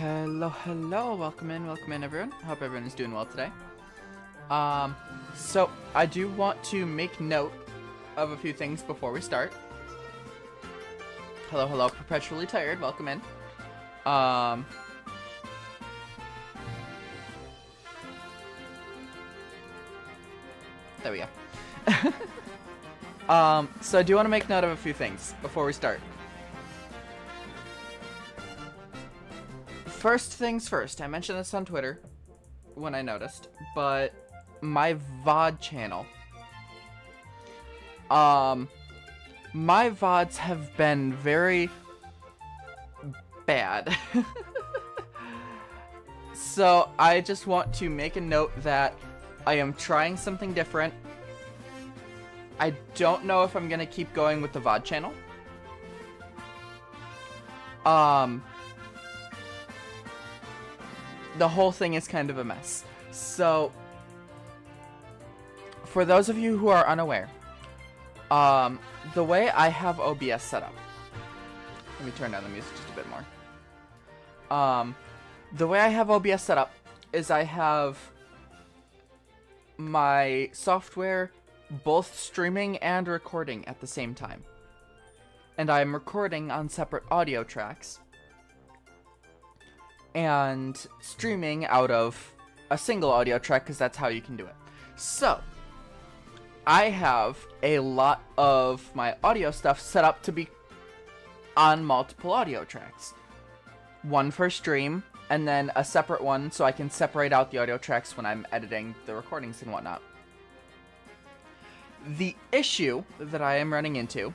Hello, welcome in everyone. Hope everyone is doing well today. So I do want to make note of a few things before we start. Hello, perpetually tired, welcome in. There we go. So I do want to make note of a few things before we start. First things first, I mentioned this on Twitter when I noticed, but my VOD channel. My VODs have been very bad. So I just want to make a note that I am trying something different. I don't know if I'm gonna keep going with the VOD channel. The whole thing is kind of a mess. So, for those of you who are unaware, the way I have OBS set up, let me turn down the music just a bit more. The way I have OBS set up is I have my software both streaming and recording at the same time. And I'm recording on separate audio tracks and streaming out of a single audio track because that's how you can do it. So, I have a lot of my audio stuff set up to be on multiple audio tracks. One for stream, and then a separate one so I can separate out the audio tracks when I'm editing the recordings and whatnot. The issue that I am running into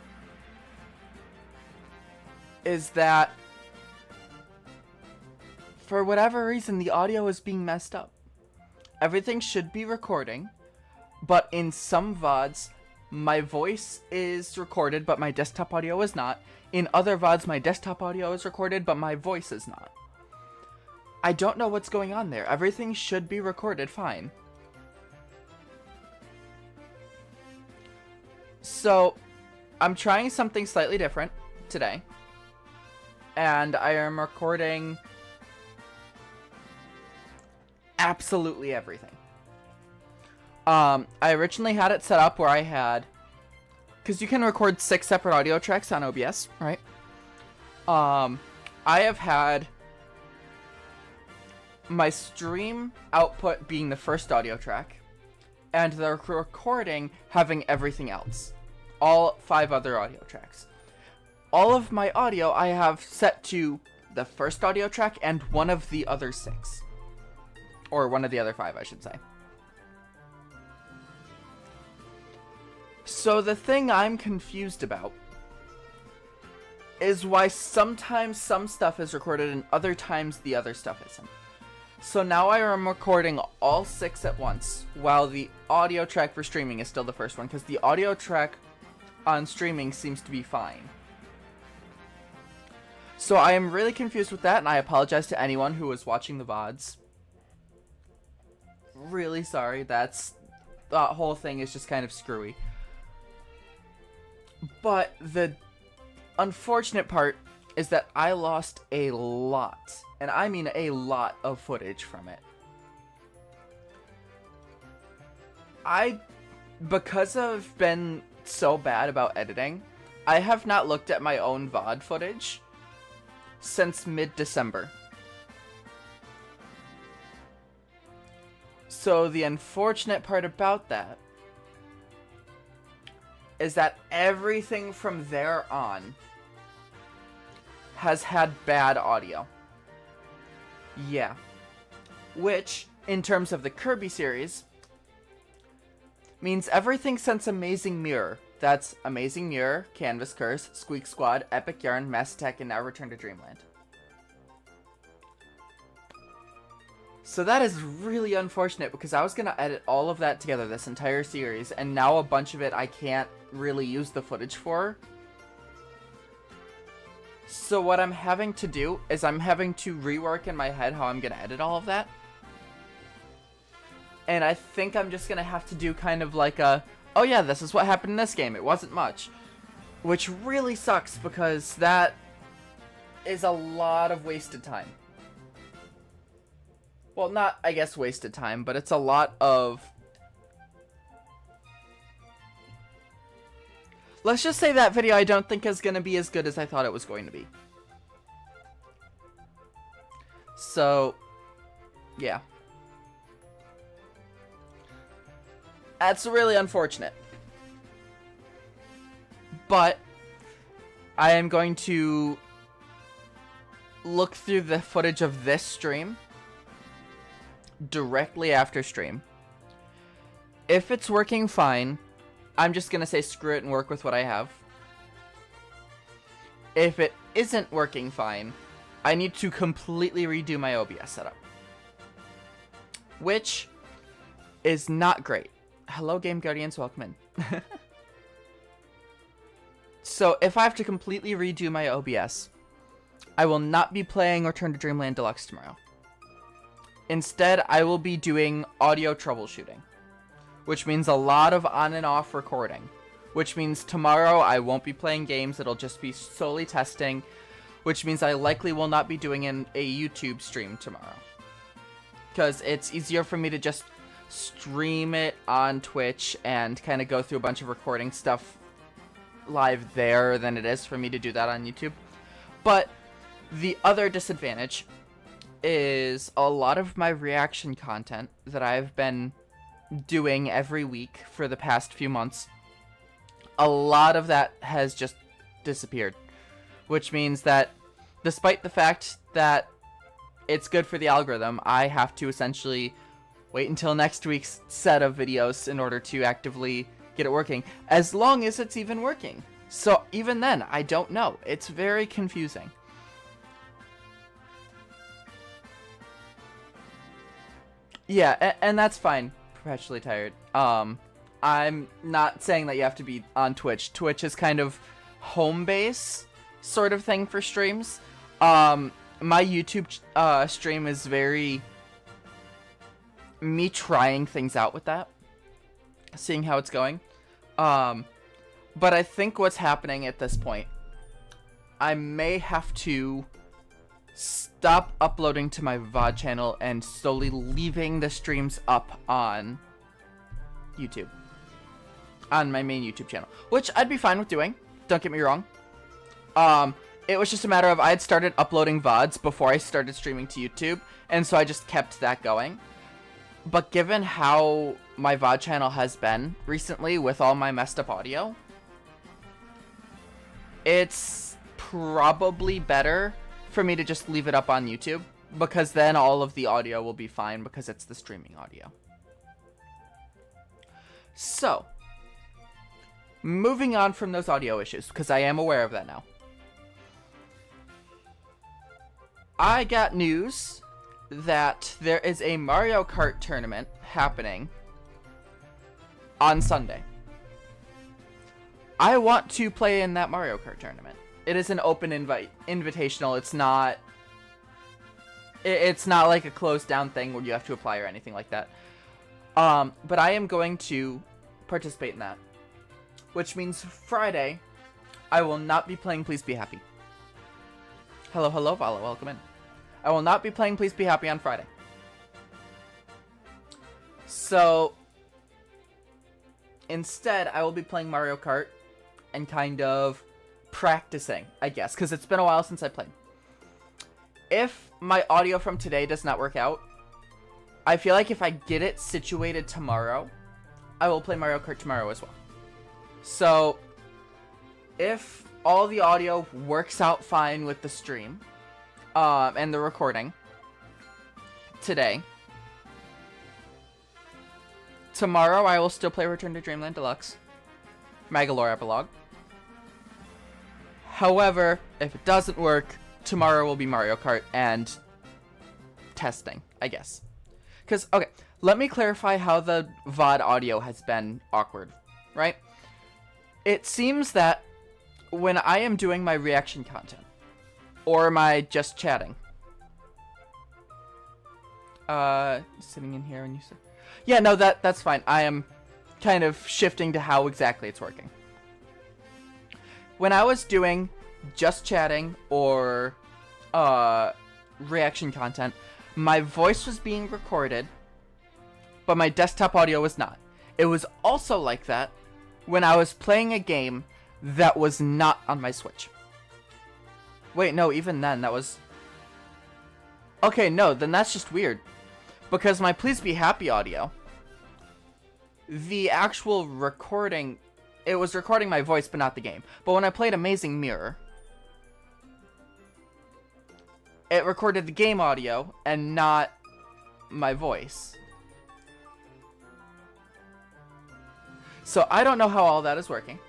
is that for whatever reason, the audio is being messed up. Everything should be recording, but in some VODs, my voice is recorded, but my desktop audio is not. In other VODs, my desktop audio is recorded, but my voice is not. I don't know what's going on there. Everything should be recorded fine. So, I'm trying something slightly different today. And I am recording absolutely everything. I originally had it set up where I had, because you can record 6 separate audio tracks on OBS, right? I have had my stream output being the first audio track, and the recording having everything else. All 5 other audio tracks. All of my audio I have set to the first audio track and one of the other 6. Or one of the other 5, I should say. So the thing I'm confused about is why sometimes some stuff is recorded and other times the other stuff isn't. So now I am recording all 6 at once, while the audio track for streaming is still the first one, because the audio track on streaming seems to be fine. So I am really confused with that, and I apologize to anyone who was watching the VODs. Really sorry, that whole thing is just kind of screwy. But the unfortunate part is that I lost a lot, and I mean a lot of footage from it. Because I've been so bad about editing, I have not looked at my own VOD footage since mid-December. So the unfortunate part about that is that everything from there on has had bad audio. Yeah. Which, in terms of the Kirby series, means everything since Amazing Mirror. That's Amazing Mirror, Canvas Curse, Squeak Squad, Epic Yarn, Mass Attack, and now Return to Dreamland. So that is really unfortunate because I was going to edit all of that together, this entire series, and now a bunch of it I can't really use the footage for. So what I'm having to do is I'm having to rework in my head how I'm going to edit all of that. And I think I'm just going to have to do kind of like a, oh yeah, this is what happened in this game, it wasn't much. Which really sucks because that is a lot of wasted time. well, not, I guess, wasted time, but it's a lot of... Let's just say that video I don't think is going to be as good as I thought it was going to be. So, yeah. That's really unfortunate. But I am going to look through the footage of this stream directly after stream. If it's working fine, I'm just going to say screw it and work with what I have. If it isn't working fine, I need to completely redo my OBS setup. Which is not great. Hello, Game Guardians, welcome in. So, if I have to completely redo my OBS, I will not be playing Return to Dreamland Deluxe tomorrow. Instead, I will be doing audio troubleshooting, which means a lot of on and off recording, which means tomorrow I won't be playing games, it'll just be solely testing, which means I likely will not be doing a YouTube stream tomorrow. Because it's easier for me to just stream it on Twitch and kind of go through a bunch of recording stuff live there than it is for me to do that on YouTube. But the other disadvantage is a lot of my reaction content that I've been doing every week for the past few months, a lot of that has just disappeared, which means that despite the fact that it's good for the algorithm, I have to essentially wait until next week's set of videos in order to actively get it working, as long as it's even working. So even then, I don't know. It's very confusing. Yeah, and that's fine. Perpetually tired. I'm not saying that you have to be on Twitch. Twitch is kind of home base sort of thing for streams. My YouTube stream is very me trying things out with that, seeing how it's going. But I think what's happening at this point, I may have to stop uploading to my VOD channel and slowly leaving the streams up on YouTube, on my main YouTube channel, which I'd be fine with doing, don't get me wrong. It was just a matter of I had started uploading VODs before I started streaming to YouTube, and so I just kept that going. But given how my VOD channel has been recently with all my messed up audio, it's probably better for me to just leave it up on YouTube, because then all of the audio will be fine because it's the streaming audio. So, moving on from those audio issues, because I am aware of that now. I got news that there is a Mario Kart tournament happening on Sunday. I want to play in that Mario Kart tournament. It is an open invitational. It's not like a closed down thing where you have to apply or anything like that. But I am going to participate in that, which means Friday I will not be playing Please Be Happy. Hello, Vala, welcome in. I will not be playing Please Be Happy on Friday. So, instead, I will be playing Mario Kart and kind of practicing, I guess, because it's been a while since I played. If my audio from today does not work out, I feel like if I get it situated tomorrow, I will play Mario Kart tomorrow as well. So, if all the audio works out fine with the stream, and the recording today, tomorrow I will still play Return to Dreamland Deluxe, Magolor Epilogue. However, if it doesn't work, tomorrow will be Mario Kart and testing, I guess. Because, okay, let me clarify how the VOD audio has been awkward, right? It seems that when I am doing my reaction content, or am I just chatting? Sitting in here and you said... Yeah, no, that's fine. I am kind of shifting to how exactly it's working. When I was doing just chatting or reaction content, my voice was being recorded, but my desktop audio was not. It was also like that when I was playing a game that was not on my Switch. Wait, no, even then, that was... Okay, no, then that's just weird. Because my Please Be Happy audio, the actual recording, it was recording my voice, but not the game. But when I played Amazing Mirror, it recorded the game audio and not my voice. So I don't know how all that is working.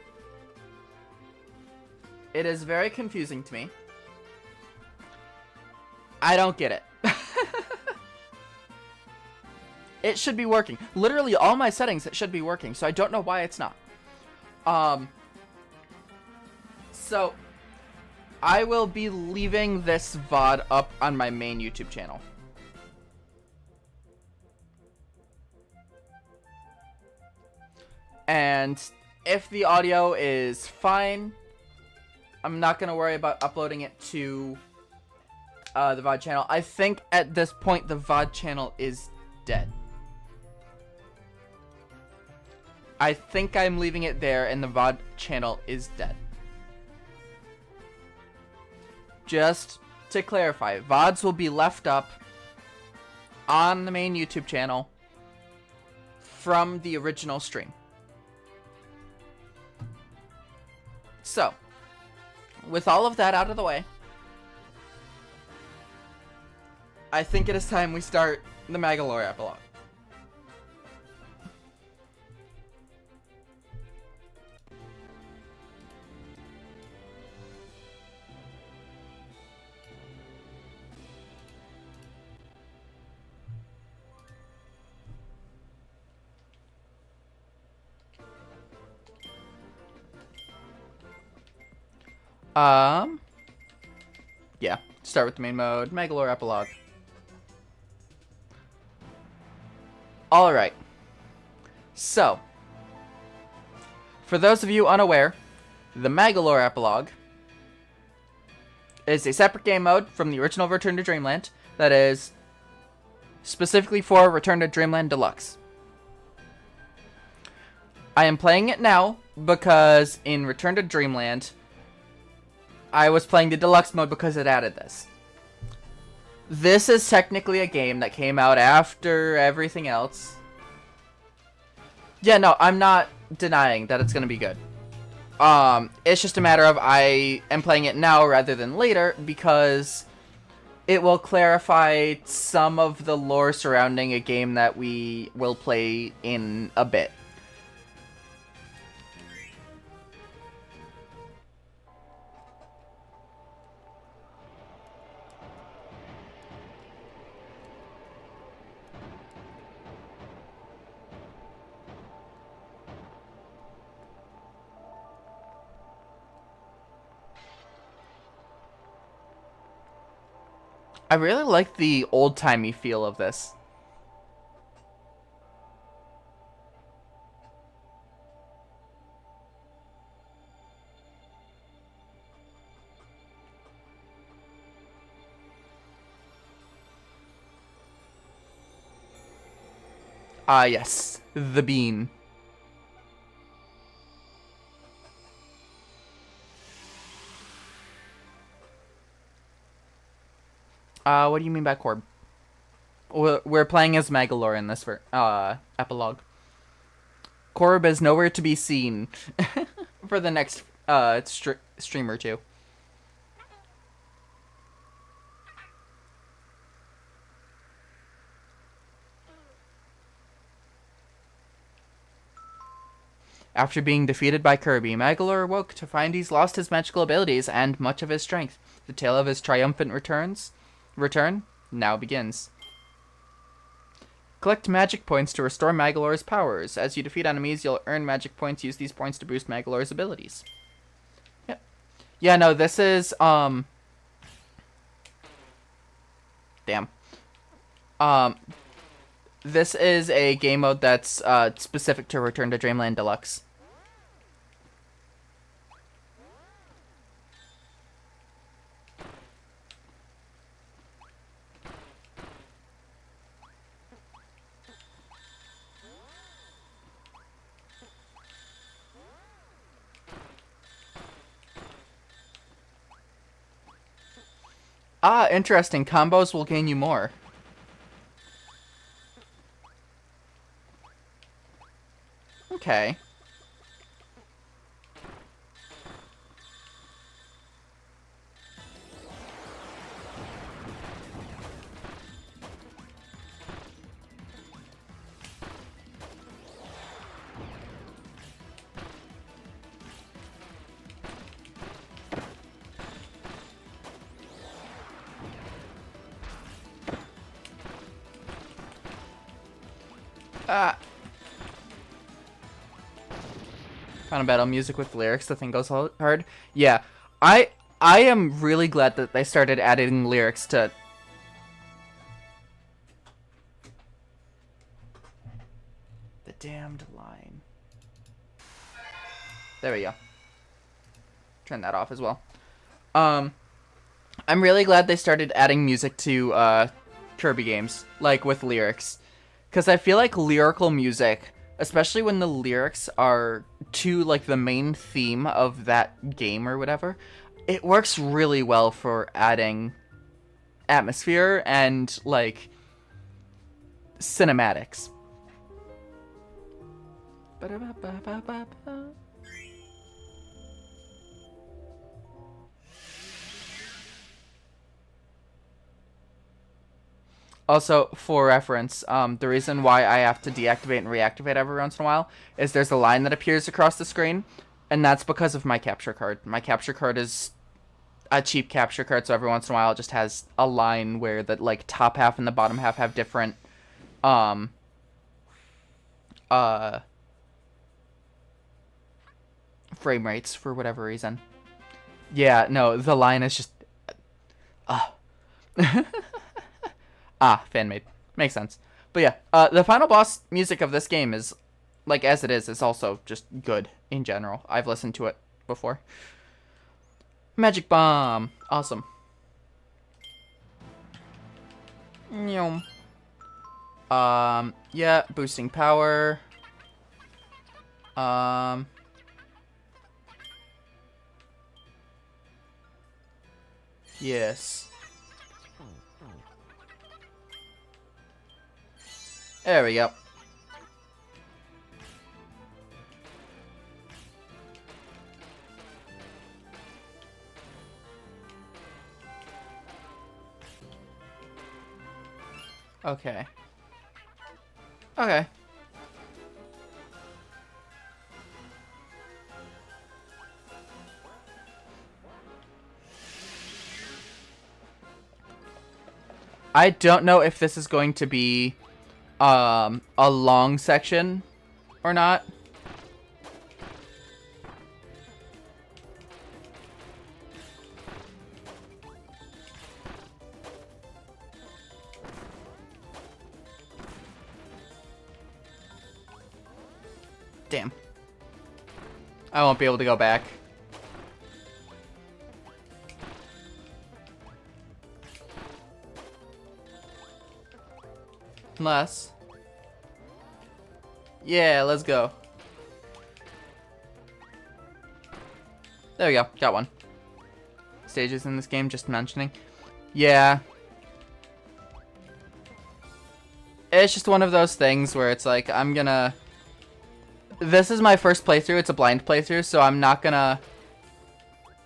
It is very confusing to me. I don't get it. It should be working. Literally all my settings, it should be working. So I don't know why it's not. So I will be leaving this VOD up on my main YouTube channel. And if the audio is fine, I'm not going to worry about uploading it to the VOD channel. I think at this point the VOD channel is dead. I think I'm leaving it there and the VOD channel is dead. Just to clarify, VODs will be left up on the main YouTube channel from the original stream. So, with all of that out of the way, I think it is time we start the Magolor epilogue. Yeah, start with the main mode, Magolor Epilogue. Alright. So, for those of you unaware, the Magolor Epilogue is a separate game mode from the original Return to Dreamland that is specifically for Return to Dreamland Deluxe. I am playing it now because in Return to Dreamland, I was playing the deluxe mode because it added this. This is technically a game that came out after everything else. Yeah, no, I'm not denying that it's going to be good. It's just a matter of I am playing it now rather than later because it will clarify some of the lore surrounding a game that we will play in a bit. I really like the old-timey feel of this. Ah, yes. The bean. What do you mean by Corb? We're playing as Magolor in this epilogue. Corb is nowhere to be seen for the next stream or two. After being defeated by Kirby, Magolor awoke to find he's lost his magical abilities and much of his strength. The tale of his triumphant return now begins. Collect magic points to restore Magolor's powers. As you defeat enemies, you'll earn magic points. Use these points to boost Magolor's abilities. Yep. Yeah, no, this is, damn. This is a game mode that's, specific to Return to Dreamland Deluxe. Ah, interesting. Combos will gain you more. Okay. Ah. Final battle music with lyrics. The thing goes hard. Yeah, I am really glad that they started adding lyrics to. The damned line. There we go. Turn that off as well. I'm really glad they started adding music to Kirby games, like with lyrics, because I feel like lyrical music, especially when the lyrics are to like the main theme of that game or whatever, it works really well for adding atmosphere and like cinematics. Also, for reference, the reason why I have to deactivate and reactivate every once in a while is there's a line that appears across the screen, and that's because of my capture card. My capture card is a cheap capture card, so every once in a while it just has a line where the like top half and the bottom half have different frame rates for whatever reason. Yeah, no, the line is just Ah, fan-made. Makes sense. But yeah, the final boss music of this game is, like, as it is also just good in general. I've listened to it before. Magic Bomb. Awesome. Yeah, boosting power. Yes. There we go. Okay. Okay. I don't know if this is going to be a long section or not. Damn. I won't be able to go back. Unless... Yeah, let's go. There we go. Got one. Stages in this game, just mentioning. Yeah. It's just one of those things where it's like, I'm gonna... This is my first playthrough. It's a blind playthrough, so I'm not gonna...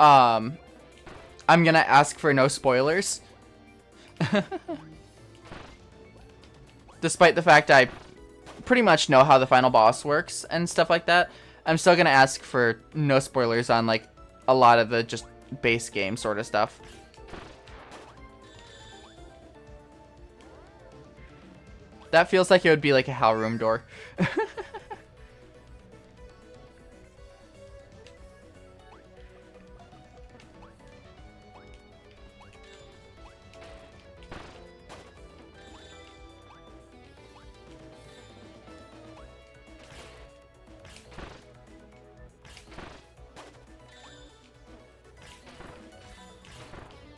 I'm gonna ask for no spoilers. Despite the fact I pretty much know how the final boss works and stuff like that, I'm still gonna ask for no spoilers on like a lot of the just base game sort of stuff. That feels like it would be like a Hell Room door.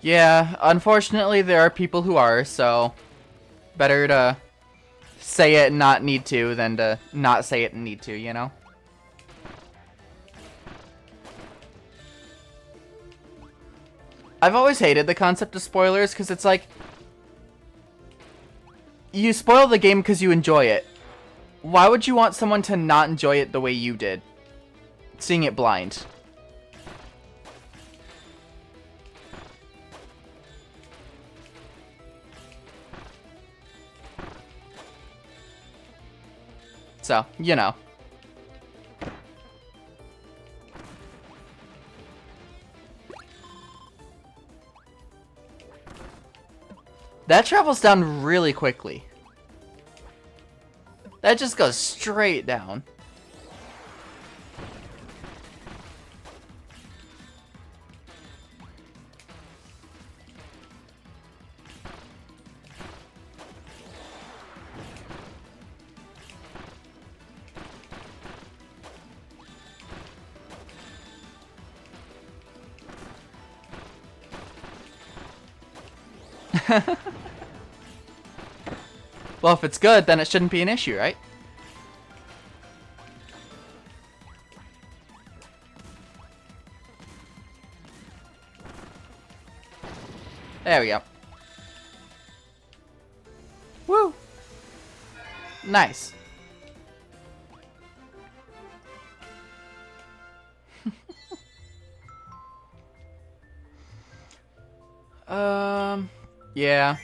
Yeah, unfortunately there are people who are, so better to say it and not need to than to not say it and need to, you know? I've always hated the concept of spoilers because it's like you spoil the game because you enjoy it. Why would you want someone to not enjoy it the way you did? Seeing it blind. So, you know. That travels down really quickly. That just goes straight down. Well, if it's good, then it shouldn't be an issue, right? There we go. Woo! Nice. Yeah.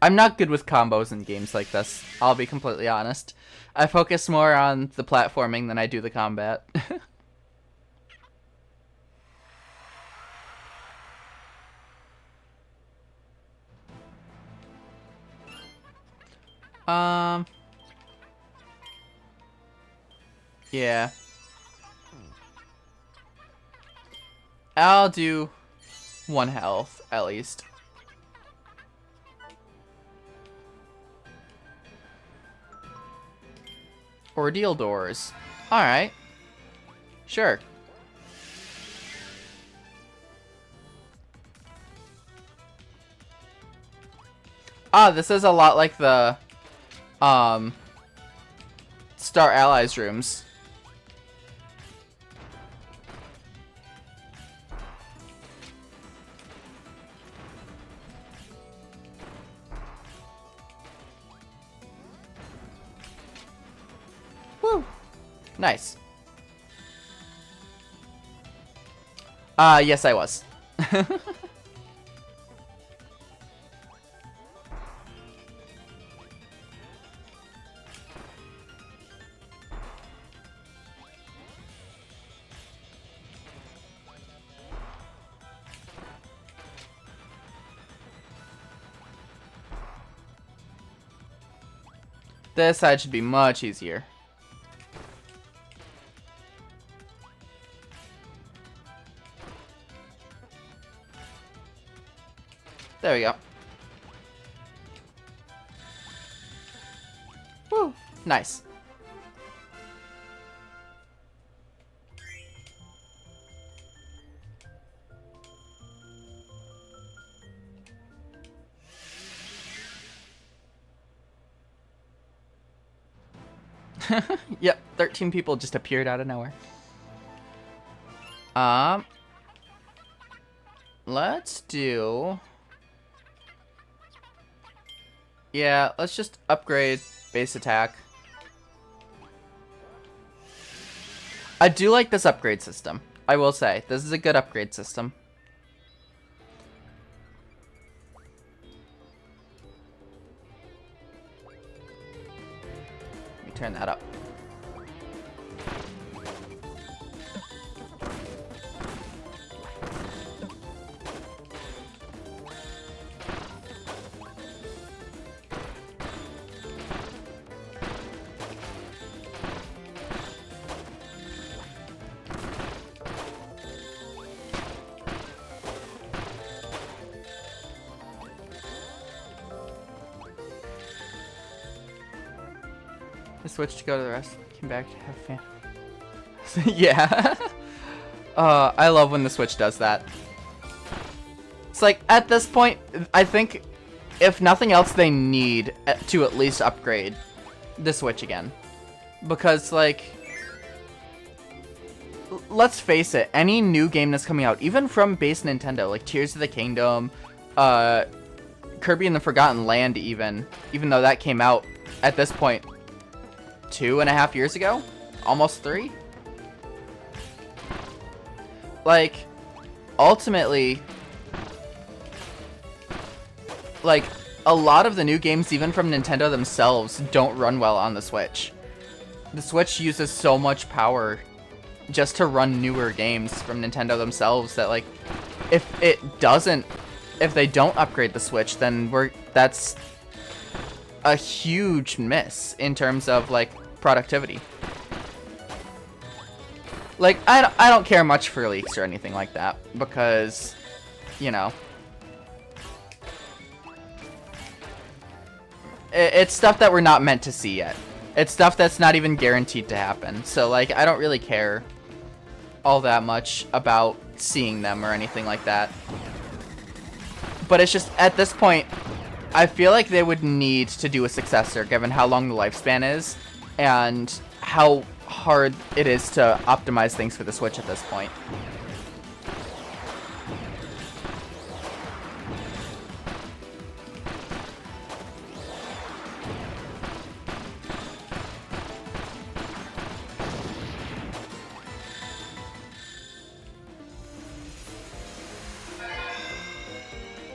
I'm not good with combos in games like this, I'll be completely honest. I focus more on the platforming than I do the combat. Yeah. I'll do 1 health, at least. Ordeal doors. Alright. Sure. Ah, this is a lot like the Star Allies rooms. Woo! Nice. Yes I was. This side should be much easier. There we go. Woo! Nice. Yep, 13 people just appeared out of nowhere. Let's do... Yeah, let's just upgrade base attack. I do like this upgrade system. I will say, this is a good upgrade system. Let me turn that up. I switched to go to the rest. Came back to have fan. Yeah. I love when the Switch does that. It's like, at this point, I think, if nothing else, they need to at least upgrade the Switch again. Because, like, let's face it, any new game that's coming out, even from base Nintendo, like Tears of the Kingdom, Kirby and the Forgotten Land, even though that came out at this point 2.5 years ago, almost 3. Like, ultimately, like, a lot of the new games, even from Nintendo themselves, don't run well on the Switch. The Switch uses so much power just to run newer games from Nintendo themselves that, like, if they don't upgrade the Switch, then that's a huge miss in terms of, like, productivity. Like, I don't care much for leaks or anything like that, because, you know, it's stuff that we're not meant to see yet. It's stuff that's not even guaranteed to happen. So, like, I don't really care all that much about seeing them or anything like that. But it's just, at this point, I feel like they would need to do a successor, given how long the lifespan is, and how hard it is to optimize things for the Switch at this point.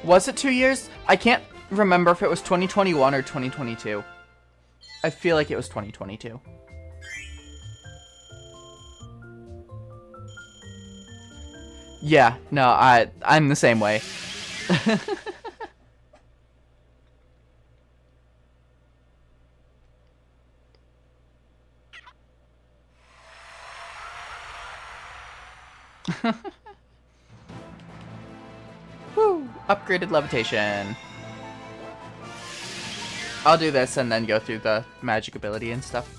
Was it 2 years? I can't remember if it was 2021 or 2022. I feel like it was 2022. Yeah, no, I'm the same way. Woo! Upgraded levitation. I'll do this and then go through the magic ability and stuff.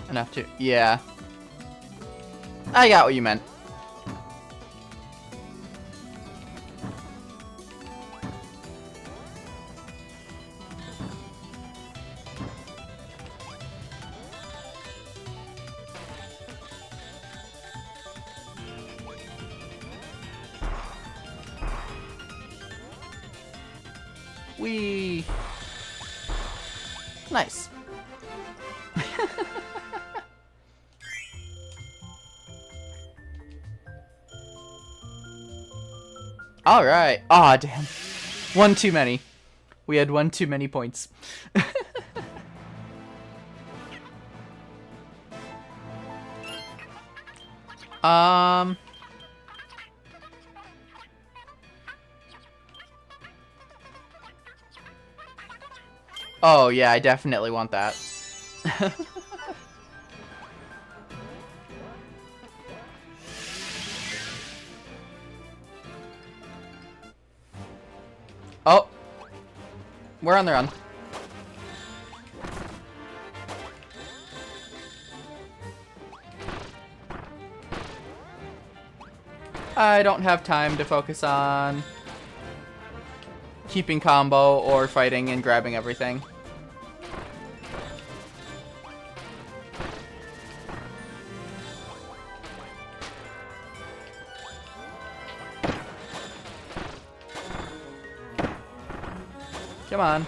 Enough to... Yeah. I got what you meant. Whee! Nice. Alright. Aw, damn. One too many. We had one too many points. Oh, yeah, I definitely want that. Oh. We're on the run. I don't have time to focus on keeping combo or fighting and grabbing everything. Come on.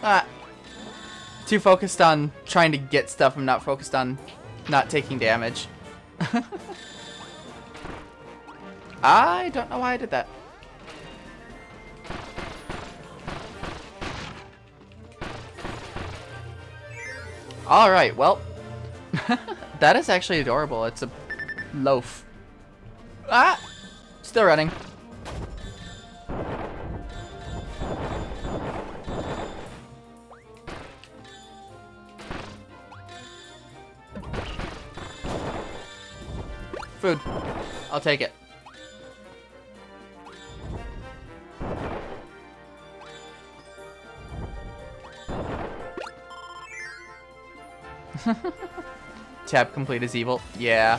Ah. Too focused on trying to get stuff. I'm not focused on not taking damage. I don't know why I did that. Alright, well. That is actually adorable. It's a loaf. Ah! Still running. Food. I'll take it. Tab complete is evil. Yeah.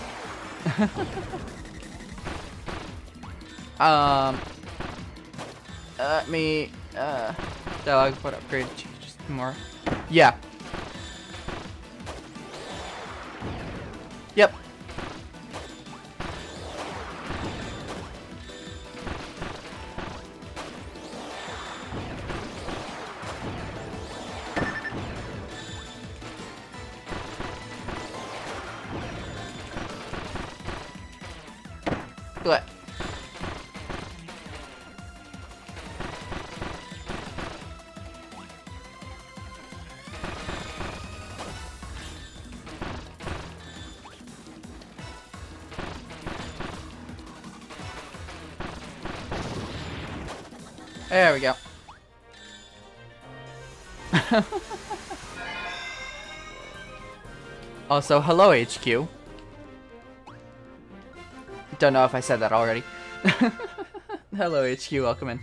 Dialogue, what upgrade? Just more. Yeah. Yep. What? There we go. Also, hello HQ. Don't know if I said that already. Hello HQ, welcome in.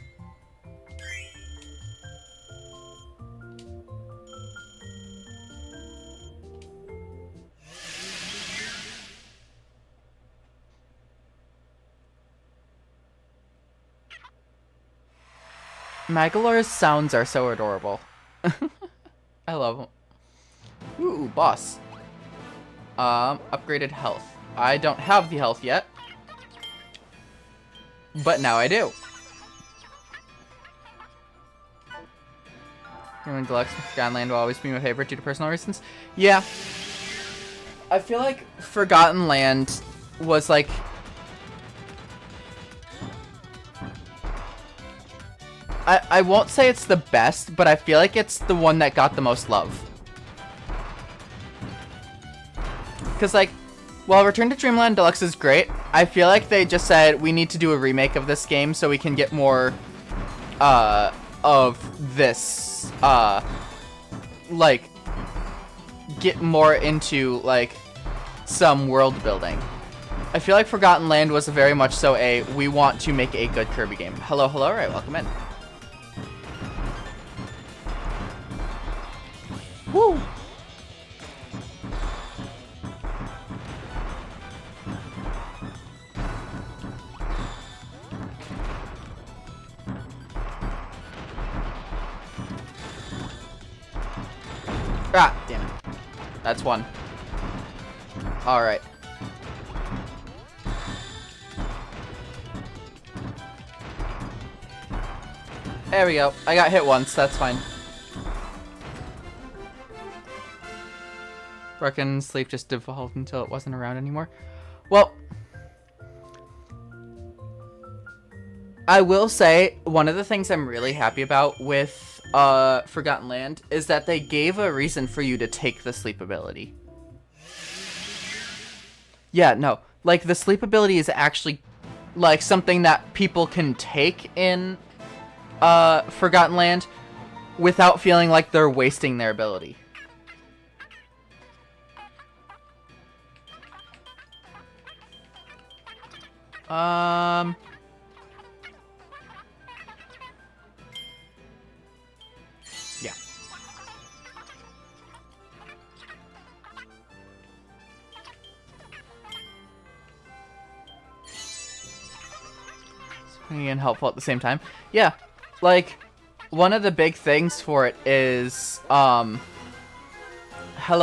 Magolor's sounds are so adorable. I love them. Ooh, boss. Upgraded health. I don't have the health yet. But now I do. Deluxe Forgotten Land will always be my favorite due to personal reasons. Yeah. I feel like Forgotten Land was like... I won't say it's the best, but I feel like it's the one that got the most love. Because, like, while Return to Dreamland Deluxe is great, I feel like they just said, we need to do a remake of this game so we can get more, of this, like, get more into, like, some world building. I feel like Forgotten Land was very much so a, we want to make a good Kirby game. Hello, hello, right, welcome in. Woo! Ah, damn it. That's one. Alright. There we go. I got hit once, that's fine. Reckon sleep just devolved until it wasn't around anymore. Well, I will say one of the things I'm really happy about with Forgotten Land is that they gave a reason for you to take the sleep ability. Yeah, no. Like, the sleep ability is actually, like, something that people can take in Forgotten Land without feeling like they're wasting their ability. Yeah. Swinging and helpful at the same time. Yeah, like, one of the big things for it is, hello,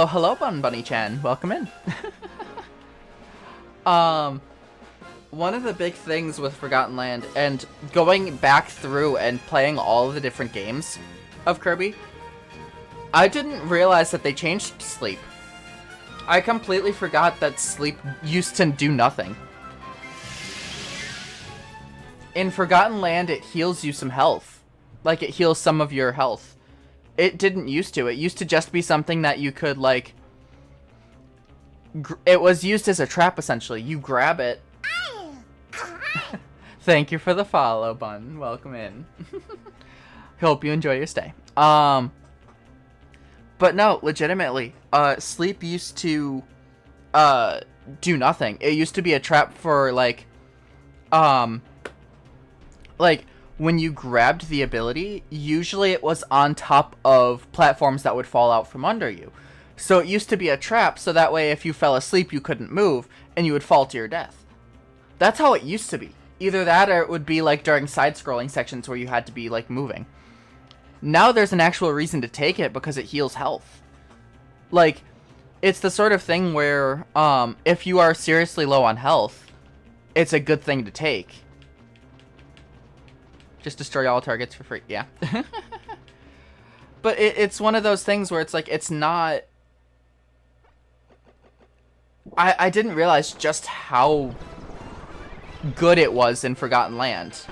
hello, Bunny-chan. Welcome in. One of the big things with Forgotten Land, and going back through and playing all of the different games of Kirby, I didn't realize that they changed sleep. I completely forgot that sleep used to do nothing. In Forgotten Land, it heals you some health. Like, it heals some of your health. It didn't used to. It used to just be something that you could, like... it was used as a trap, essentially. You grab it. Thank you for the follow, Bun. Welcome in. Hope you enjoy your stay. But no, legitimately, sleep used to, do nothing. It used to be a trap for, like, when you grabbed the ability, usually it was on top of platforms that would fall out from under you. So it used to be a trap, so that way if you fell asleep you couldn't move, and you would fall to your death. That's how it used to be. Either that or it would be like during side-scrolling sections where you had to be like moving. Now there's an actual reason to take it because it heals health. Like, it's the sort of thing where if you are seriously low on health, it's a good thing to take. Just destroy all targets for free. Yeah. But it's one of those things where it's like, it's not... I didn't realize just how good it was in Forgotten Land.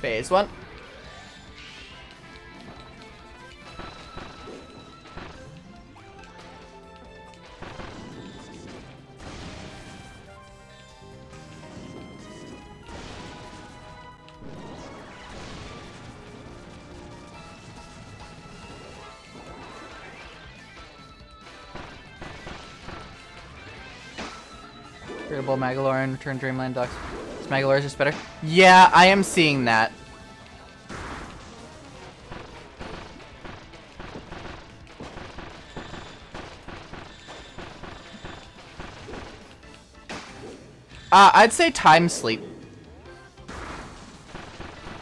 Phase 1. Irritable Magolor and return Dreamland Ducks. Is Magolor just better? Yeah, I am seeing that. I'd say time sleep.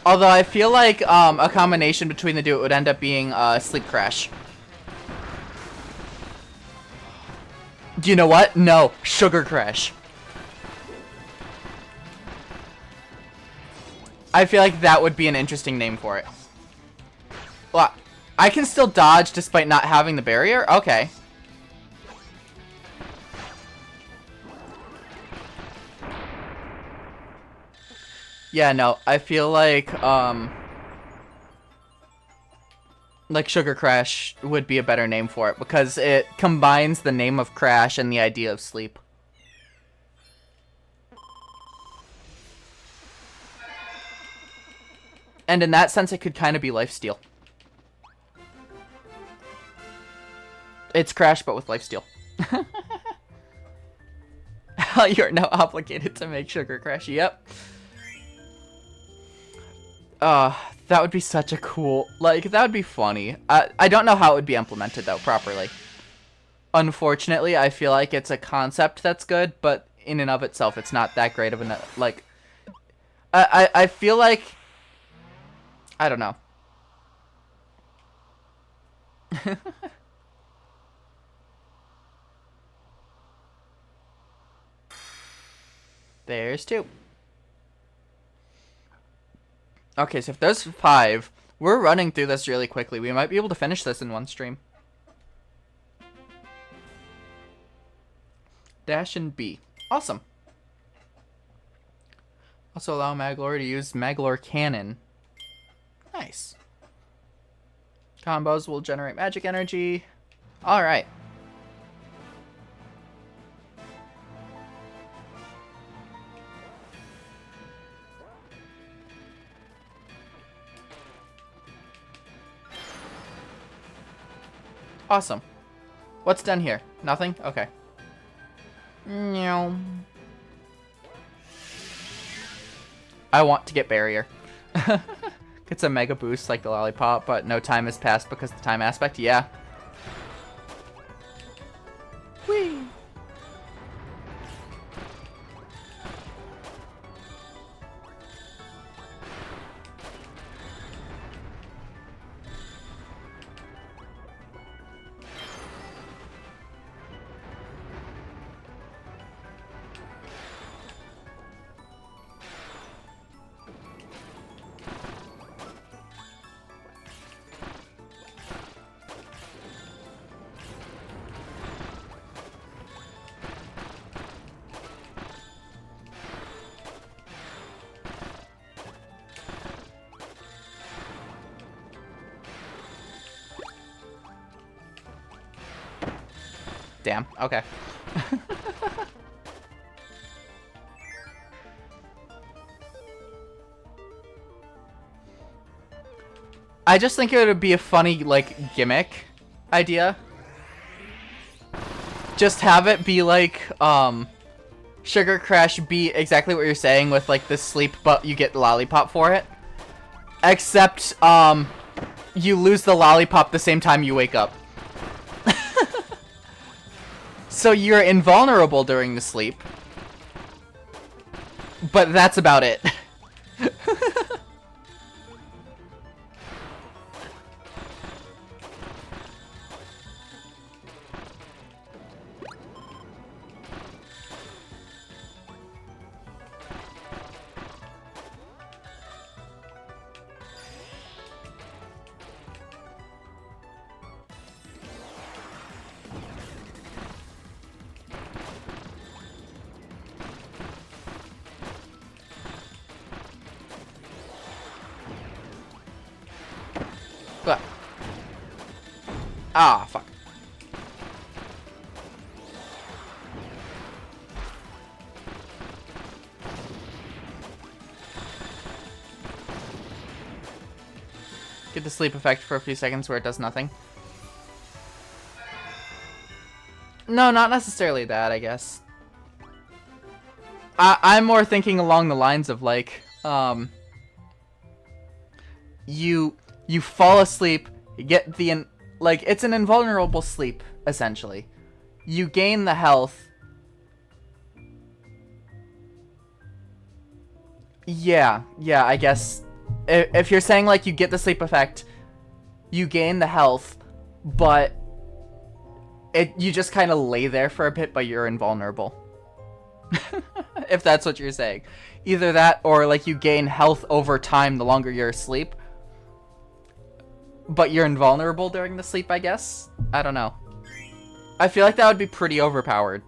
Although I feel like a combination between the two, it would end up being sleep crash. Do you know what? No, sugar crash. I feel like that would be an interesting name for it. Well, I can still dodge despite not having the barrier? Okay. Yeah, no, I feel like Sugar Crash would be a better name for it because it combines the name of Crash and the idea of sleep. And in that sense, it could kind of be lifesteal. It's Crash, but with lifesteal. You're now obligated to make Sugar Crash. Yep. That would be such a cool... Like, that would be funny. I don't know how it would be implemented, though, properly. Unfortunately, I feel like it's a concept that's good, but in and of itself, it's not that great of a... Like... I feel like... I don't know. There's 2. Okay, so if there's 5, we're running through this really quickly. We might be able to finish this in one stream. Dash and B. Awesome. Also allow Magolor to use Magolor Cannon. Nice. Combos will generate magic energy. Alright. Awesome. What's done here? Nothing? Okay. No. I want to get barrier. It's a mega boost like the lollipop, but no time has passed because of the time aspect. Yeah. Whee! Damn. Okay. I just think it would be a funny, like, gimmick idea. Just have it be like, Sugar Crash be exactly what you're saying with, like, the sleep, but you get the lollipop for it. Except, you lose the lollipop the same time you wake up. So you're invulnerable during the sleep. But that's about it. But ah, fuck. Get the sleep effect for a few seconds where it does nothing. No, not necessarily that, I guess. I'm more thinking along the lines of, like, you fall asleep, you get the, like, it's an invulnerable sleep, essentially. You gain the health. Yeah, I guess. If you're saying, like, you get the sleep effect, you gain the health, but you just kind of lay there for a bit, but you're invulnerable. If that's what you're saying. Either that, or, like, you gain health over time the longer you're asleep, but you're invulnerable during the sleep, I guess? I don't know. I feel like that would be pretty overpowered.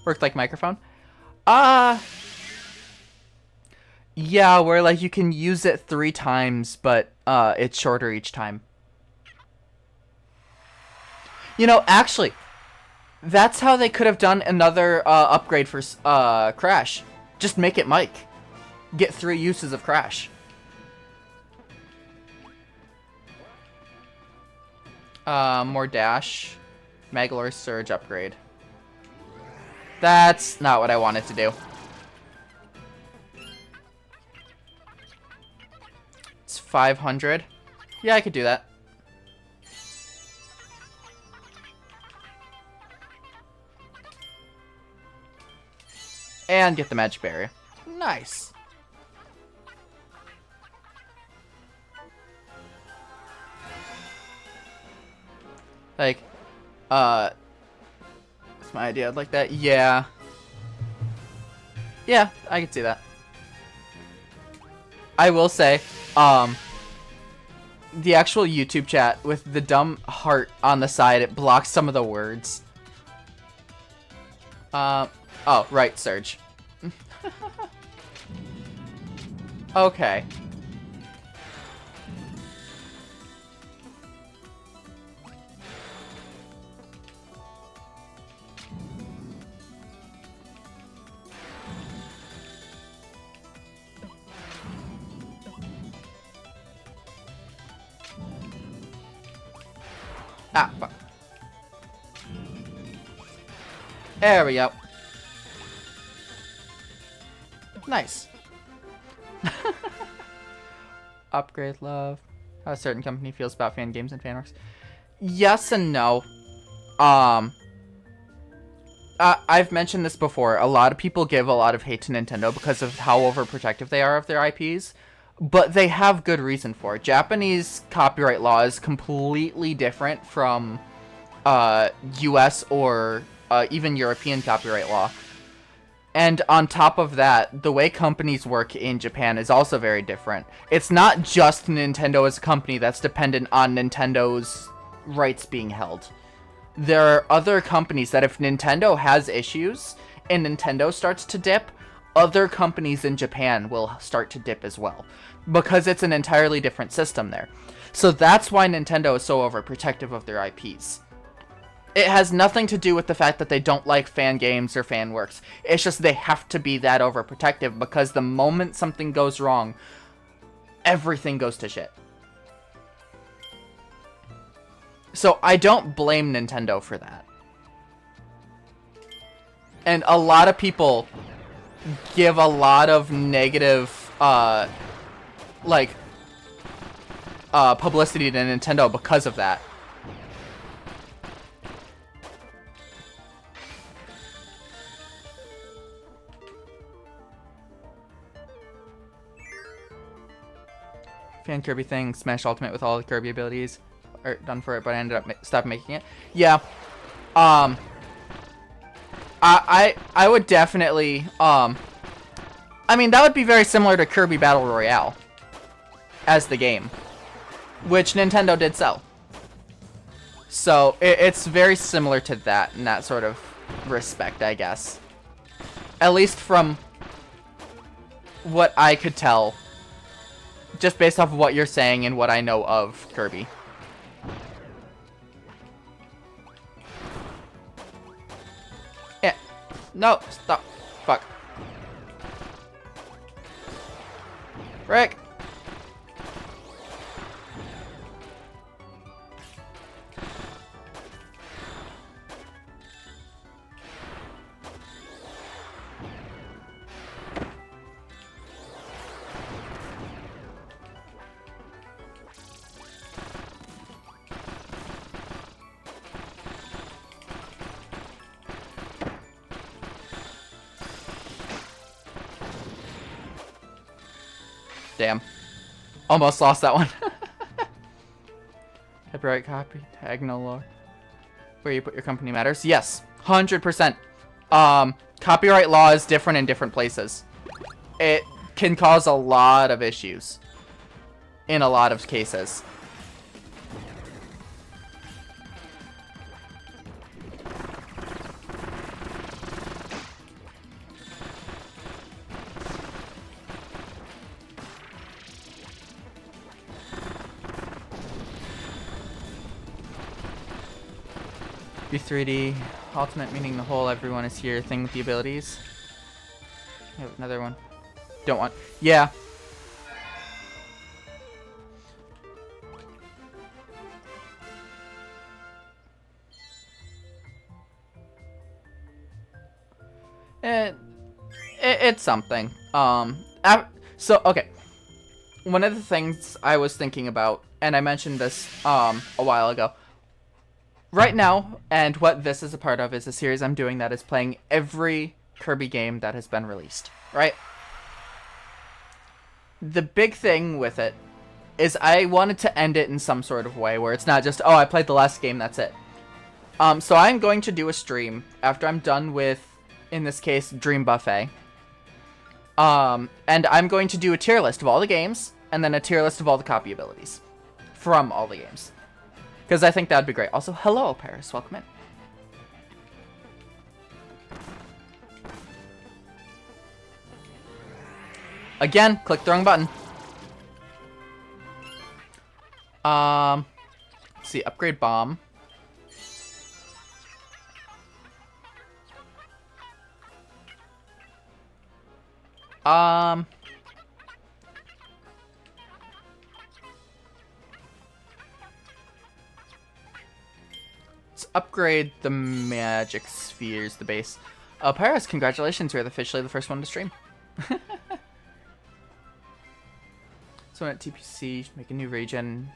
Worked like microphone? Yeah, where, like, you can use it 3 times, but it's shorter each time. You know, actually, that's how they could have done another upgrade for Crash. Just make it Mike. Get 3 uses of Crash. More dash. Magolor Surge upgrade. That's not what I wanted to do. It's 500. Yeah, I could do that. And get the magic barrier. Nice. Like, that's my idea. I'd like that. Yeah. Yeah, I could see that. I will say, the actual YouTube chat with the dumb heart on the side, it blocks some of the words. Oh, right, Surge. Okay. Ah, fuck. There we go. Nice. Upgrade love. How a certain company feels about fan games and fan works. Yes and no. I've mentioned this before. A lot of people give a lot of hate to Nintendo because of how overprotective they are of their IPs. But they have good reason for it. Japanese copyright law is completely different from US or even European copyright law. And on top of that, the way companies work in Japan is also very different. It's not just Nintendo as a company that's dependent on Nintendo's rights being held. There are other companies that if Nintendo has issues and Nintendo starts to dip, other companies in Japan will start to dip as well. Because it's an entirely different system there. So that's why Nintendo is so overprotective of their IPs. It has nothing to do with the fact that they don't like fan games or fan works. It's just they have to be that overprotective because the moment something goes wrong, everything goes to shit. So I don't blame Nintendo for that. And a lot of people give a lot of negative, publicity to Nintendo because of that. Fan Kirby thing, Smash Ultimate with all the Kirby abilities are done for it, but I ended up stopped making it. Yeah. I would definitely, I mean, that would be very similar to Kirby Battle Royale as the game, which Nintendo did sell. So it's very similar to that in that sort of respect, I guess. At least from what I could tell, just based off of what you're saying and what I know of Kirby. Yeah. No, stop. Fuck. Rick. Damn. Almost lost that one. Copyright copy, tag no lore. Where you put your company matters? Yes, 100%. Copyright law is different in different places. It can cause a lot of issues in a lot of cases. B3D ultimate, meaning the whole everyone is here thing with the abilities. I have another one. Don't want. Yeah. It's something. So okay. One of the things I was thinking about, and I mentioned this a while ago. Right now, and what this is a part of, is a series I'm doing that is playing every Kirby game that has been released, right? The big thing with it is I wanted to end it in some sort of way where it's not just, oh, I played the last game, that's it. So I'm going to do a stream after I'm done with, in this case, Dream Buffet. And I'm going to do a tier list of all the games, and then a tier list of all the copy abilities from all the games. Because I think that would be great. Also, hello, Paris. Welcome in. Again, click the wrong button. Let's see. Upgrade bomb. Upgrade the magic spheres, the base. Paris, congratulations, you're officially the first one to stream. So at TPC, make a new region.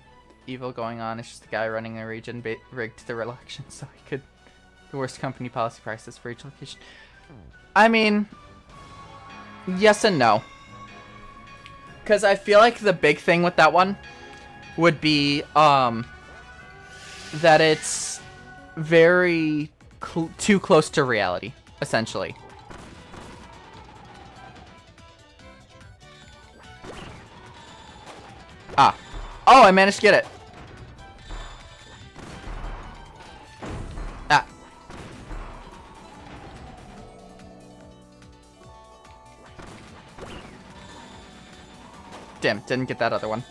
Evil going on, it's just a guy running a region rigged to the election so he could... The worst company policy prices for each location. I mean... Yes and no. Because I feel like the big thing with that one would be, that it's very too close to reality, essentially. Ah. Oh, I managed to get it. Ah. Damn, didn't get that other one.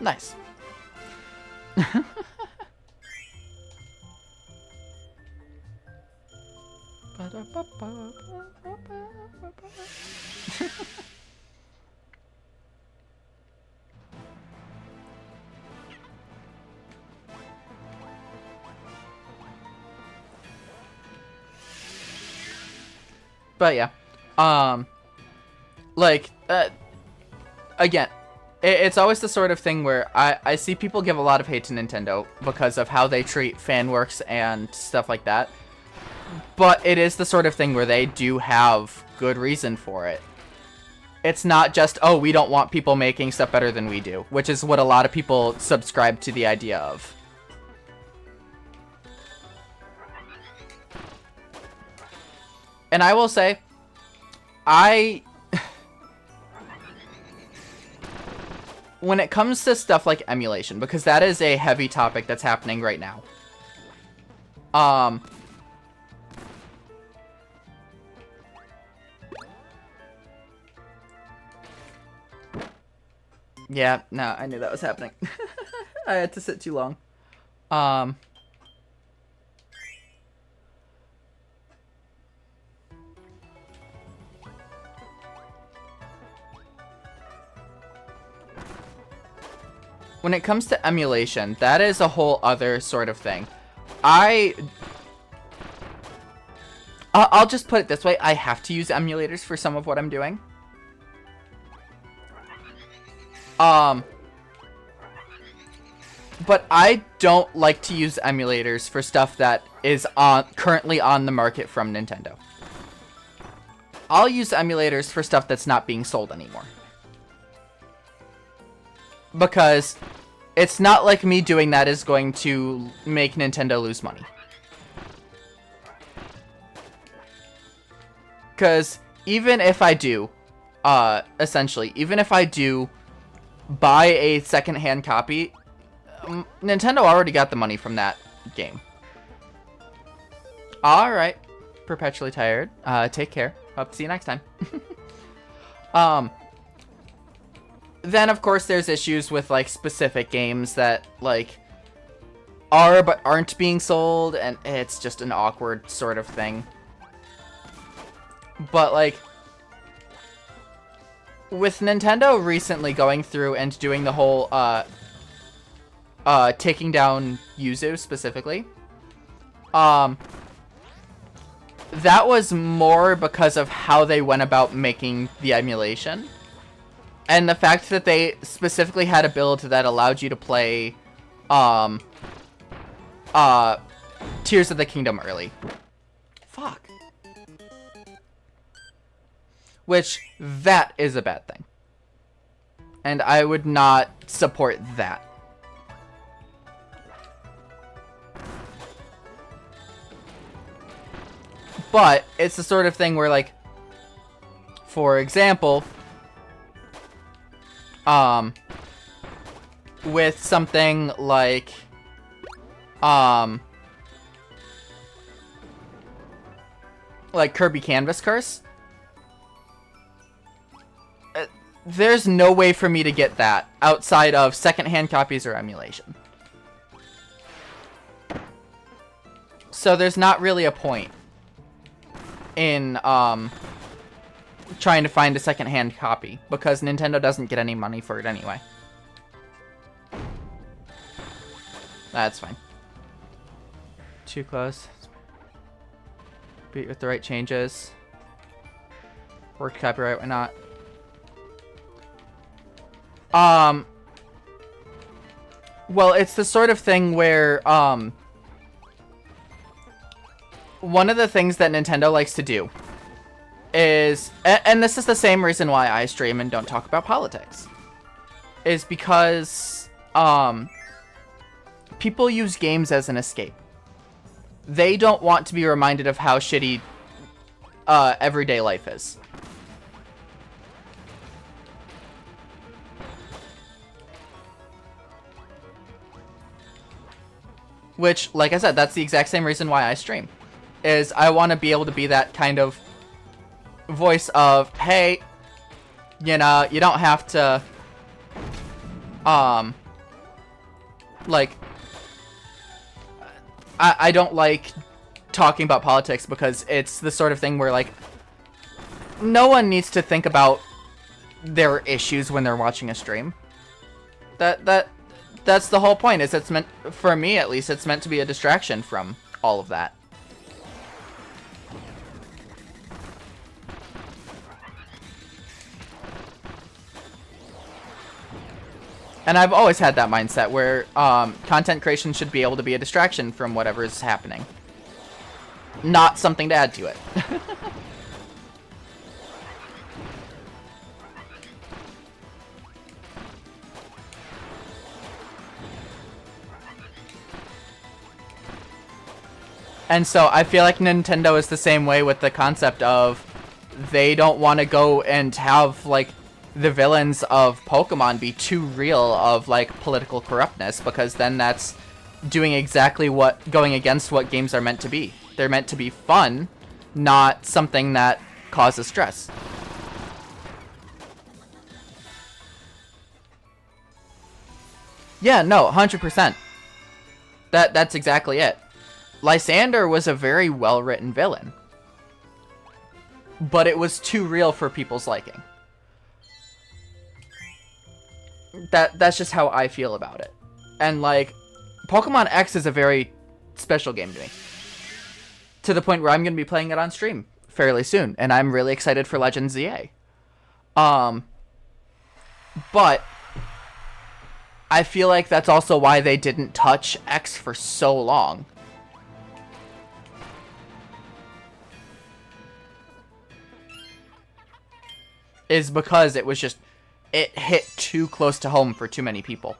Nice. But yeah, like, again, it's always the sort of thing where I see people give a lot of hate to Nintendo because of how they treat fan works and stuff like that. But it is the sort of thing where they do have good reason for it. It's not just, oh, we don't want people making stuff better than we do, which is what a lot of people subscribe to the idea of. And I will say, when it comes to stuff like emulation, because that is a heavy topic that's happening right now. Yeah, no, I knew that was happening. I had to sit too long. When it comes to emulation, that is a whole other sort of thing. I'll just put it this way, I have to use emulators for some of what I'm doing. But I don't like to use emulators for stuff that is currently on the market from Nintendo. I'll use emulators for stuff that's not being sold anymore. Because it's not like me doing that is going to make Nintendo lose money. Because even if I do, essentially, even if I do buy a second-hand copy, Nintendo already got the money from that game. Alright. Perpetually tired. Take care. Hope to see you next time. Then, of course, there's issues with, like, specific games that, like, are but aren't being sold, and it's just an awkward sort of thing. But, like, with Nintendo recently going through and doing the whole, taking down Yuzu, specifically, that was more because of how they went about making the emulation. And the fact that they specifically had a build that allowed you to play, Tears of the Kingdom early. Fuck. Which, that is a bad thing. And I would not support that. But, it's the sort of thing where, like, for example, with something like, Kirby Canvas Curse, there's no way for me to get that outside of secondhand copies or emulation. So there's not really a point in, trying to find a second-hand copy, because Nintendo doesn't get any money for it anyway. That's fine. Too close. Beat with the right changes. Worked copyright, why not? Well, it's the sort of thing where, one of the things that Nintendo likes to do is, and this is the same reason why I stream and don't talk about politics, is because people use games as an escape. They don't want to be reminded of how shitty everyday life is. Which, like I said, that's the exact same reason why I stream, is I want to be able to be that kind of voice of, hey, you know, you don't have to Like, I don't like talking about politics because it's the sort of thing where, like, no one needs to think about their issues when they're watching a stream. That's the whole point, is it's meant, for me at least, it's meant to be a distraction from all of that. And I've always had that mindset where content creation should be able to be a distraction from whatever is happening. Not something to add to it. And so I feel like Nintendo is the same way with the concept of they don't want to go and have, like, the villains of Pokemon be too real of, like, political corruptness, because then that's doing exactly going against what games are meant to be. They're meant to be fun, not something that causes stress. Yeah, no, 100%. That's exactly it. Lysander was a very well-written villain, but it was too real for people's liking. That's just how I feel about it. And, like, Pokemon X is a very special game to me, to the point where I'm going to be playing it on stream fairly soon, and I'm really excited for Legends ZA. But I feel like that's also why they didn't touch X for so long. Is because it was just, it hit too close to home for too many people.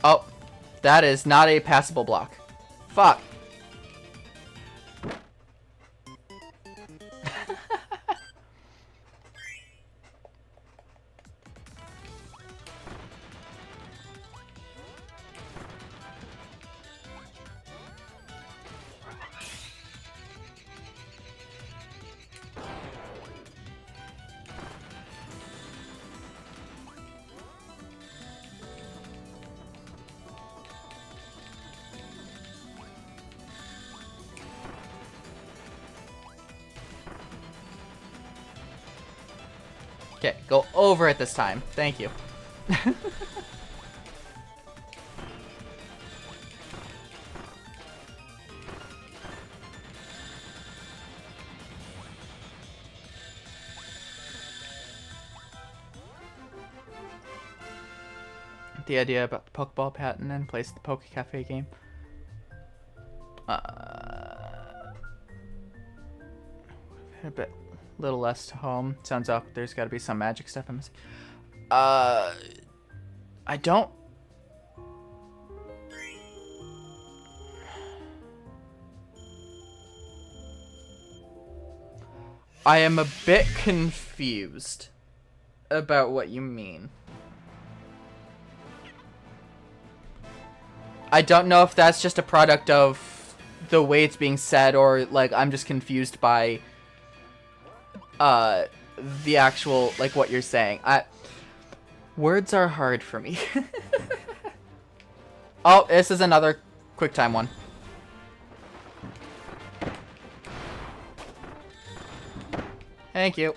Oh, that is not a passable block. Fuck. Okay, go over it this time. Thank you. The idea about the Pokeball patent and place the Poke Cafe game. A bit little less to home. Sounds like there's got to be some magic stuff I'm missing. I don't. I am a bit confused about what you mean. I don't know if that's just a product of the way it's being said, or like I'm just confused by the actual, like, what you're saying. Words are hard for me. Oh, this is another quick time one. Thank you.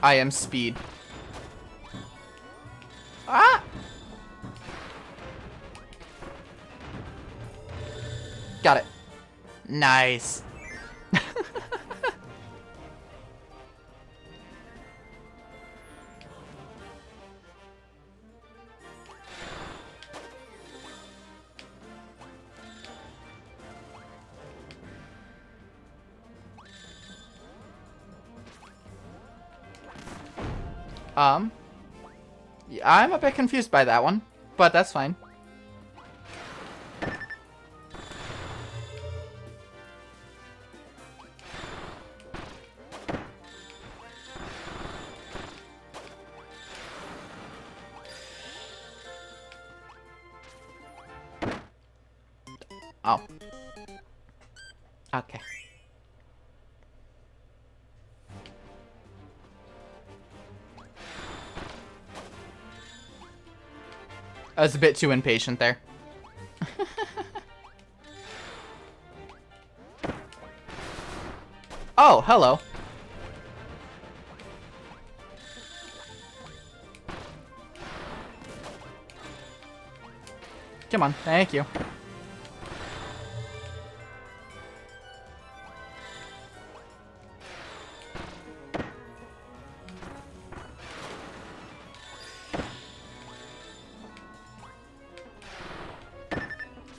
I am speed. Ah! Nice. Yeah, I'm a bit confused by that one, but that's fine. Oh. Okay. I was a bit too impatient there. Oh, hello. Come on, thank you.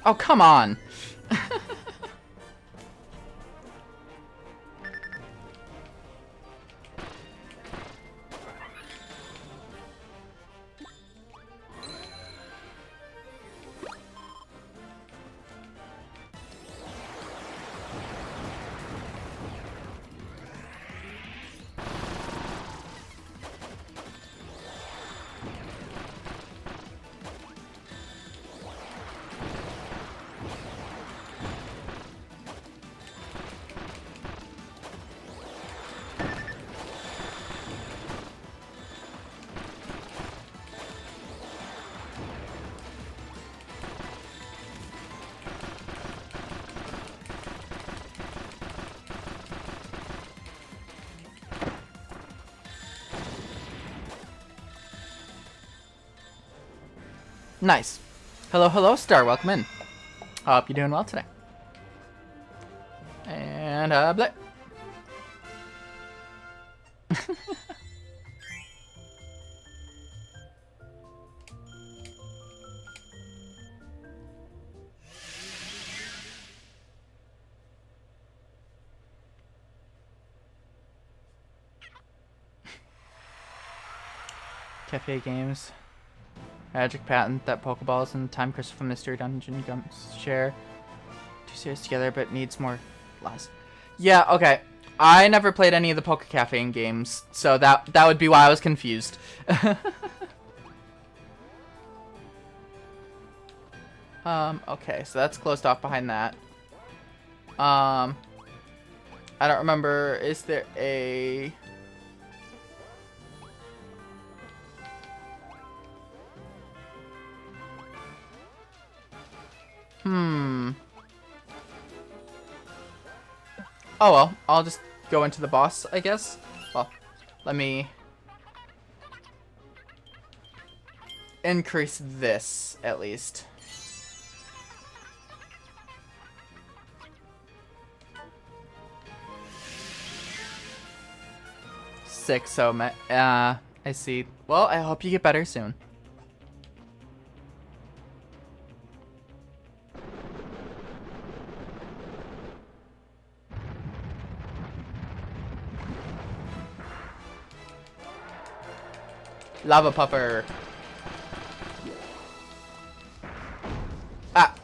Oh, come on. Nice. Hello, hello, Star. Welcome in. Hope you're doing well today. And, bleh. Cafe games. Magic patent that Pokeballs and Time Crystal from Mystery Dungeon Gums share. Two series together, but needs more less. Yeah, okay. I never played any of the Poke Cafe games, so that would be why I was confused. Okay, so that's closed off behind that. I don't remember. Is there a... Oh well, I'll just go into the boss, I guess. Well, let me increase this, at least. Six, so, I see. Well, I hope you get better soon. Lava Puffer. Ah.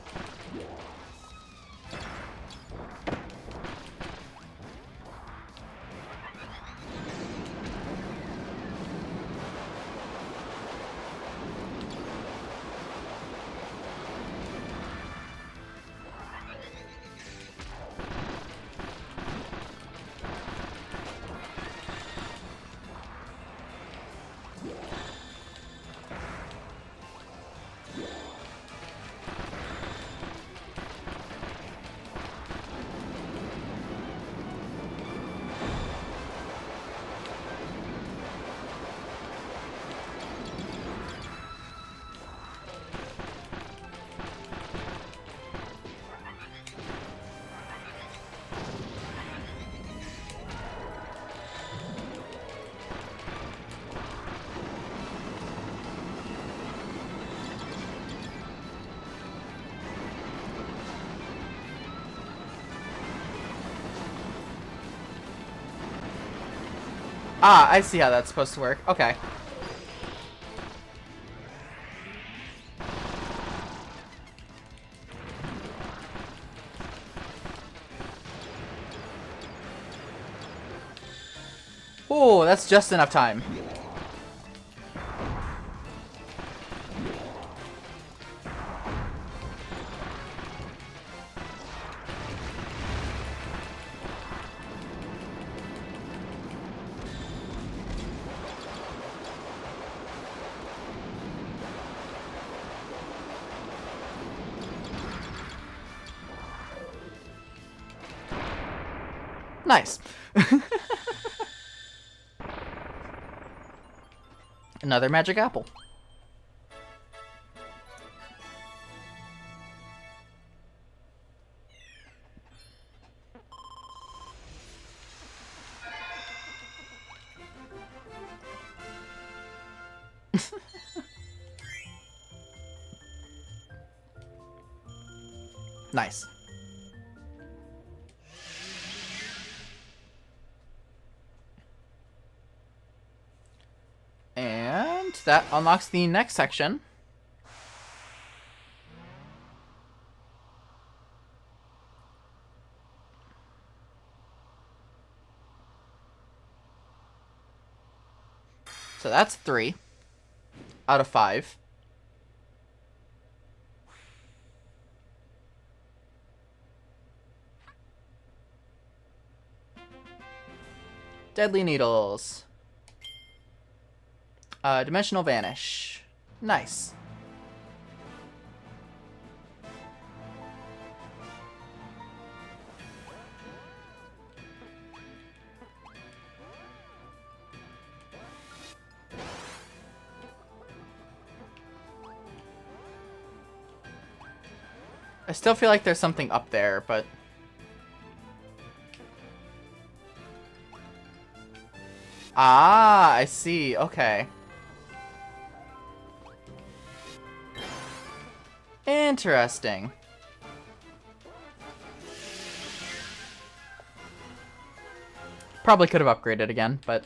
Ah, I see how that's supposed to work. Okay. Oh, that's just enough time. Nice. Another magic apple. Nice. And that unlocks the next section. So that's 3 out of 5. Deadly Needles. Dimensional Vanish. Nice. I still feel like there's something up there, but... Ah, I see. Okay. Interesting. Probably could have upgraded again, but...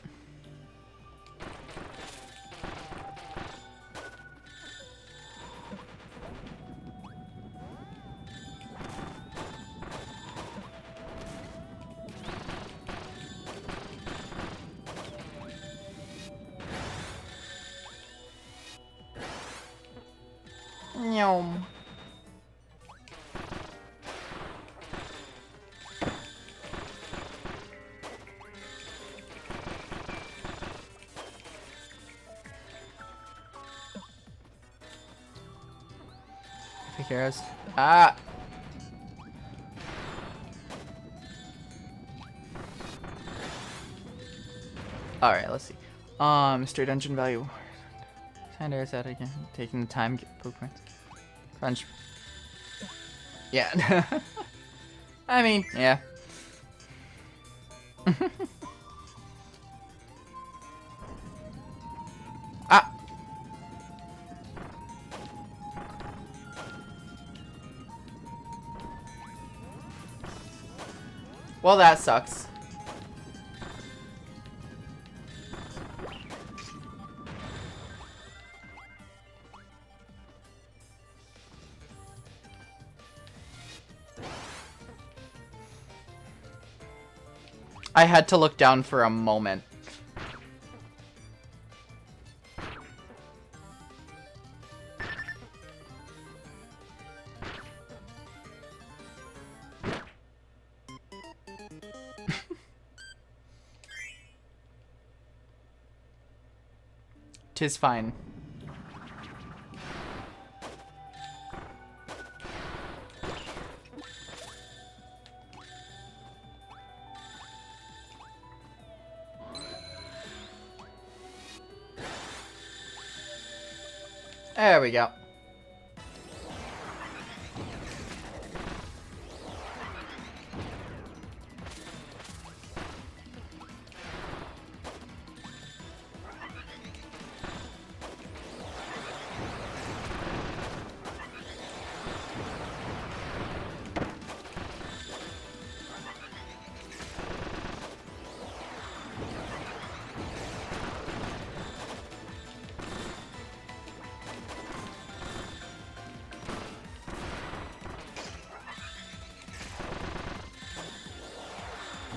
Nyom. Who cares? Ah! Alright, let's see. Mystery dungeon value. Sanders out again. Taking the time, get Pokemon. Crunch. Yeah. I mean, yeah. Ah! Well, that sucks. I had to look down for a moment. Tis fine. There we go.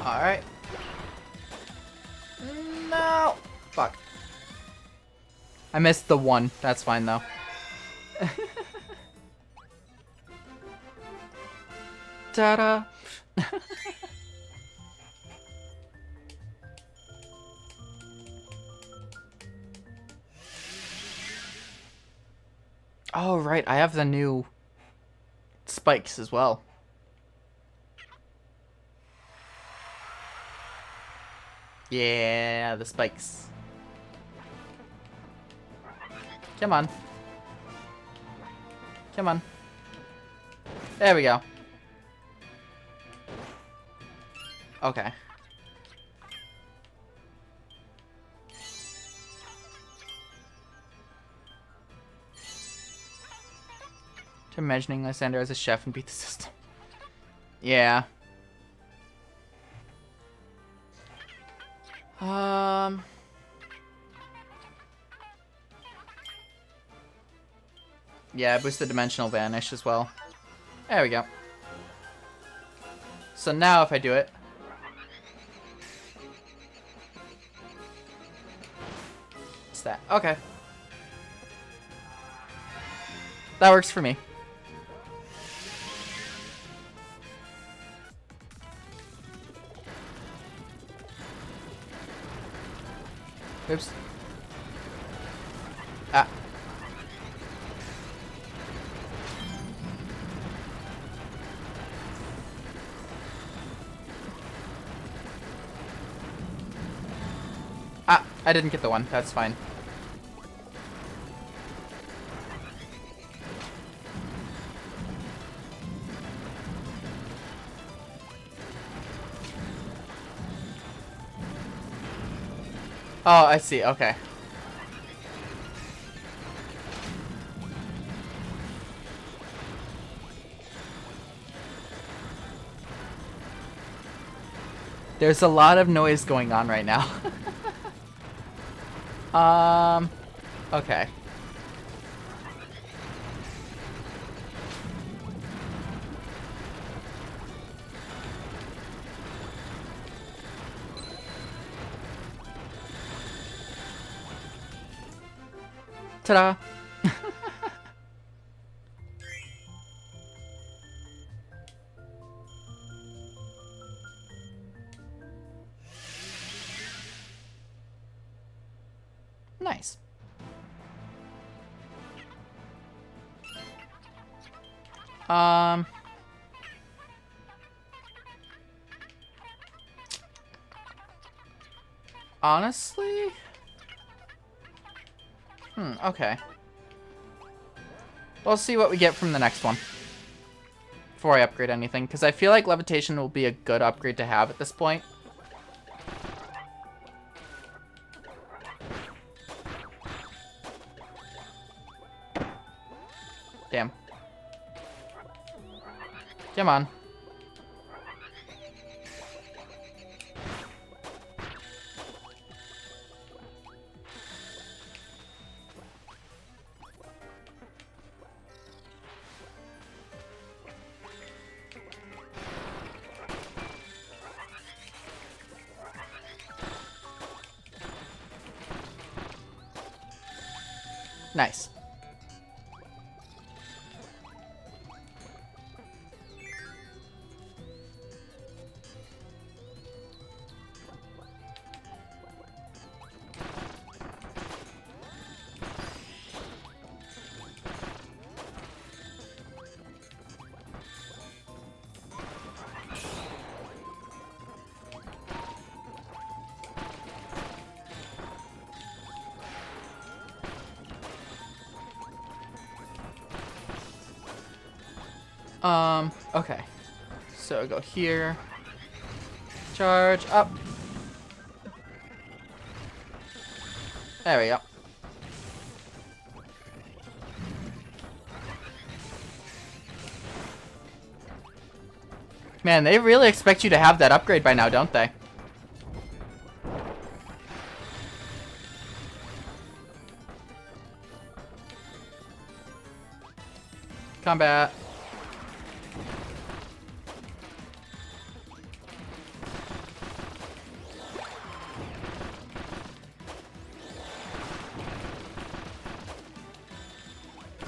Alright. No! Fuck. I missed the one. That's fine, though. Ta-da! Oh, right. I have the new spikes as well. Yeah, the spikes. Come on. Come on. There we go. Okay. To imagining Lysander as a chef and beat the system. Yeah. Yeah, boost the dimensional vanish as well. There we go. So now if I do it... What's that? Okay. That works for me. Oops. Ah. Ah, I didn't get the one. That's fine. Oh, I see. Okay. There's a lot of noise going on right now. Okay. Ta-da! Nice. Honestly? Okay. We'll see what we get from the next one. Before I upgrade anything, because I feel like levitation will be a good upgrade to have at this point. Damn. Come on. Nice. Okay. So go here. Charge up. There we go. Man, they really expect you to have that upgrade by now, don't they? Combat.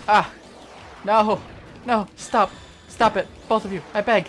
Ah! No! No! Stop! Stop it! Both of you! I beg!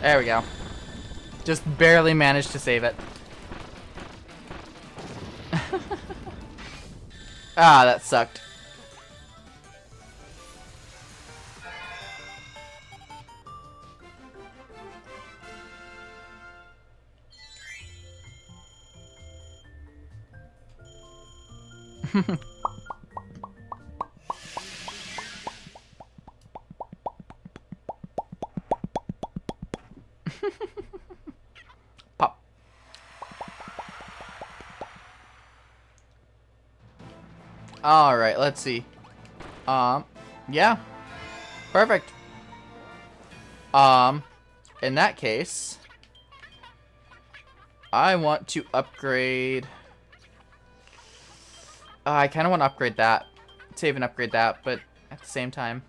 There we go. Just barely managed to save it. Ah, that sucked. Pop. All right, let's see. Yeah. Perfect. In that case, I want to upgrade. I kind of want to upgrade that. Save and upgrade that, but at the same time.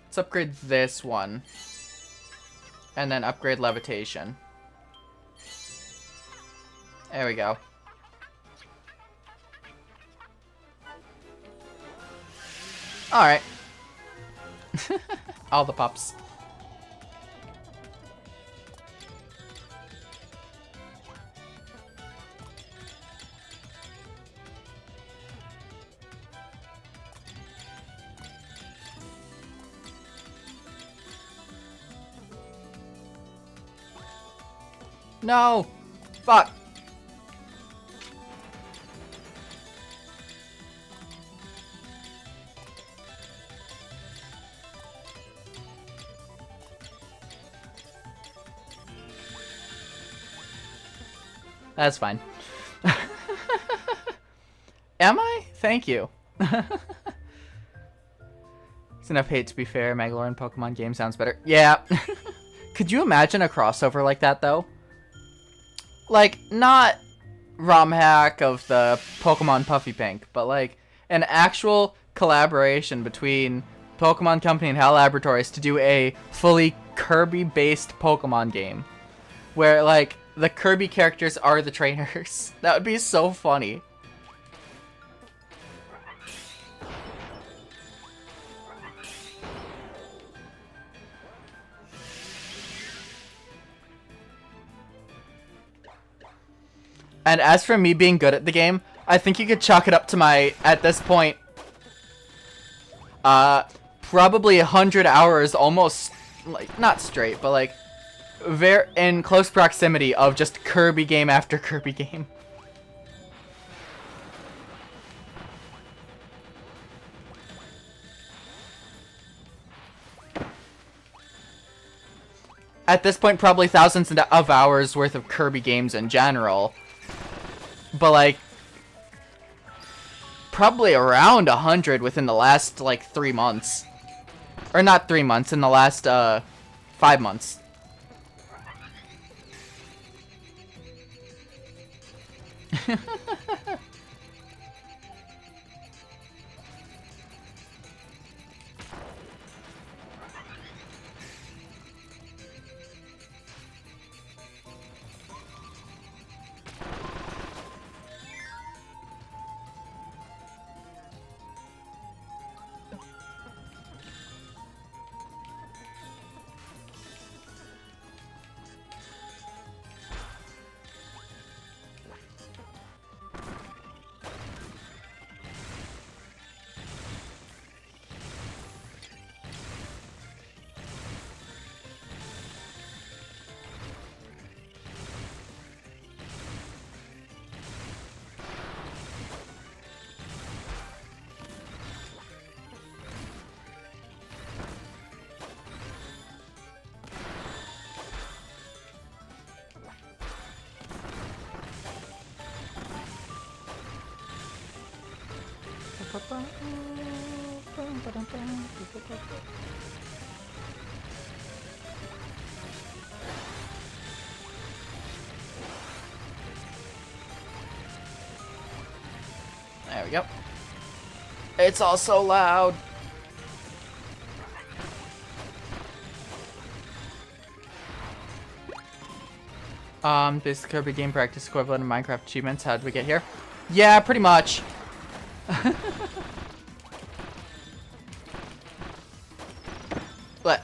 Let's upgrade this one. And then upgrade levitation. There we go. Alright. All the pups. No! Fuck! That's fine. Am I? Thank you. It's enough hate to be fair. Magolor in Pokemon game sounds better. Yeah. Could you imagine a crossover like that, though? Like, not ROM hack of the Pokemon Puffy Pink, but like an actual collaboration between Pokemon Company and HAL Laboratories to do a fully Kirby-based Pokemon game. Where, like, the Kirby characters are the trainers. That would be so funny. And as for me being good at the game, I think you could chalk it up to my, at this point, probably 100 hours almost, like, not straight, but like, very in close proximity of just Kirby game after Kirby game. At this point, probably thousands of hours worth of Kirby games in general. But like, probably around 100 within the last, like, 3 months. Or not 3 months, in the last, 5 months. There we go. It's all so loud. This Kirby game practice equivalent of Minecraft achievements. How did we get here? Yeah, pretty much. What?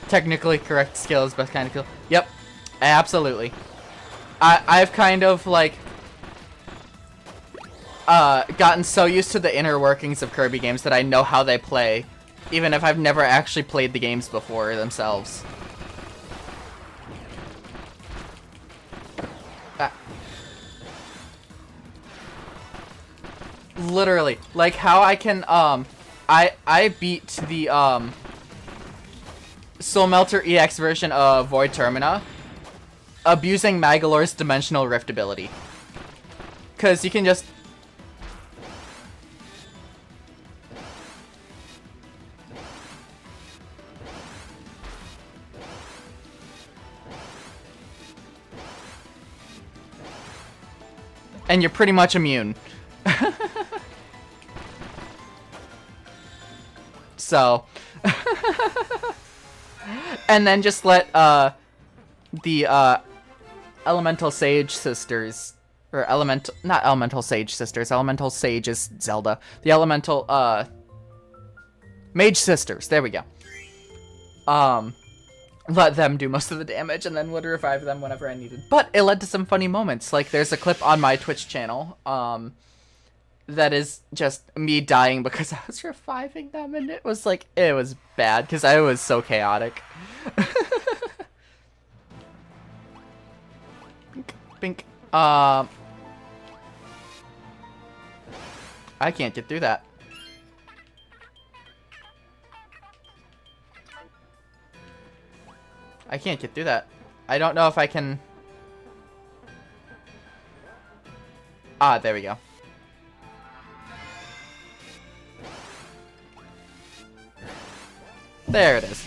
Technically correct skill is best kind of kill. Yep, absolutely. I've kind of like gotten so used to the inner workings of Kirby games that I know how they play, even if I've never actually played the games before themselves. Literally, like how I can I beat the Soul Melter EX version of Void Termina abusing Magolor's Dimensional Rift ability. Cause you can just and you're pretty much immune. So and then just let the Elemental Sage sisters, or not Elemental Sage sisters, Elemental Sage is Zelda. The Elemental Mage sisters, there we go. Let them do most of the damage and then would revive them whenever I needed. But it led to some funny moments. Like there's a clip on my Twitch channel that is just me dying because I was reviving them, and it was like, it was bad because I was so chaotic. Bink. I can't get through that. I can't get through that. I don't know if I can... Ah, there we go. There it is.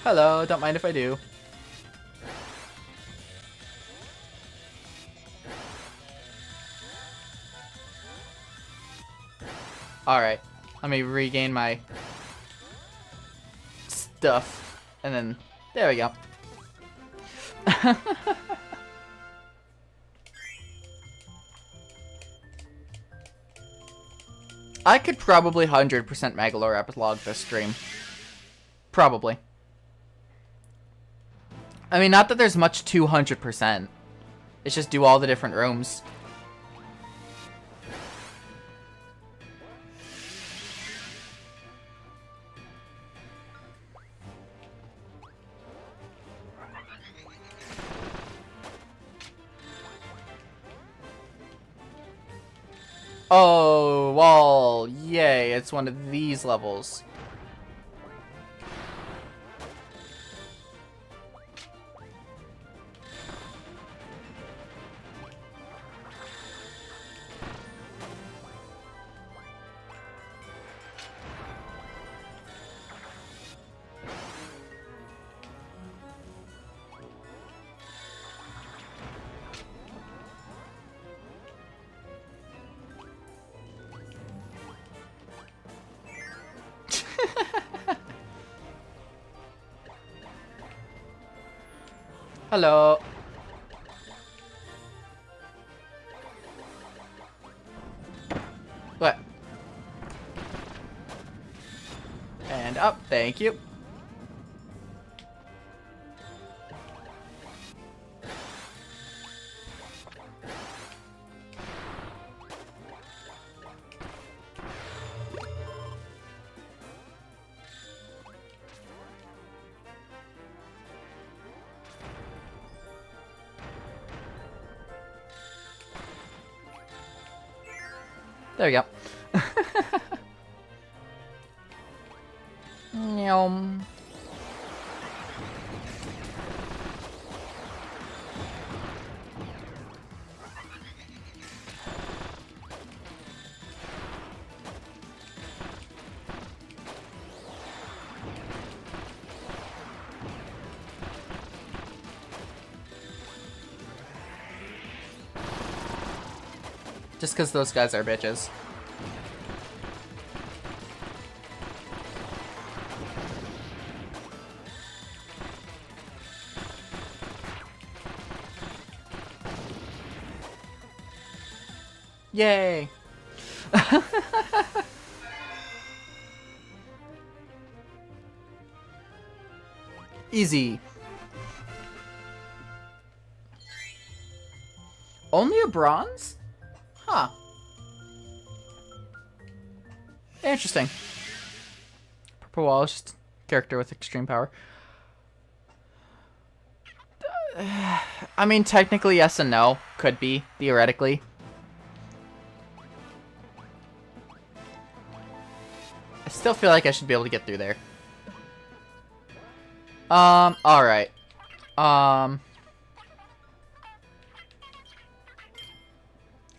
Hello, don't mind if I do. Alright, let me regain my stuff, and then, there we go. I could probably 100% Magolor Epilogue this stream. Probably. I mean, not that there's much to 100%. It's just do all the different rooms. Oh, well, yay, it's one of these levels. Hello. What? And up, thank you. There we go. Yum. Just because those guys are bitches. Yay! Easy. Only a bronze? Huh. Interesting. Purple Wall is just a character with extreme power. I mean, technically yes and no. Could be, theoretically. I still feel like I should be able to get through there. Alright.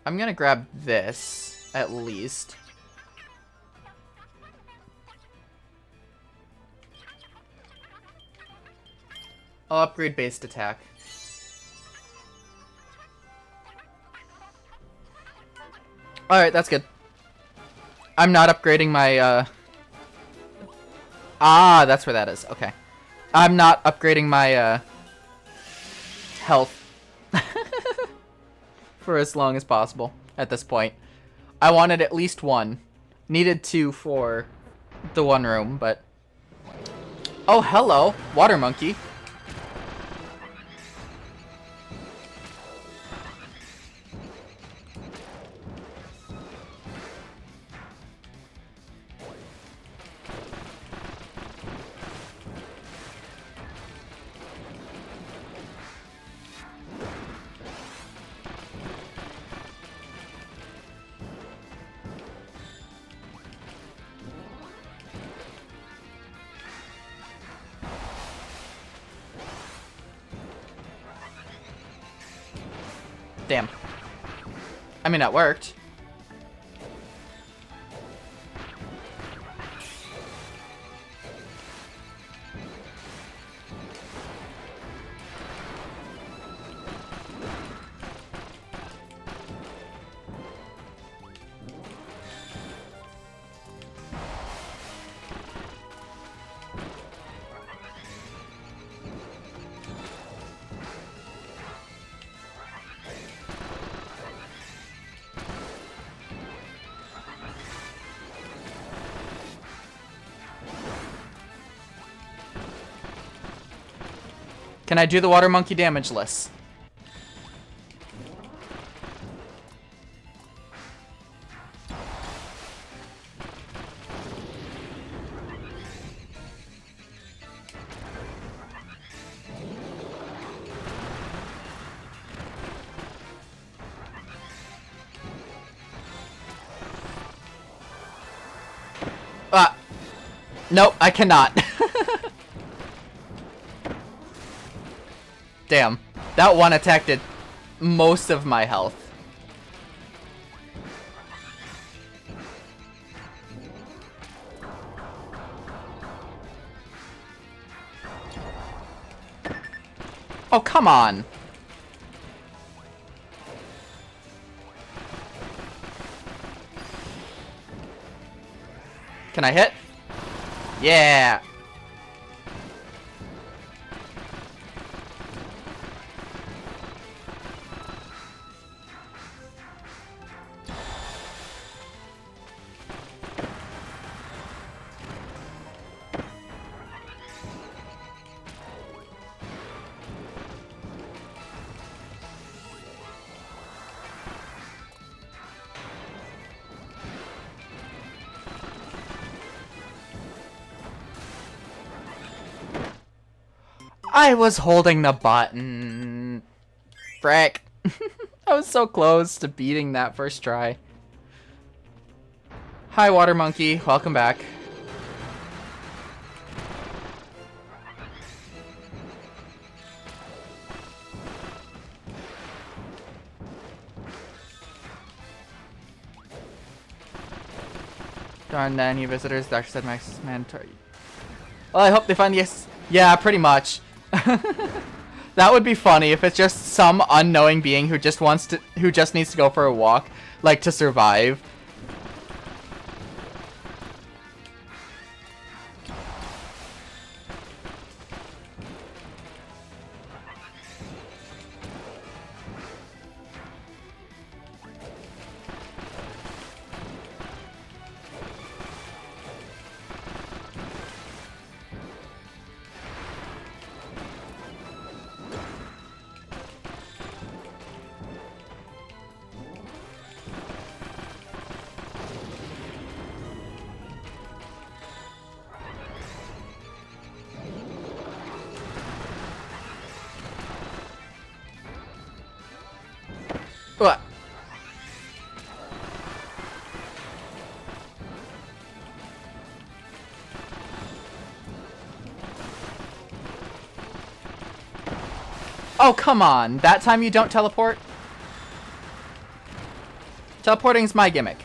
I'm gonna grab this, at least. I'll upgrade based attack. Alright, that's good. I'm not upgrading my, Ah, that's where that is. Okay. I'm not upgrading my, health. For as long as possible at this point. I wanted at least one. Needed two for the one room, but... Oh, hello, water monkey. Damn. I mean, that worked. Can I do the water monkey damageless? Nope, I cannot. Damn. That one attack did most of my health. Oh, come on. Can I hit? Yeah. I was holding the button. Frick. I was so close to beating that first try. Hi, Water Monkey. Welcome back. Darn any visitors. Doctor said Max is mandatory. Well, I hope they find the... Yeah, pretty much. That would be funny if it's just some unknowing being who just needs to go for a walk, like, to survive. What? Oh, come on. That time you don't teleport? Teleporting's my gimmick.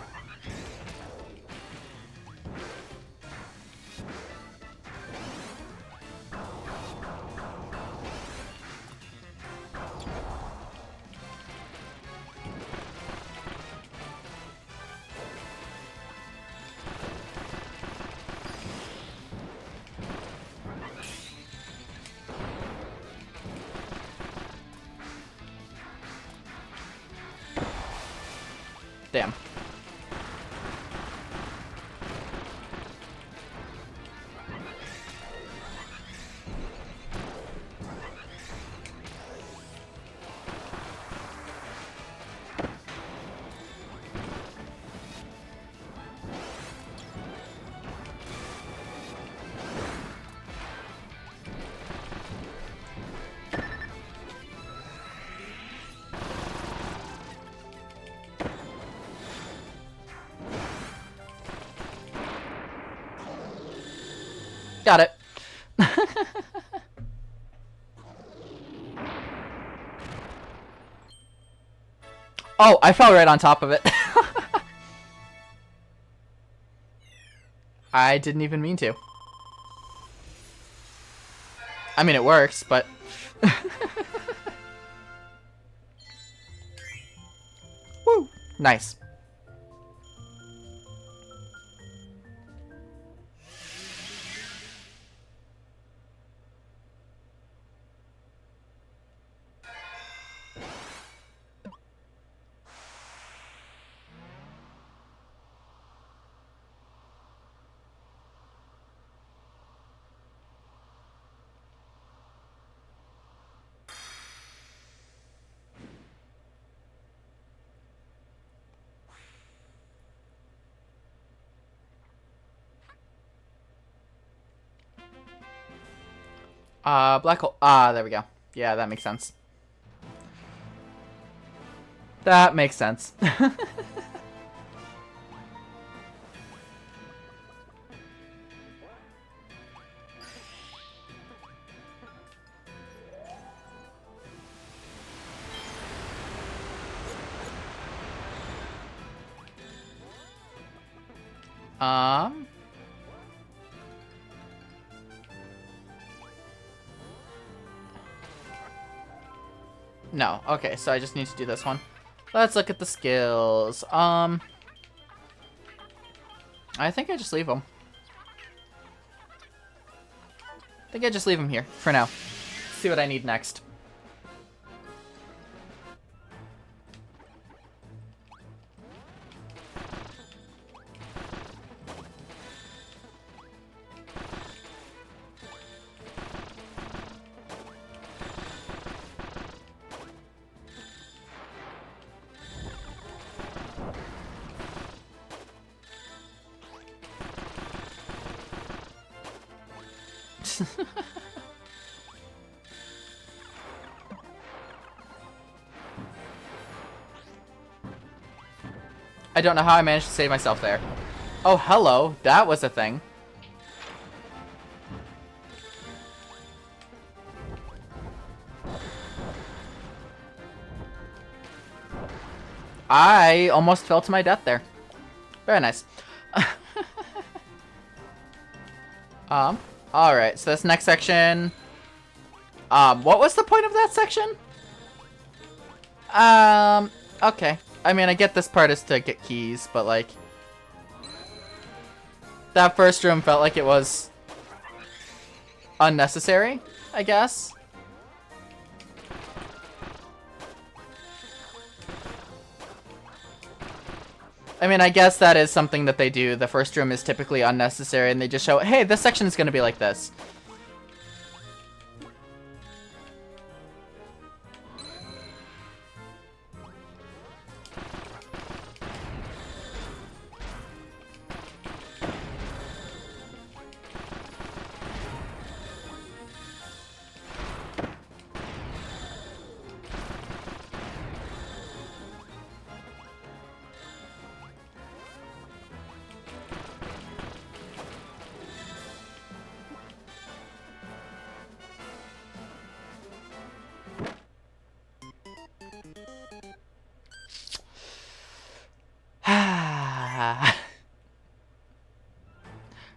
Damn. Got it. Oh, I fell right on top of it. I didn't even mean to. I mean, it works, but... Woo! Nice. Black hole. Ah, there we go. Yeah, that makes sense. That makes sense. No. Okay, so I just need to do this one. Let's look at the skills. I think I just leave them. I think I just leave them here for now. See what I need next. I don't know how I managed to save myself there. Oh, hello. That was a thing. I almost fell to my death there. Very nice. Alright, so this next section... what was the point of that section? Okay. I mean, I get this part is to get keys, but, like... that first room felt like it was... unnecessary, I guess. I mean, I guess that is something that they do. The first room is typically unnecessary, and they just show, hey, this section is going to be like this.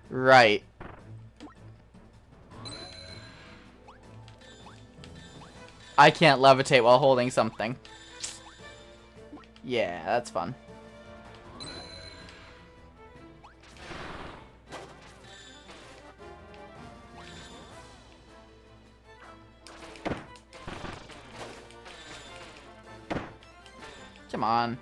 Right. I can't levitate while holding something. Yeah, that's fun. Come on.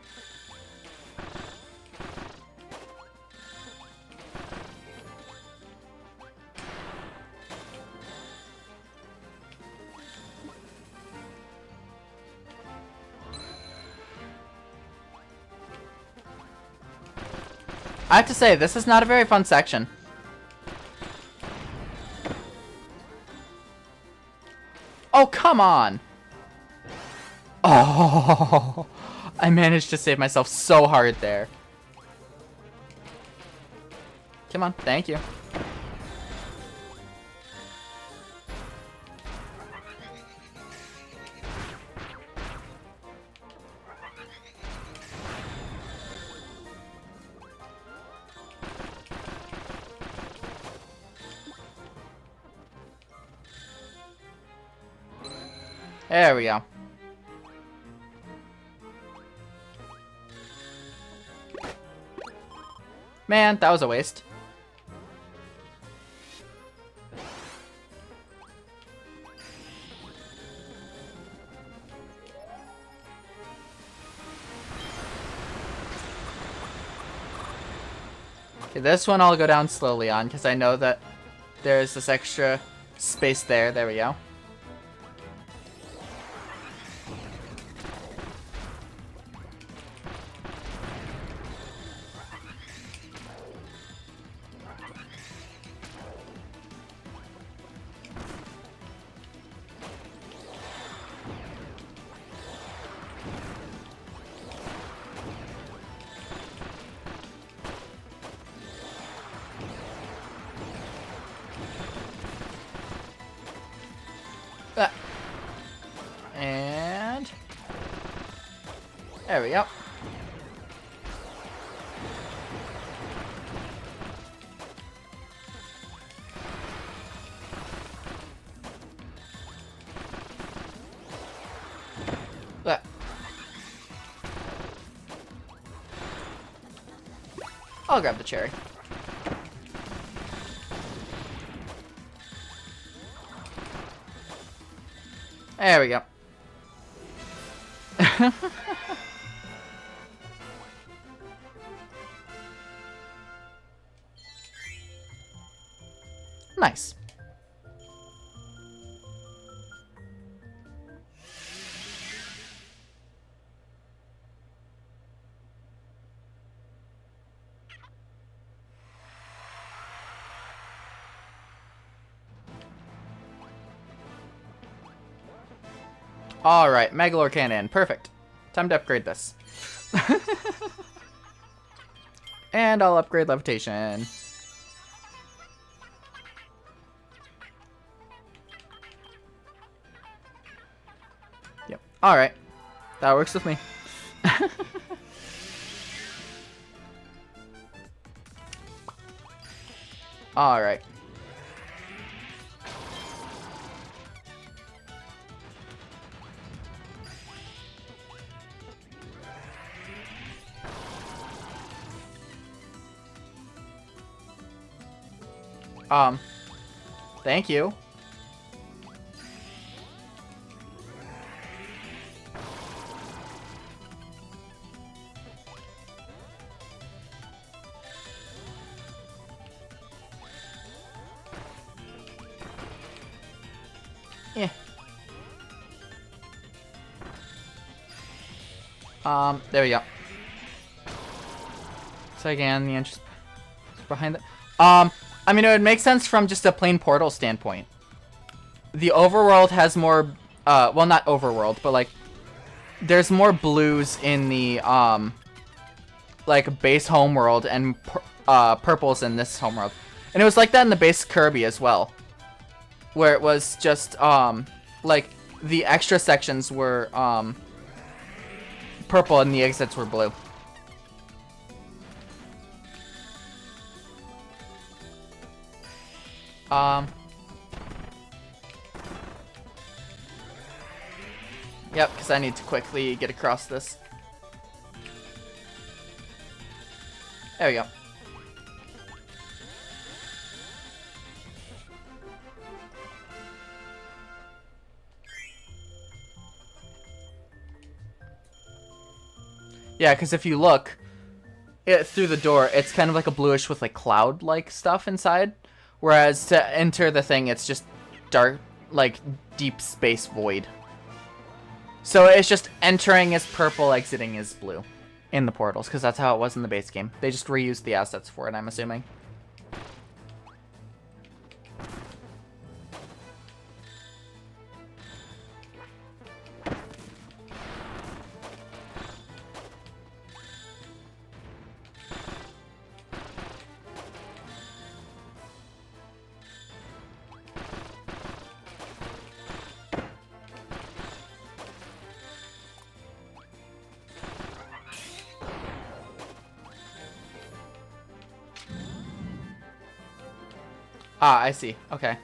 I have to say, this is not a very fun section. Oh, come on! Oh, I managed to save myself so hard there. Come on, thank you. There we go. Man, that was a waste. Okay, this one I'll go down slowly on, because I know that there's this extra space there. There we go. And there we go. I'll grab the cherry. There we go. Nice. Alright, Magolor cannon. Perfect. Time to upgrade this. And I'll upgrade levitation. Yep. Alright. That works with me. Alright. Thank you. Yeah. There we go. So again, the entrance behind it. I mean, it would make sense from just a plain portal standpoint. The overworld has more, well, not overworld, but like, there's more blues in the, like, base homeworld and, purples in this homeworld. And it was like that in the base Kirby as well. Where it was just, like, the extra sections were, purple and the exits were blue. Yep, because I need to quickly get across this. There we go. Yeah, because if you look through the door, it's kind of like a bluish with like cloud-like stuff inside. Whereas to enter the thing, it's just dark, like deep space void. So it's just entering as purple, exiting as blue in the portals, because that's how it was in the base game. They just reused the assets for it, I'm assuming. Ah, I see. Okay.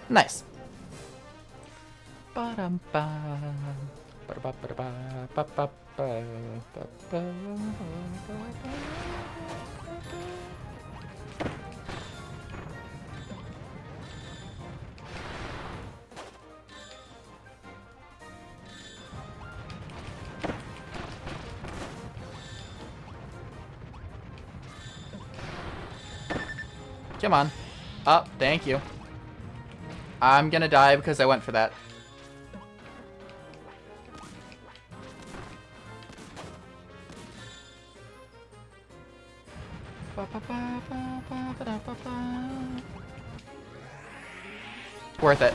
Nice. Come on. Oh, thank you. I'm gonna die because I went for that. Worth it.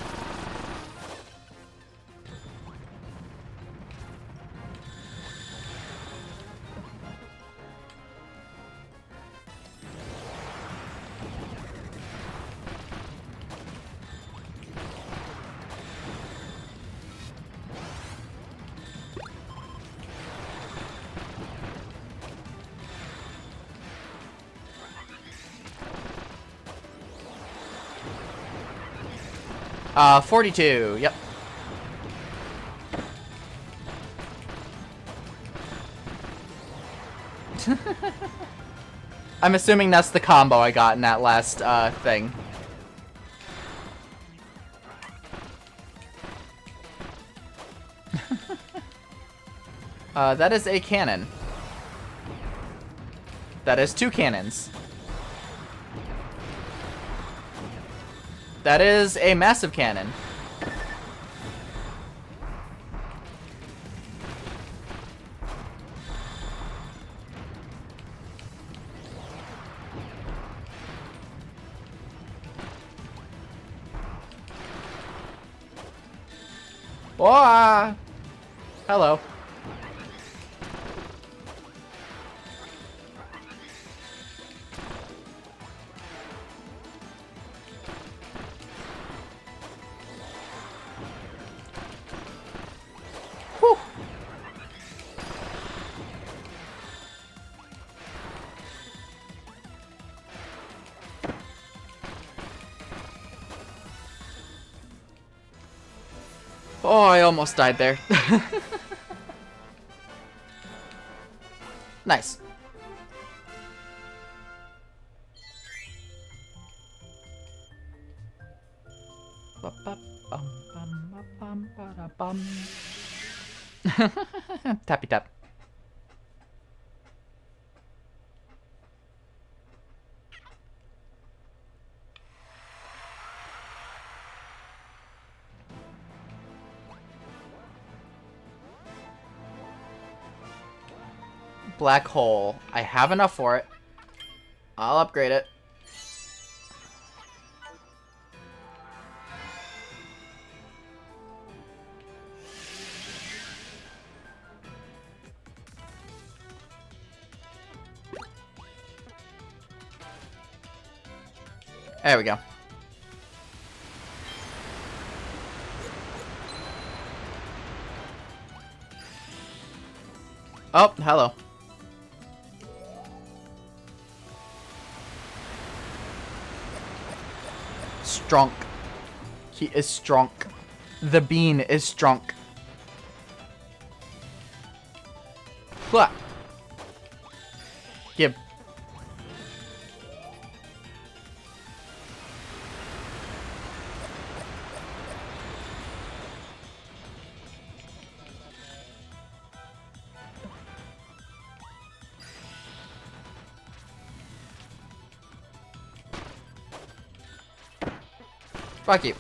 Uh, 42, yep. I'm assuming that's the combo I got in that last, thing. That is a cannon. That is 2 cannons. That is a massive cannon. Oh, hello. Whew. Oh, I almost died there. Nice. Tappy tap. Black hole. I have enough for it. I'll upgrade it. There we go. Oh, hello. Strong. He is strong. The bean is strong. What? Give. Fuck you.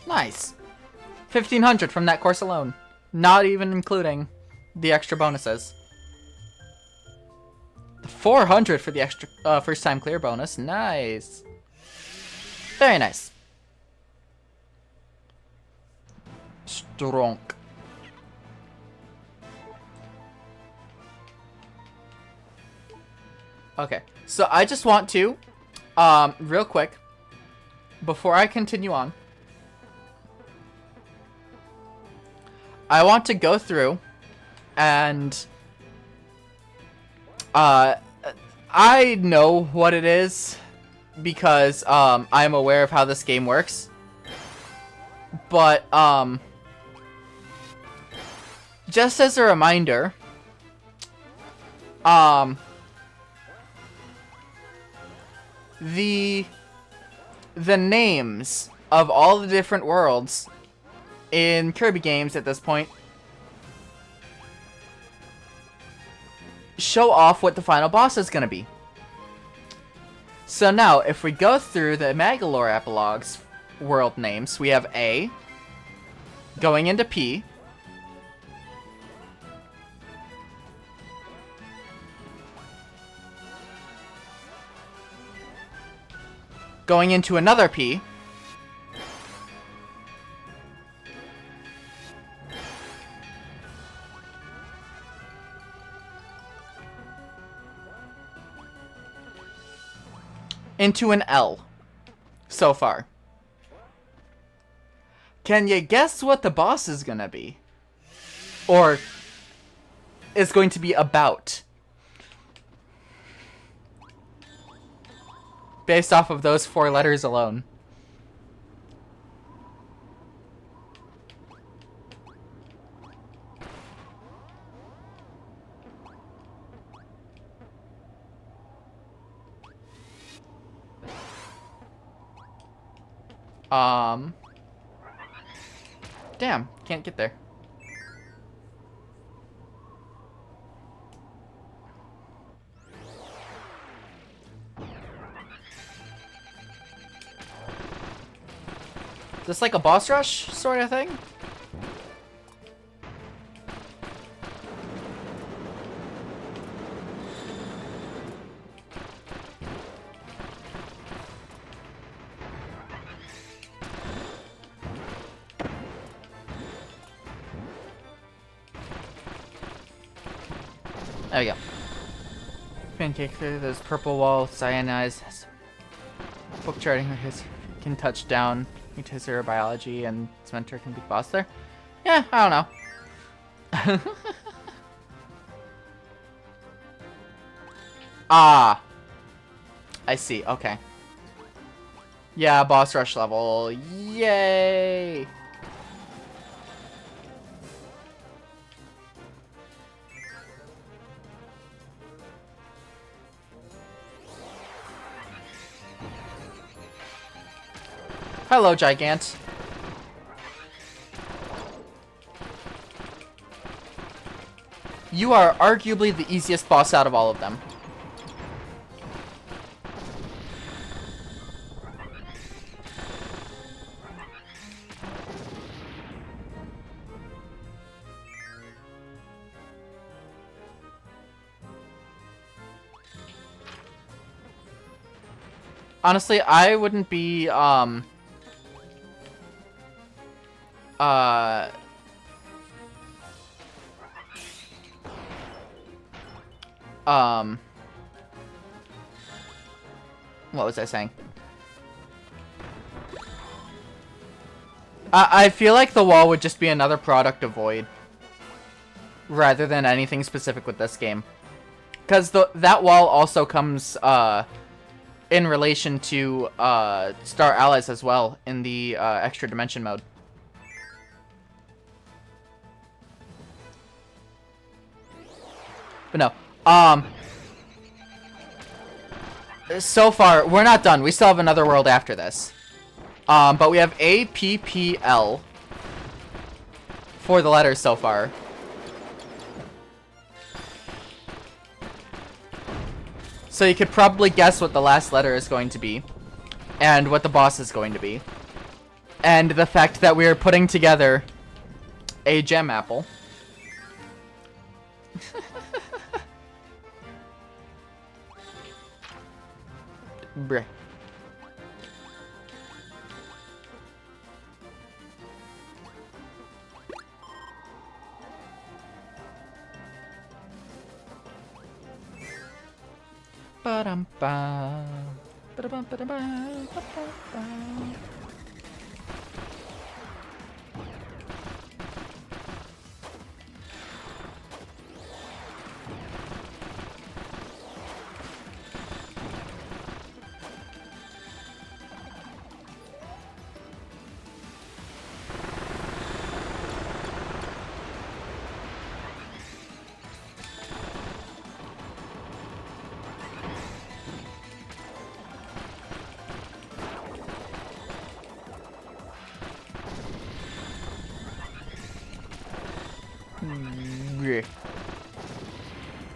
Nice. 1,500 from that course alone. Not even including the extra bonuses. 400 for the extra first time clear bonus. Nice. Very nice. Strong. Okay, so I just want to, real quick, before I continue on, I want to go through and I know what it is because I'm aware of how this game works. But just as a reminder, the names of all the different worlds in Kirby games at this point show off what the final boss is going to be. So now, if we go through the Magolor Epilogue's world names, we have A, going into P, going into another P, into an L so far. Can you guess what the boss is gonna be? Or is going to be about? Based off of those 4 letters alone. Damn, can't get there. this like a boss rush sort of thing? There we go. Pancake through this purple wall, cyanize. Book charting his can touch down into his biology, and his mentor can be boss there. Yeah, I don't know. Ah, I see. Okay. Yeah, boss rush level. Yay! Hello, Gigant. You are arguably the easiest boss out of all of them. Honestly, I wouldn't be, what was I saying? I feel like the wall would just be another product of Void, rather than anything specific with this game. Because that wall also comes, in relation to, Star Allies as well, in the, extra dimension mode. But no, so far, we're not done. We still have another world after this. But we have APPL for the letters so far. So you could probably guess what the last letter is going to be, and what the boss is going to be. And the fact that we are putting together a gem apple. Bruh. Ba-dum-ba. Ba-da-bum, ba-da-ba, ba-ba-ba.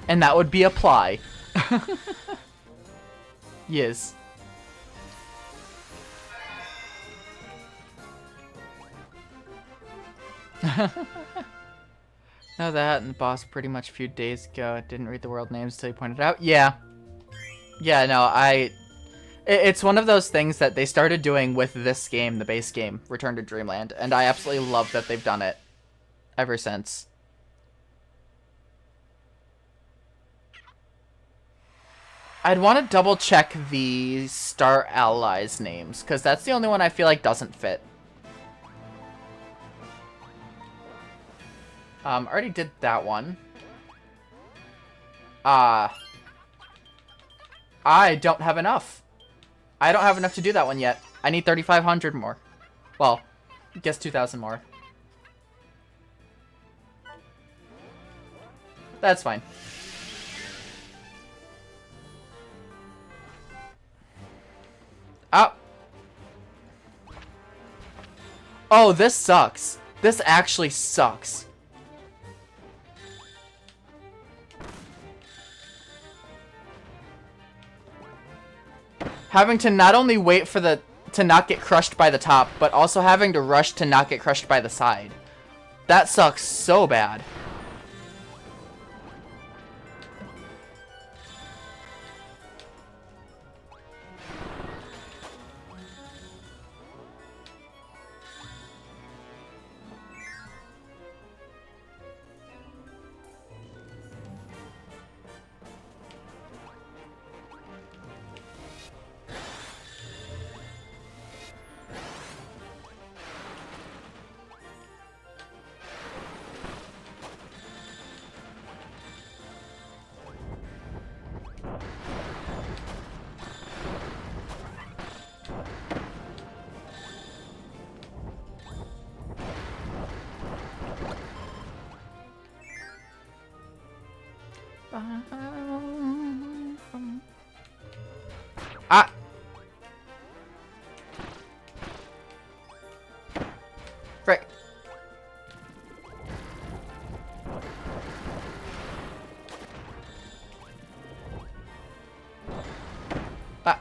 And that would be apply. Yes. No, that and the boss pretty much a few days ago. I didn't read the world names till you pointed out. Yeah. Yeah, no, it's one of those things that they started doing with this game, the base game, Return to Dreamland, and I absolutely love that they've done it ever since. I'd want to double check the Star Allies names, because that's the only one I feel like doesn't fit. Already did that one. I don't have enough. I don't have enough to do that one yet. I need 3,500 more. Well, I guess 2,000 more. That's fine. Oh. Oh, this sucks. This actually sucks. Having to not only wait for the to not get crushed by the top, but also having to rush to not get crushed by the side. That sucks so bad. Ah! Frick. Ah.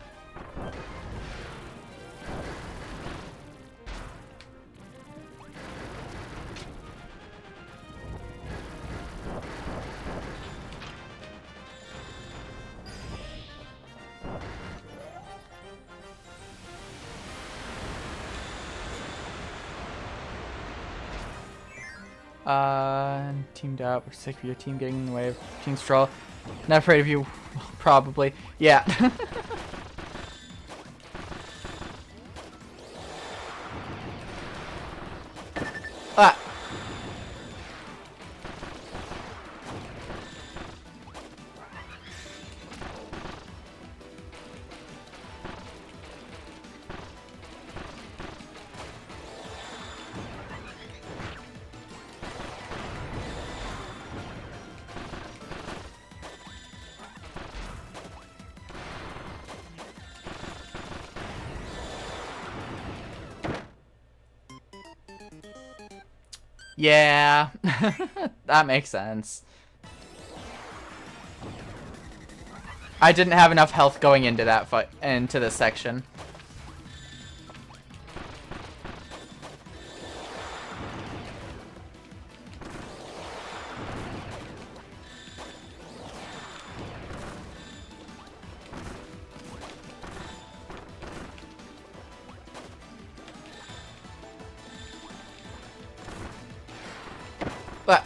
Teamed up. We're sick of your team getting in the way of Team Stroll. Not afraid of you, probably. Yeah. Ah. Yeah, that makes sense. I didn't have enough health going into that into this section. But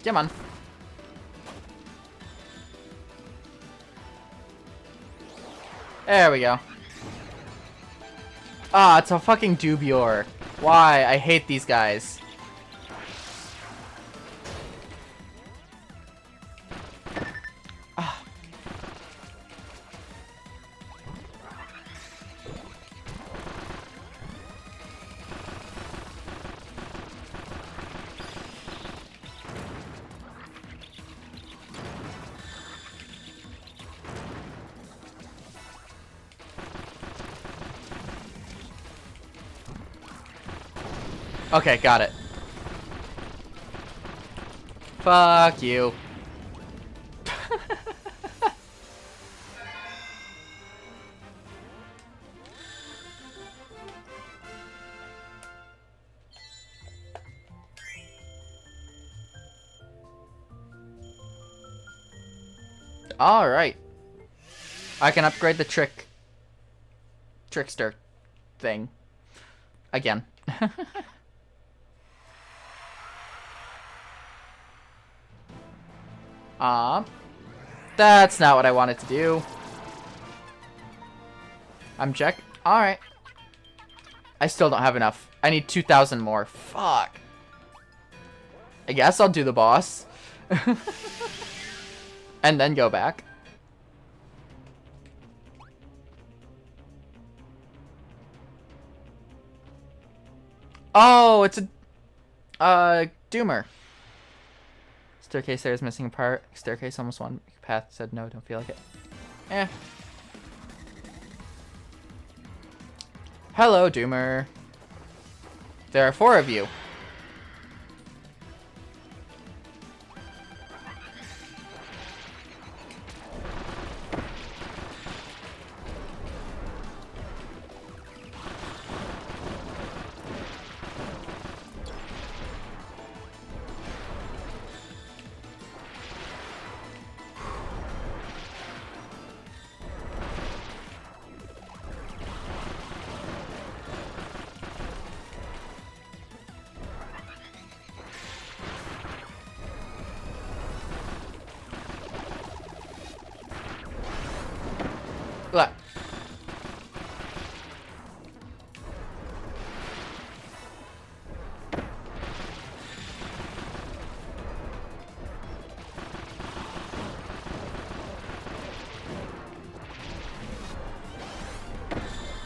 come on. There we go. Ah, it's a fucking Dubior. Why? I hate these guys. Ah. Okay, got it. Fuck you. All right. I can upgrade the trickster thing again. That's not what I wanted to do. I'm check. All right. I still don't have enough. I need 2,000 more. Fuck. I guess I'll do the boss. And then go back. Oh, it's a doomer. Staircase there is missing a part. Staircase almost one. Path said no, don't feel like it. Eh. Hello, doomer. There are 4 of you. Look.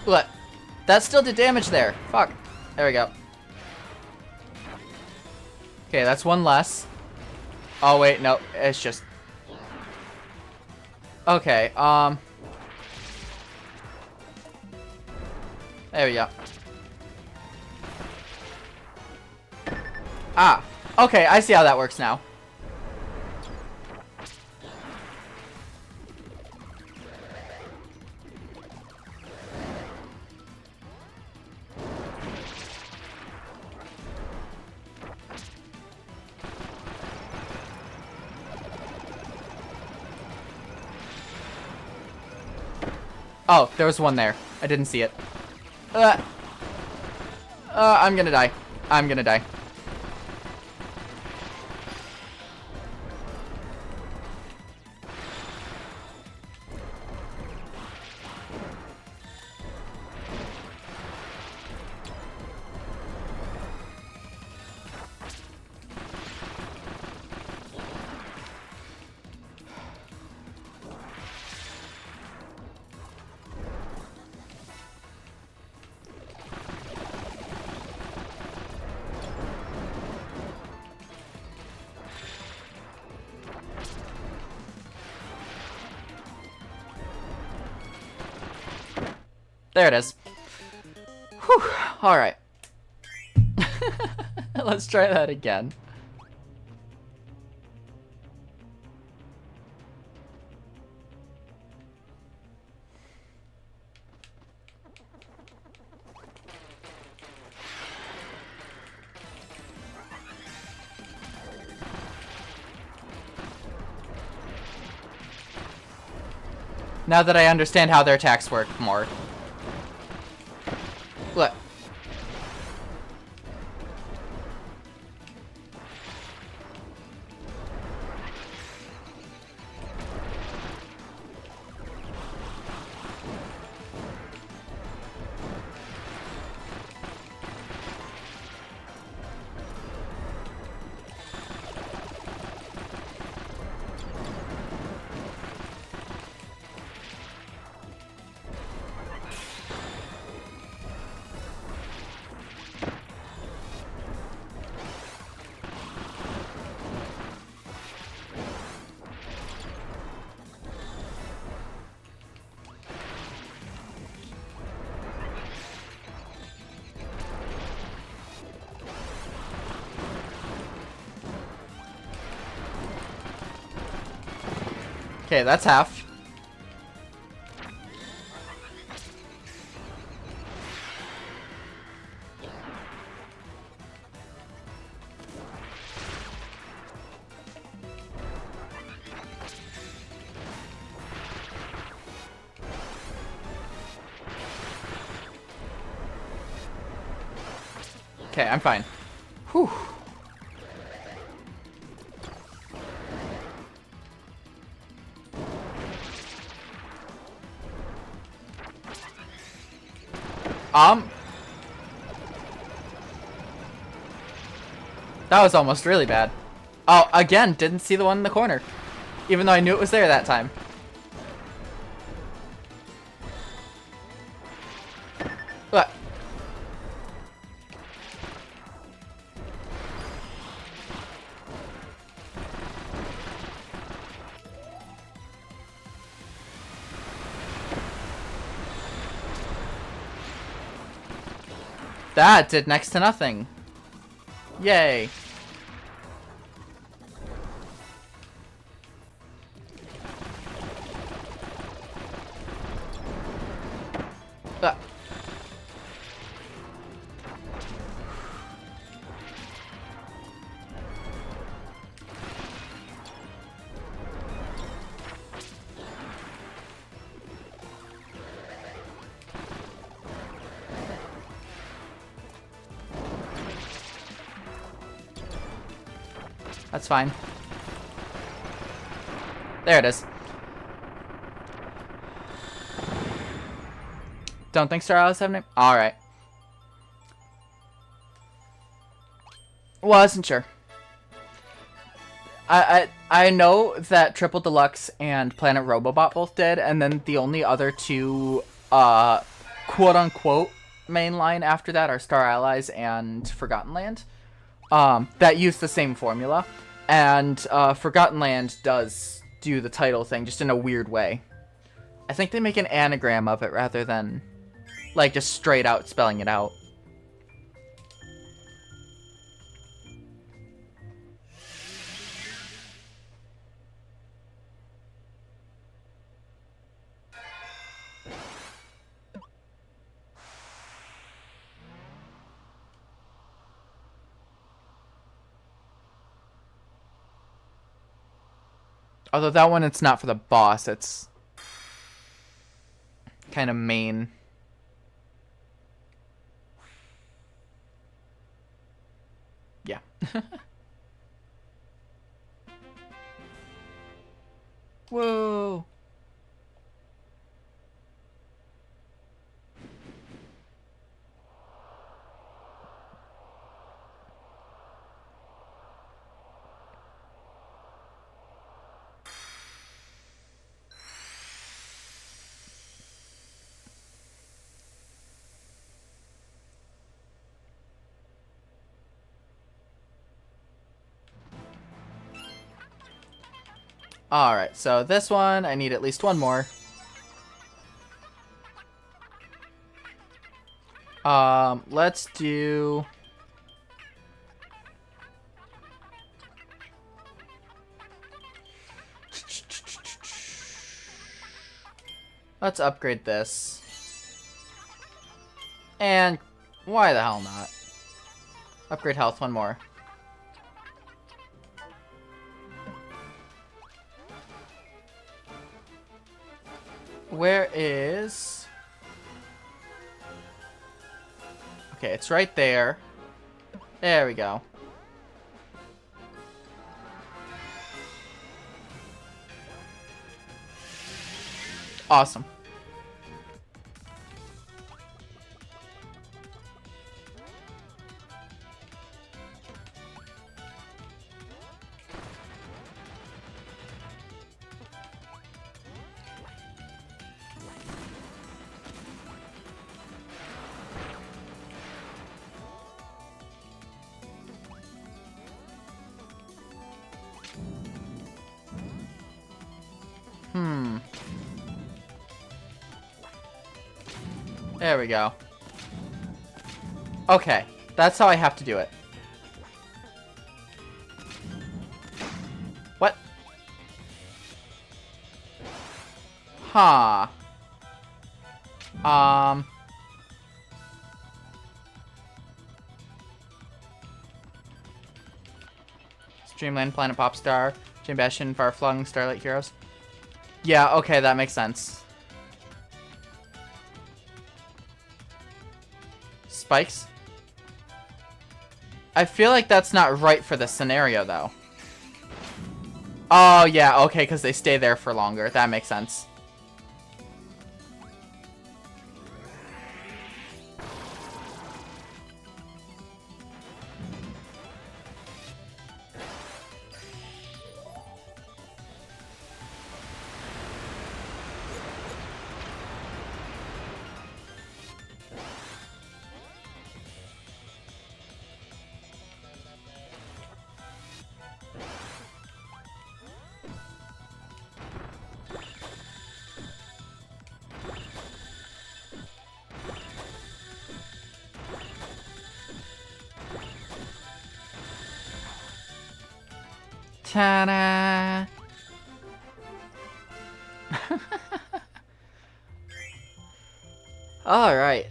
Look. That still did damage there. Fuck. There we go. Okay, that's one less. Oh, wait, no. It's just... Okay, there we go. Ah. Okay, I see how that works now. Oh, there was one there. I didn't see it. I'm gonna die. I'm gonna die. There it is. Whew. Alright. Let's try that again. Now that I understand how their attacks work more. Look. Okay, that's half. Okay, I'm fine. Whew. That was almost really bad. Oh, again, didn't see the one in the corner. Even though I knew it was there that time. What? That did next to nothing. Yay. That's fine. There it is. Don't think Star Alice have a name? Alright. Wasn't sure. I know that Triple Deluxe and Planet Robobot both did, and then the only other two quote-unquote mainline after that are Star Allies and Forgotten Land. That use the same formula. And Forgotten Land does do the title thing, just in a weird way. I think they make an anagram of it rather than, like, just straight out spelling it out. Although that one, it's not for the boss, it's kind of main. Yeah. Whoa. Alright, so this one, I need at least one more. Let's do... Let's upgrade this. And why the hell not? Upgrade health, one more. Where is... Okay, it's right there. There we go. Awesome. There we go. Okay, that's how I have to do it. What? Huh. Dreamland, Planet Popstar, Jim Bastion, Farflung, Starlight Heroes. Yeah, okay, that makes sense. Spikes? I feel like that's not right for this scenario, though. Oh, yeah, okay, because they stay there for longer. That makes sense. Ta-da! Alright.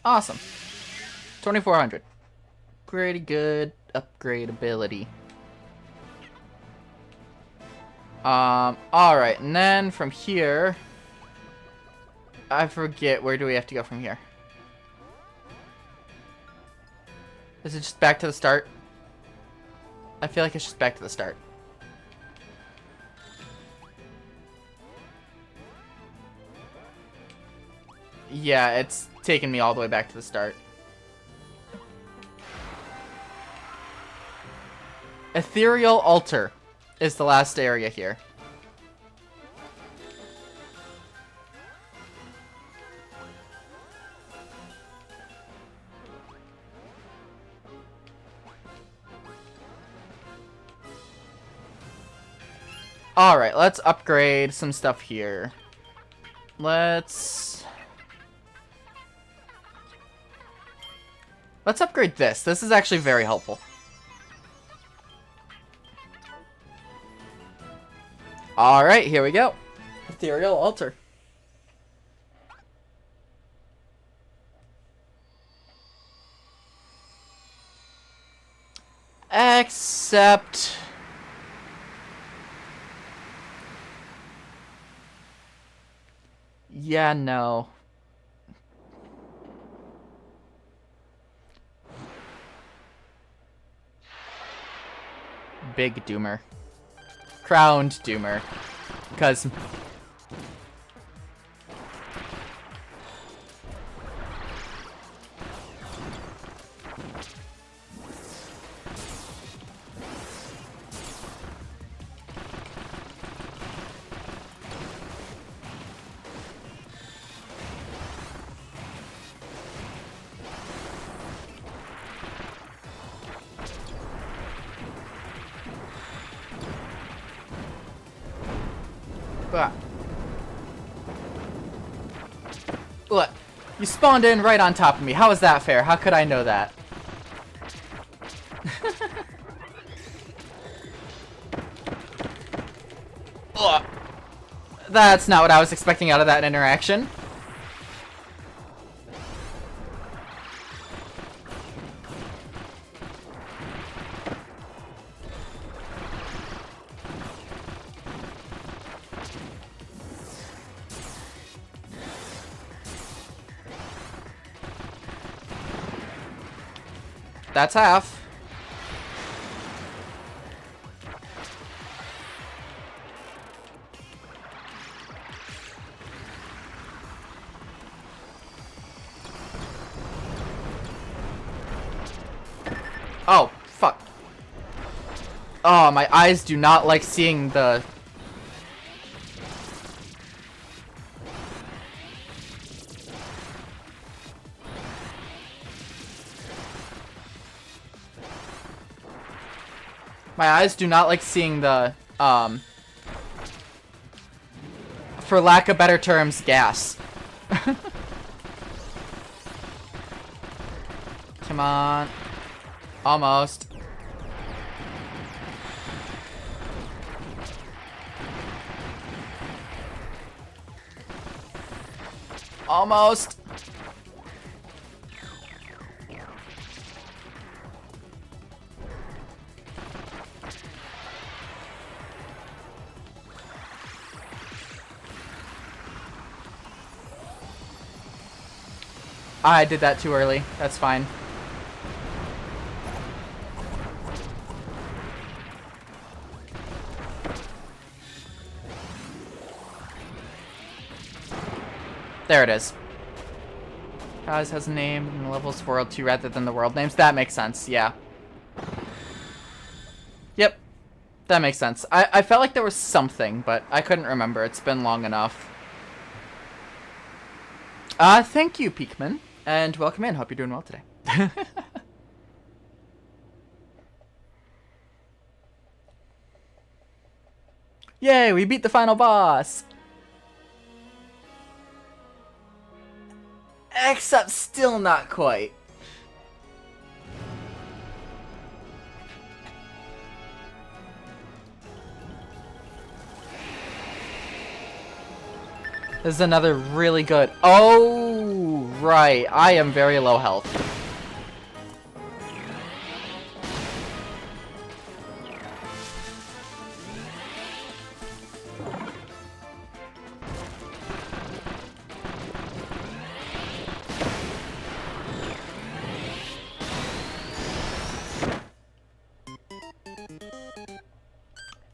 Awesome. 2400. Pretty good upgradability. Alright, and then from here... I forget, where do we have to go from here? Is it just back to the start? I feel like it's just back to the start. Yeah, it's taken me all the way back to the start. Ethereal Altar is the last area here. Alright, let's upgrade some stuff here. Let's upgrade this. This is actually very helpful. Alright, here we go. Ethereal Altar. Except... yeah, no. Big Doomer. Crowned Doomer. Because... Look, you spawned in right on top of me. How is that fair? How could I know that? Ugh. That's not what I was expecting out of that interaction. That's half. Oh, fuck. Oh, my eyes do not like seeing the... My eyes do not like seeing the, for lack of better terms, gas. Come on. Almost. Almost. I did that too early. That's fine. There it is. Kaz has a name and the levels world 2 rather than the world names. That makes sense, yeah. Yep. That makes sense. I felt like there was something, but I couldn't remember. It's been long enough. Thank you, Peakman. And welcome in. Hope you're doing well today. Yay, we beat the final boss! Except still not quite. This is another really good... Oh, right. I am very low health.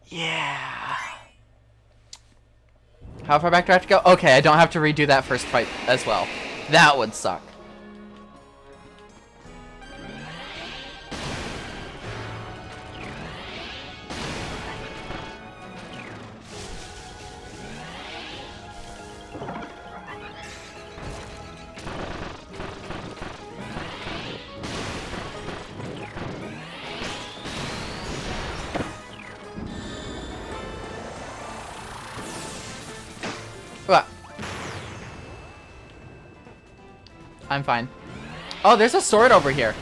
Yeah. How far back do I have to go? Okay, I don't have to redo that first fight as well. That would suck. What? I'm fine. Oh, there's a sword over here.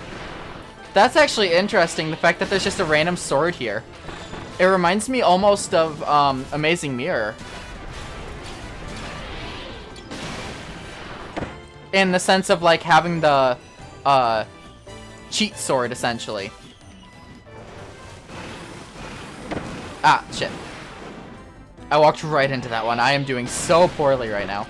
That's actually interesting, the fact that there's just a random sword here. It reminds me almost of Amazing Mirror. In the sense of like having the cheat sword, essentially. Ah, shit. I walked right into that one. I am doing so poorly right now.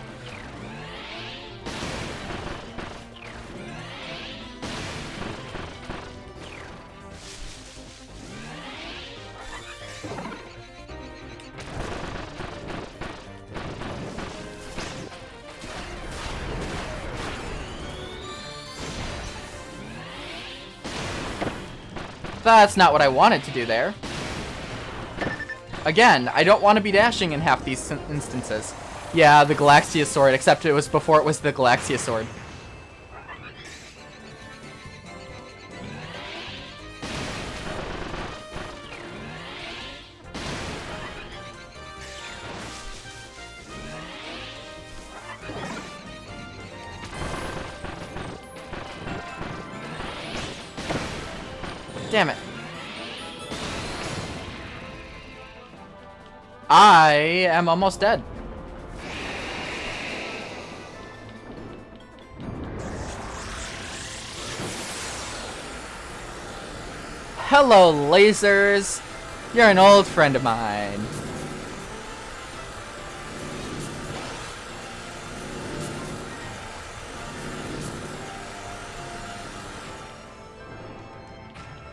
That's not what I wanted to do there. Again, I don't want to be dashing in half these instances. Yeah, the Galaxia Sword, except it was before it was the Galaxia Sword. Damn it. I am almost dead. Hello, lasers. You're an old friend of mine.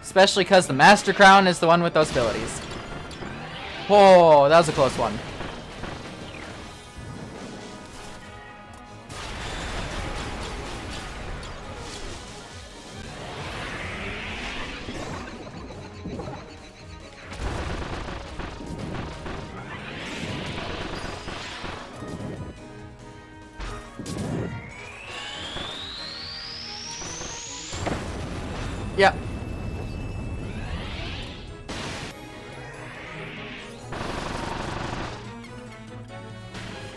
Especially because the Master Crown is the one with those abilities. Whoa, that was a close one. Yep.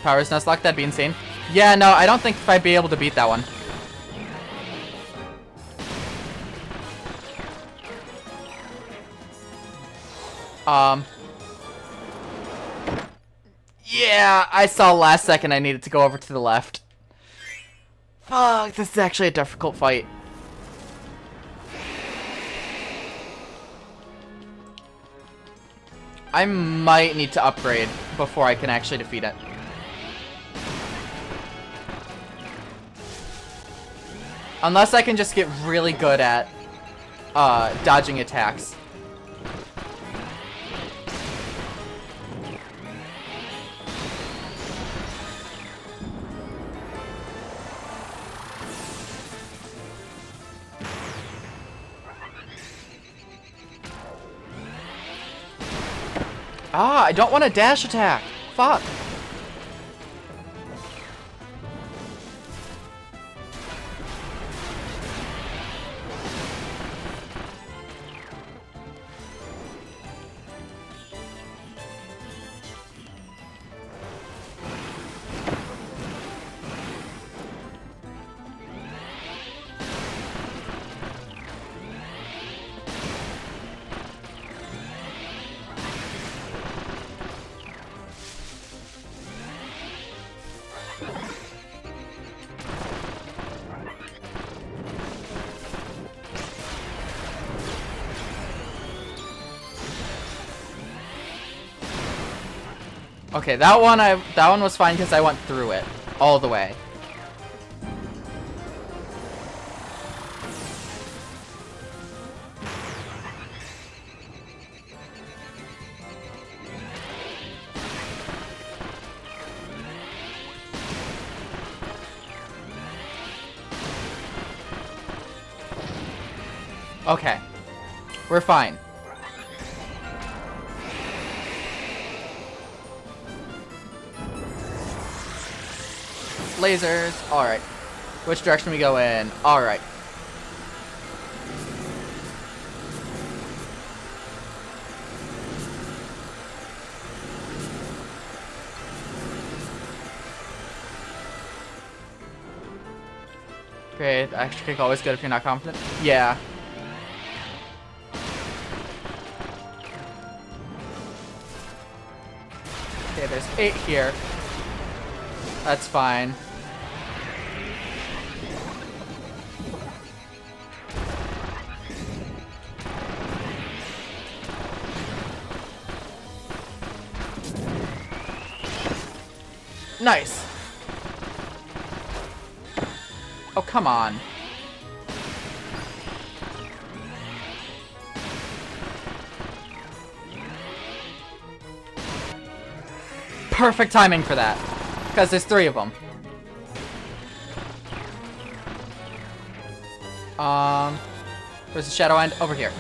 Power's Nuzlocke, that'd be insane. Yeah, no, I don't think I'd be able to beat that one. Yeah, I saw last second I needed to go over to the left. Fuck, this is actually a difficult fight. I might need to upgrade before I can actually defeat it. Unless I can just get really good at dodging attacks. Ah, I don't want to dash attack. Fuck. Okay, that one was fine because I went through it all the way. Okay. We're fine. Lasers. Alright. Which direction we go in? Alright. Great. Extra kick always good if you're not confident. Yeah. Okay, there's 8 here. That's fine. Nice. Oh, come on. Perfect timing for that. Because there's 3 of them. Where's the shadow end? Over here.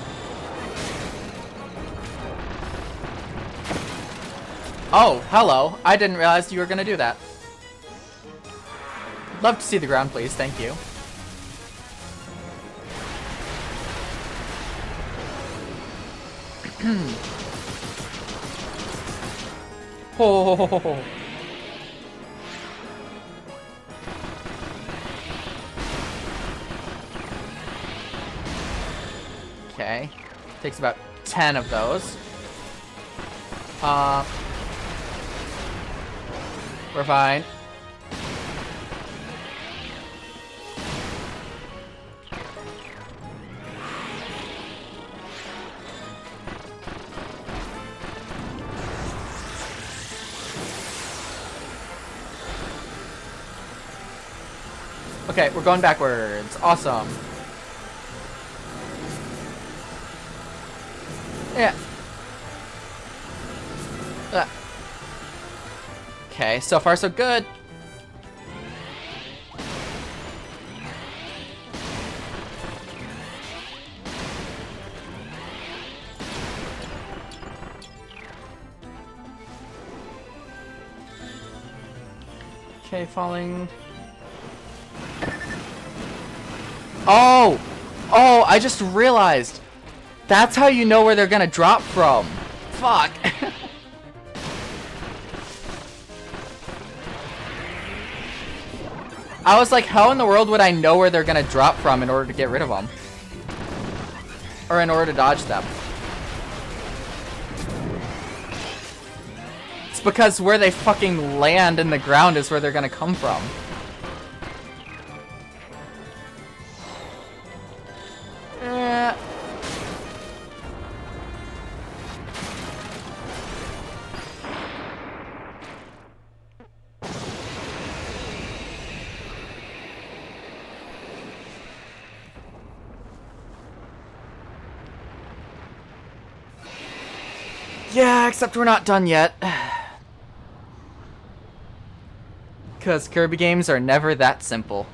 Oh, hello. I didn't realize you were gonna do that. Love to see the ground, please. Thank you. Oh. Okay. Takes about 10 of those. We're fine. Okay, we're going backwards. Awesome. Yeah. Okay, so far so good. Okay, falling. Oh! Oh, I just realized. That's how you know where they're gonna drop from. Fuck. I was like, how in the world would I know where they're gonna drop from in order to get rid of them? Or in order to dodge them? It's because where they fucking land in the ground is where they're gonna come from. Yeah, except we're not done yet. Because Kirby games are never that simple.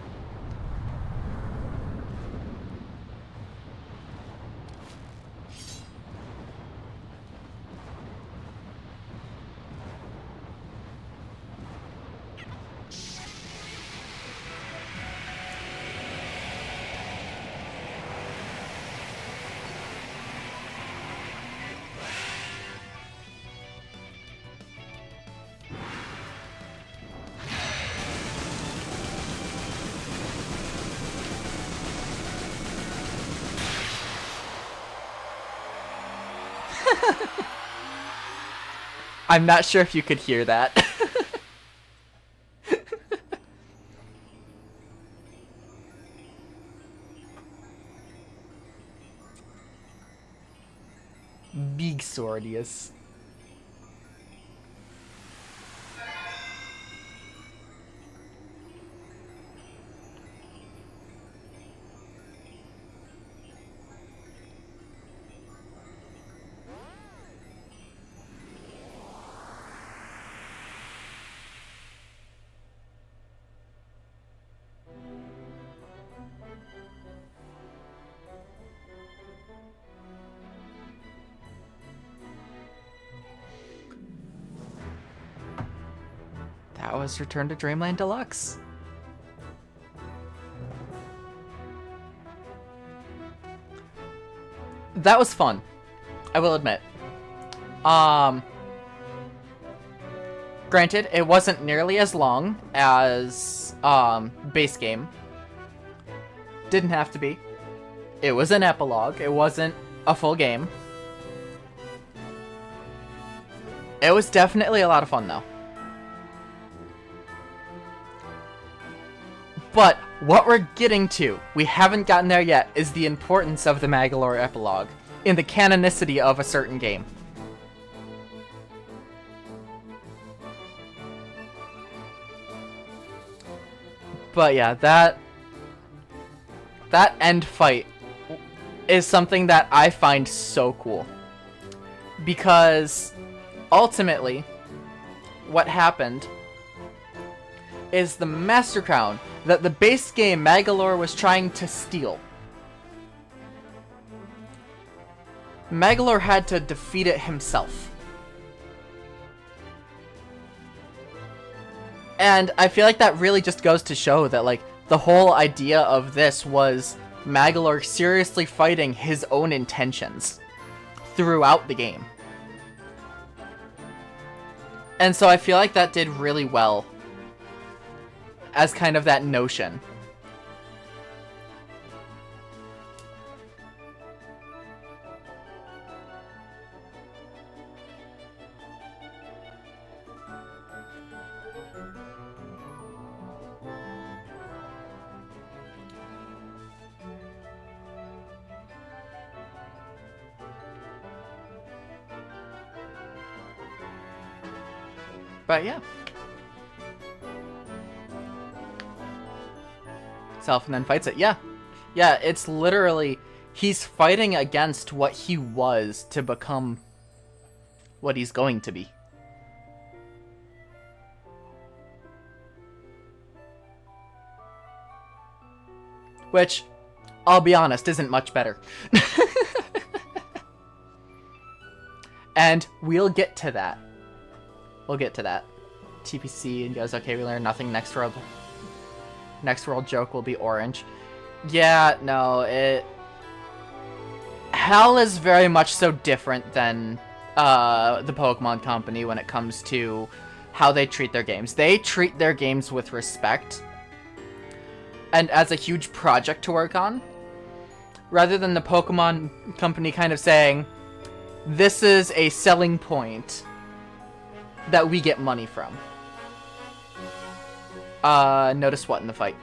I'm not sure if you could hear that. Big Swordius. that was Return to Dreamland Deluxe. That was fun, I will admit. Granted, it wasn't nearly as long as base game. Didn't have to be. It was an epilogue. It wasn't a full game. It was definitely a lot of fun, though. But what we're getting to, we haven't gotten there yet, is the importance of the Magolor epilogue in the canonicity of a certain game. But yeah, that end fight is something that I find so cool. Because ultimately, what happened is the Master Crown that the base game Magolor was trying to steal. Magolor had to defeat it himself. And I feel like that really just goes to show that, like, the whole idea of this was Magolor seriously fighting his own intentions throughout the game. And so I feel like that did really well as kind of that notion. But yeah. Self and then fights it. Yeah. Yeah, it's literally, he's fighting against what he was to become what he's going to be. Which, I'll be honest, isn't much better. And we'll get to that. We'll get to that. TPC and goes, okay, we learned nothing. Next world joke will be orange. Yeah, no, Hell is very much so different than the Pokemon Company when it comes to how they treat their games. They treat their games with respect and as a huge project to work on, rather than the Pokemon Company kind of saying, this is a selling point that we get money from. Notice what in the fight?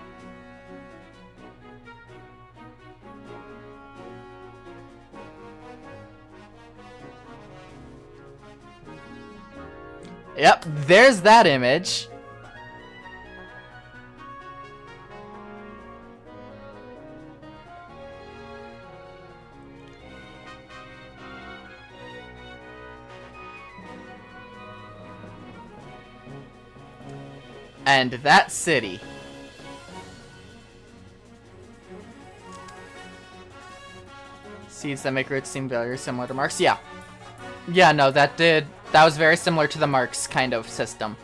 Yep, there's that image. And that city. Seeds that make roots seem very similar to marks. Yeah. Yeah, no, that was very similar to the marks kind of system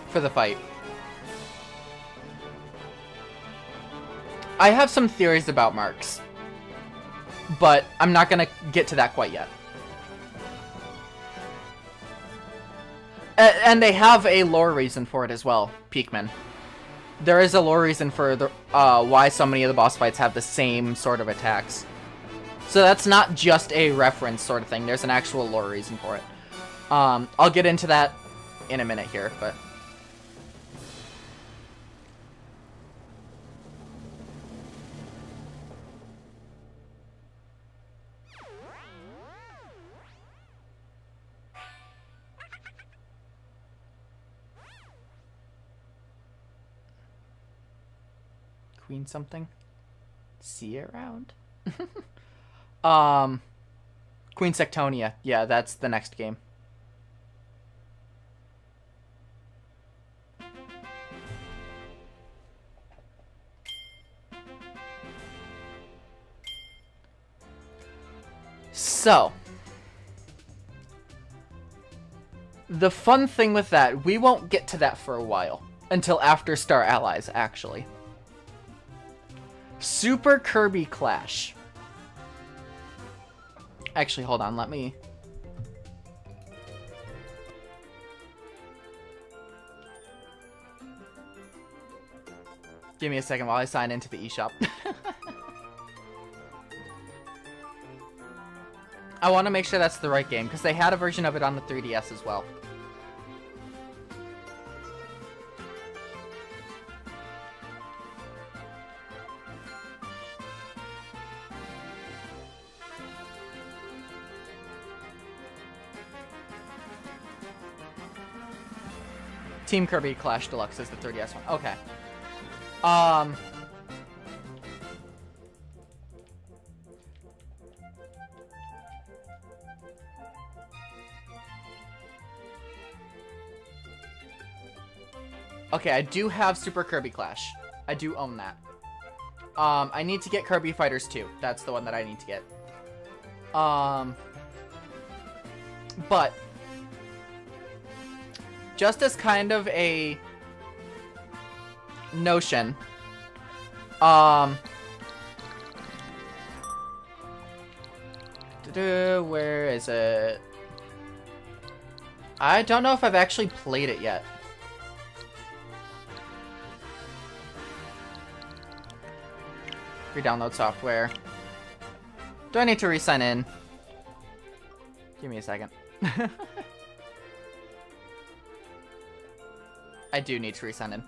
for the fight. I have some theories about marks, but I'm not gonna get to that quite yet. And they have a lore reason for it as well, Peakman. There is a lore reason for the why so many of the boss fights have the same sort of attacks. So that's not just a reference sort of thing. There's an actual lore reason for it. I'll get into that in a minute here, but... Queen something? See it around? Queen Sectonia. Yeah, that's the next game. So, the fun thing with that, we won't get to that for a while. Until after Star Allies, actually. Super Kirby Clash. Actually, hold on, let me... Give me a second while I sign into the eShop. I want to make sure that's the right game, because they had a version of it on the 3DS as well. Team Kirby Clash Deluxe is the 3DS one. Okay. Okay, I do have Super Kirby Clash. I do own that. I need to get Kirby Fighters 2. That's the one that I need to get. But just as kind of a notion, where is it? I don't know if I've actually played it yet. Re-download software. Do I need to re-sign in? Give me a second. I do need to re-sign in.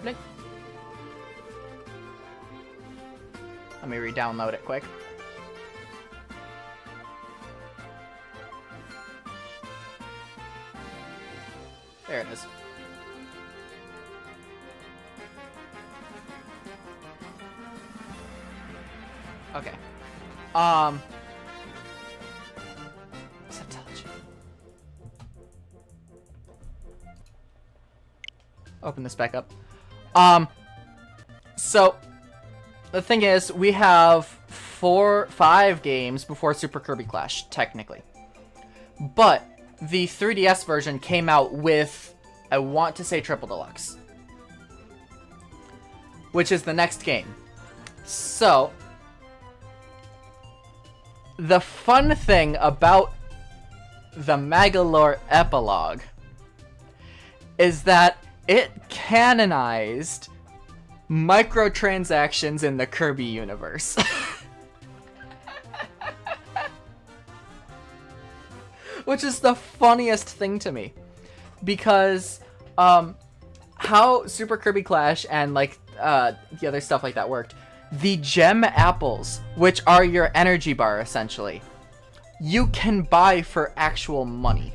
Blink. Let me re-download it quick. There it is. Okay. Subtology. Open this back up. So the thing is, we have 5 games before Super Kirby Clash, technically. But the 3DS version came out with, I want to say, Triple Deluxe, which is the next game. So the fun thing about the Magolor Epilogue is that it canonized microtransactions in the Kirby universe. Which is the funniest thing to me. Because how Super Kirby Clash and like the other stuff like that worked, the gem apples, which are your energy bar essentially, you can buy for actual money.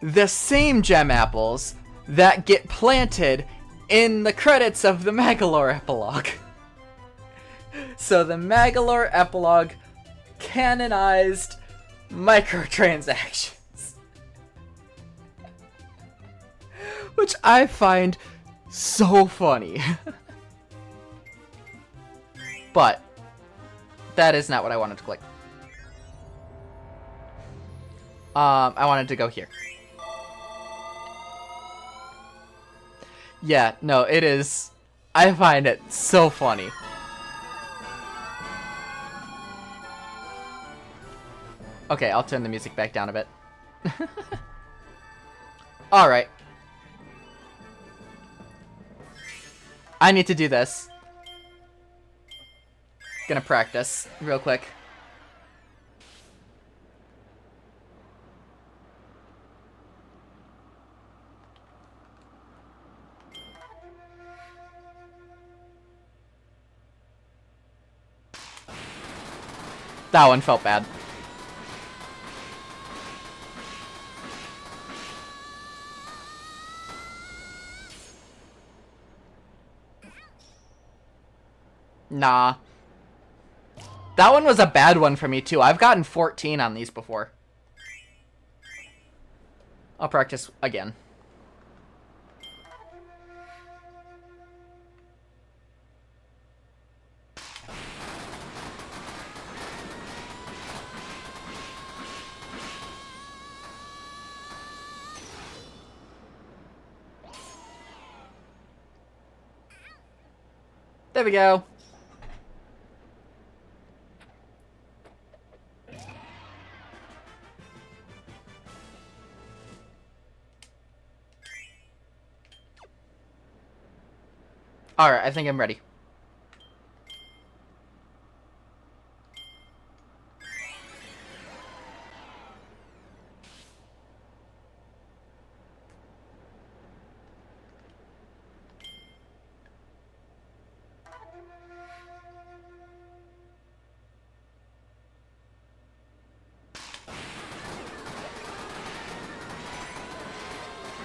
The same gem apples that get planted in the credits of the Magolor Epilogue. So the Magolor Epilogue canonized microtransactions. Which I find so funny. But that is not what I wanted to click. I wanted to go here. Yeah, no, it is. I find it so funny. Okay, I'll turn the music back down a bit. Alright. I need to do this. Gonna practice real quick. That one felt bad. Nah. That one was a bad one for me too. I've gotten 14 on these before. I'll practice again. There we go. Alright, I think I'm ready.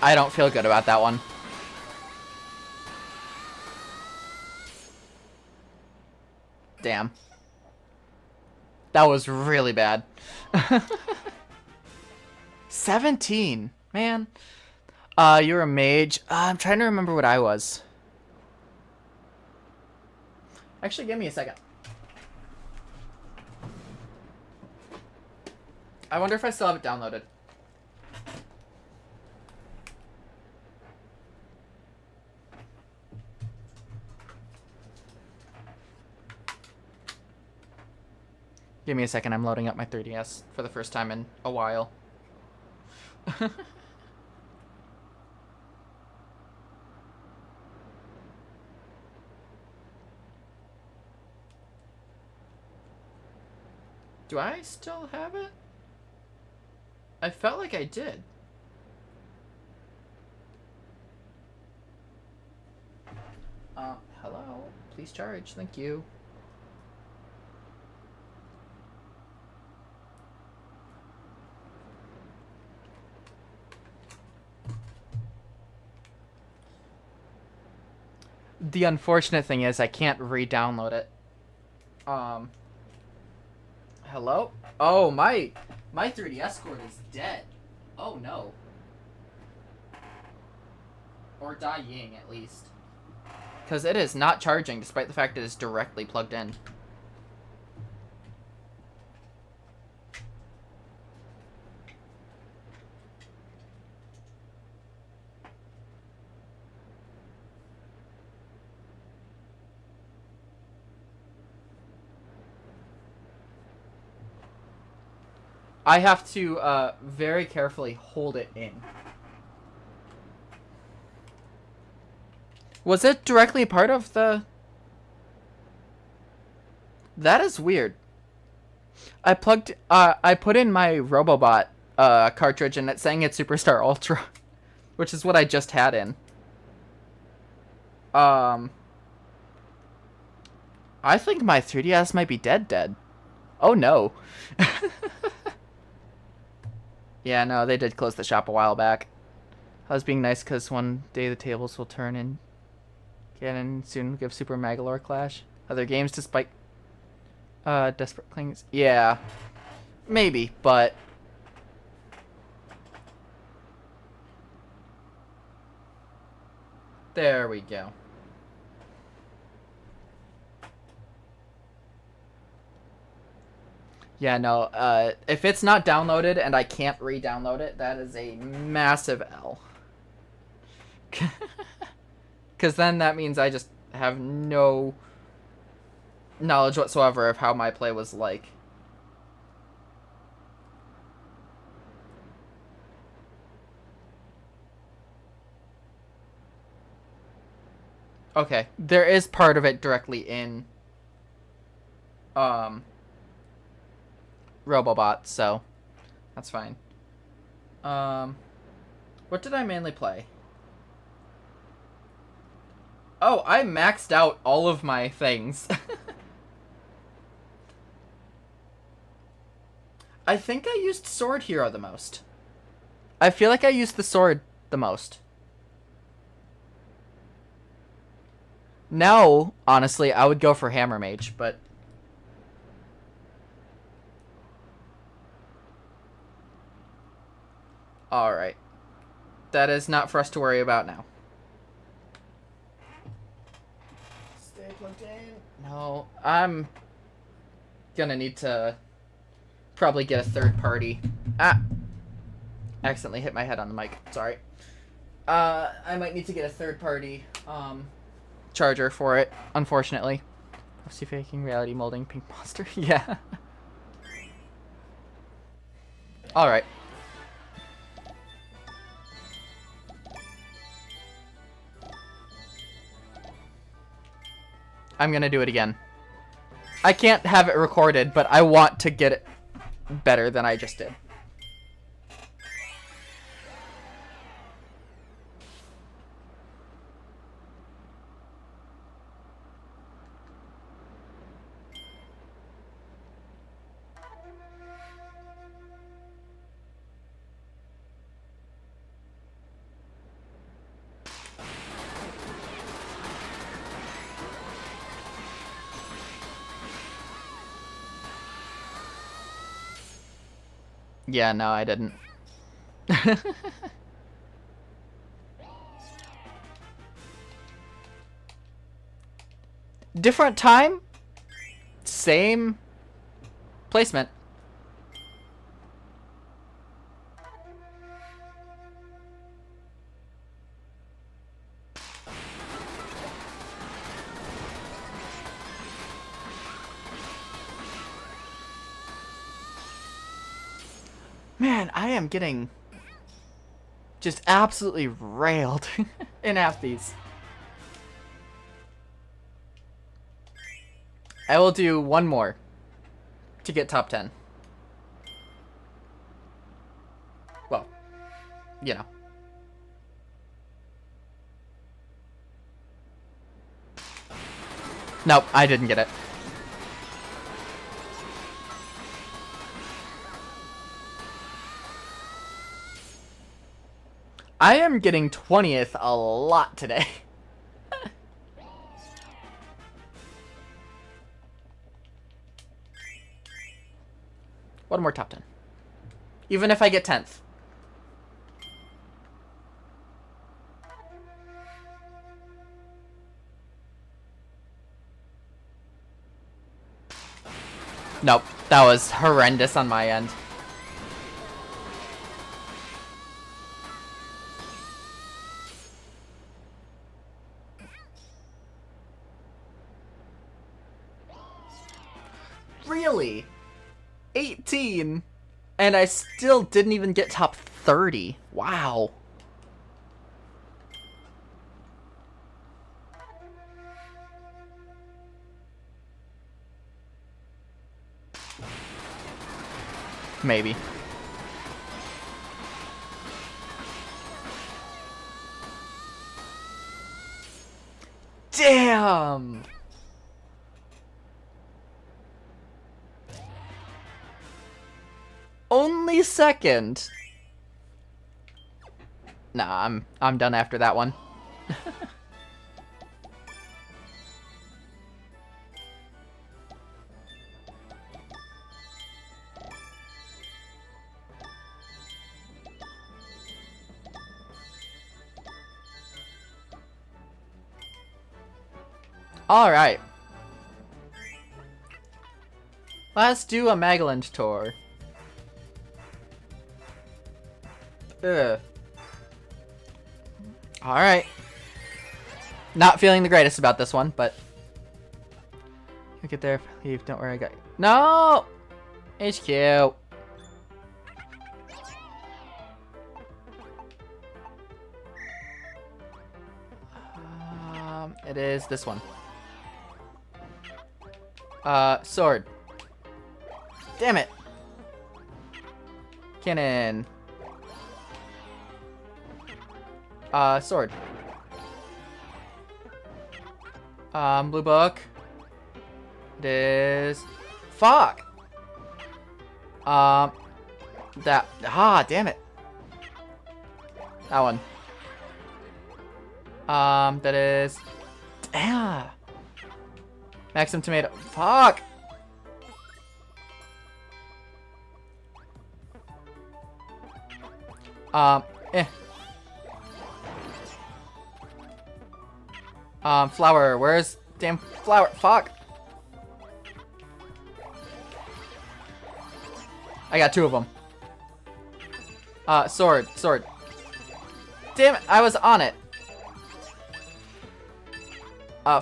I don't feel good about that one. Damn. That was really bad. 17. Man. You're a mage. I'm trying to remember what I was. Actually, give me a second. I wonder if I still have it downloaded. Give me a second, I'm loading up my 3DS for the first time in a while. Do I still have it? I felt like I did. Hello? Please charge, thank you. The unfortunate thing is I can't re-download it. Hello? Oh, my 3DS cord is dead. Oh no. Or dying at least. Because it is not charging despite the fact it is directly plugged in. I have to very carefully hold it in. Was it directly part of the... That is weird. I put in my Robobot cartridge and it's saying it's Superstar Ultra, which is what I just had in. I think my 3DS might be dead. Oh no. Yeah, no, they did close the shop a while back. I was being nice because one day the tables will turn and soon give Super Magolor Clash. Other games despite Desperate Claims. Yeah. Maybe, but there we go. Yeah, no, if it's not downloaded and I can't re-download it, that is a massive L. Because then that means I just have no knowledge whatsoever of how my play was like. Okay, there is part of it directly in Robobot, so that's fine. What did I mainly play? Oh, I maxed out all of my things. I think I used Sword Hero the most. I feel like I used the sword the most. Now, honestly, I would go for Hammer Mage, but... Alright. That is not for us to worry about now. Stay plugged in. No, I'm gonna need to probably get a third party. Ah! Accidentally hit my head on the mic. Sorry. I might need to get a third party charger for it, unfortunately. FC faking, reality molding, pink monster. Yeah. Alright. I'm gonna do it again. I can't have it recorded, but I want to get it better than I just did. Yeah, no, I didn't. Different time, same placement. Man, I am getting just absolutely railed in half these. I will do one more to get top 10. Well, you know. Nope, I didn't get it. I am getting 20th a lot today. One more top 10. Even if I get 10th. Nope, that was horrendous on my end. Really? 18? And I still didn't even get top 30. Wow. Maybe. Damn! Only second. Nah, I'm done after that one. All right. Let's do a Magolor tour. Ugh. Alright. Not feeling the greatest about this one, but you'll get there. Leave. Don't worry, I got you. No! HQ. It is this one. Sword. Damn it. Cannon. Sword. Blue book. It is... Fuck! Damn it. That one. That is... Maximum tomato. Fuck! Flower. Where's damn flower? Fuck. I got two of them. Sword. Sword. Damn it, I was on it.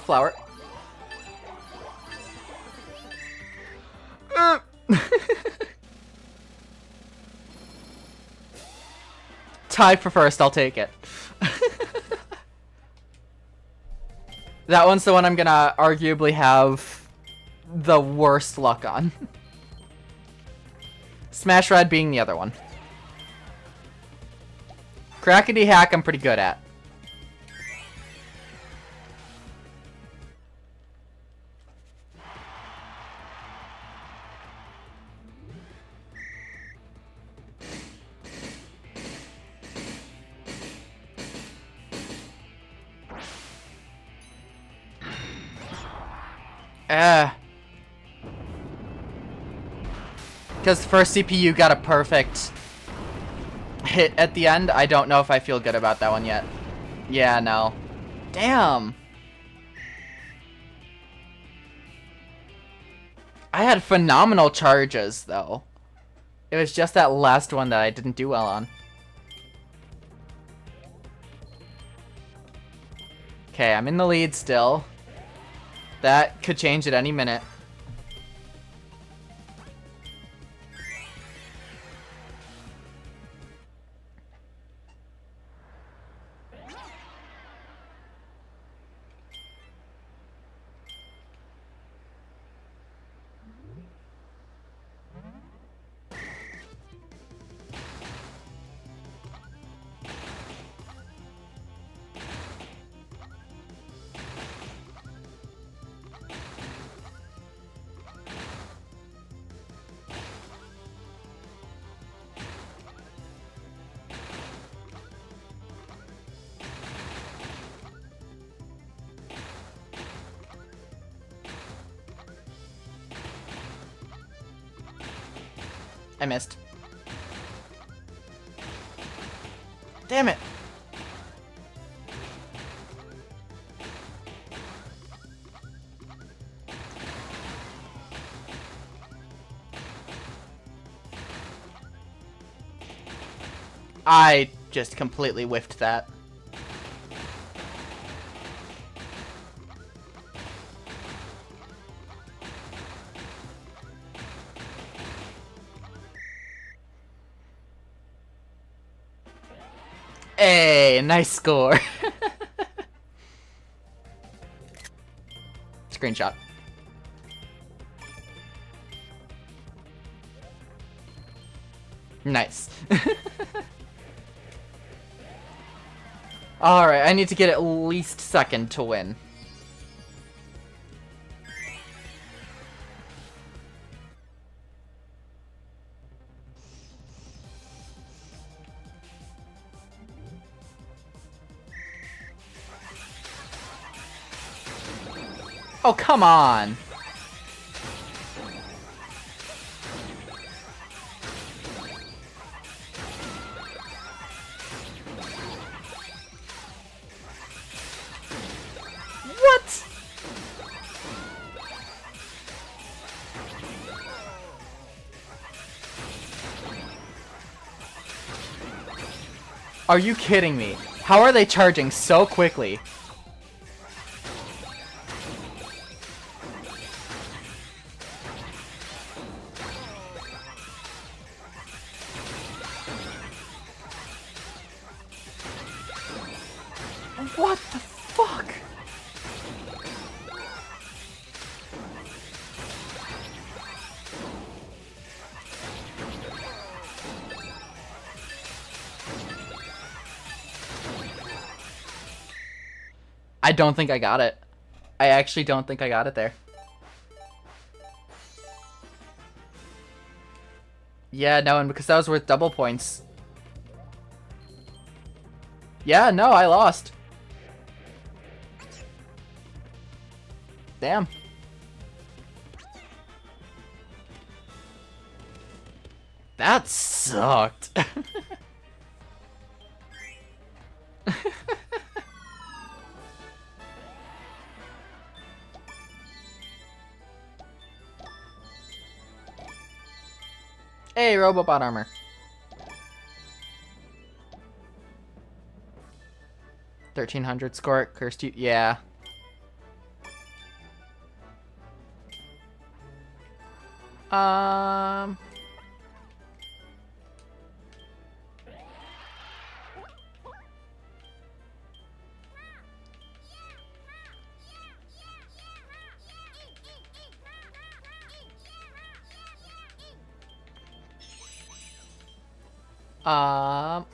Flower. Tie for first, I'll take it. That one's the one I'm gonna arguably have the worst luck on. Smash Rod being the other one. Crackety Hack I'm pretty good at. Because first CPU got a perfect hit at the end. I don't know if I feel good about that one yet. Yeah, no. Damn. I had phenomenal charges, though. It was just that last one that I didn't do well on. Okay, I'm in the lead still. That could change at any minute. I missed. Damn it! I just completely whiffed that. Hey, nice score. Screenshot. Nice. Alright, I need to get at least second to win. Oh, come on. What? Are you kidding me? How are they charging so quickly? What the fuck? I don't think I got it. I actually don't think I got it there. Yeah, no, and because that was worth double points. Yeah, no, I lost. Damn. That sucked. Hey, Robobot armor. 1300 score, cursed you. Yeah. Um...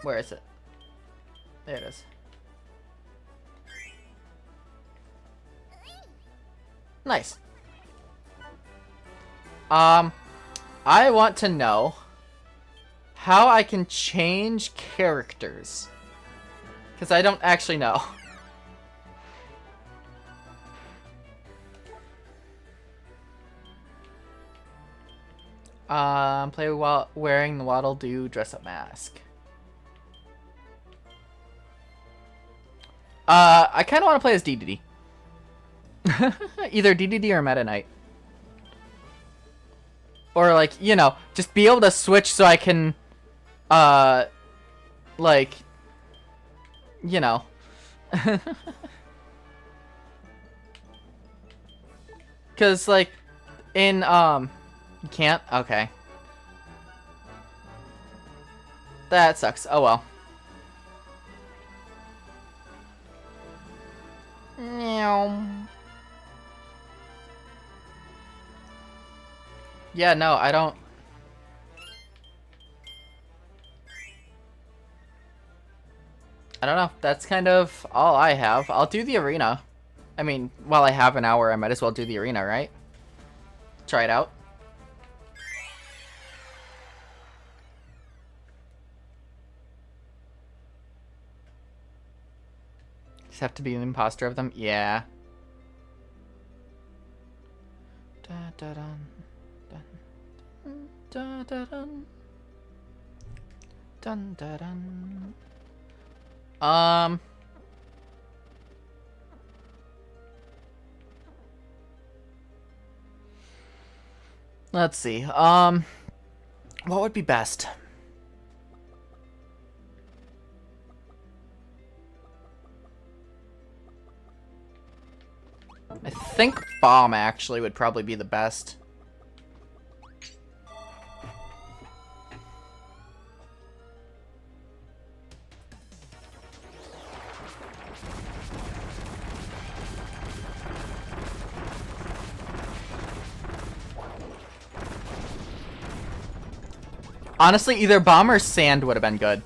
Where is it? There it is. Nice. I want to know how I can change characters. Because I don't actually know. Play while wearing the Waddle Doo dress-up mask. I kind of want to play as DDD. Either DDD or Meta Knight. Or, like, you know, just be able to switch so I can, like, you know. Because, like, in, you can't? Okay. That sucks. Oh, well. Meow. Yeah, no, I don't... I don't know. That's kind of all I have. I'll do the arena. I mean, while I have an hour, I might as well do the arena, right? Try it out. Just have to be an imposter of them? Yeah. Da, da, dun, dun, da, da, dun. Dun, da, dun. Let's see. What would be best? I think bomb actually would probably be the best. Honestly, either bomb or sand would have been good.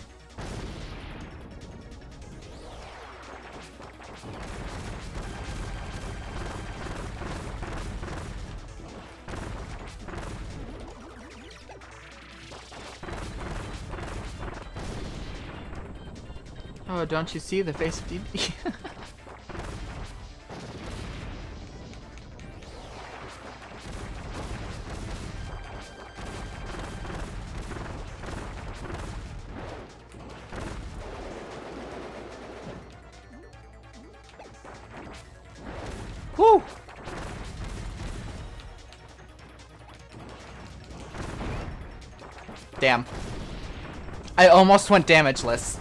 Oh, don't you see the face of DD? Woo! Damn. I almost went damageless.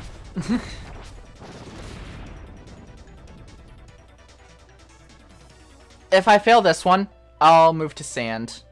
If I fail this one, I'll move to sand.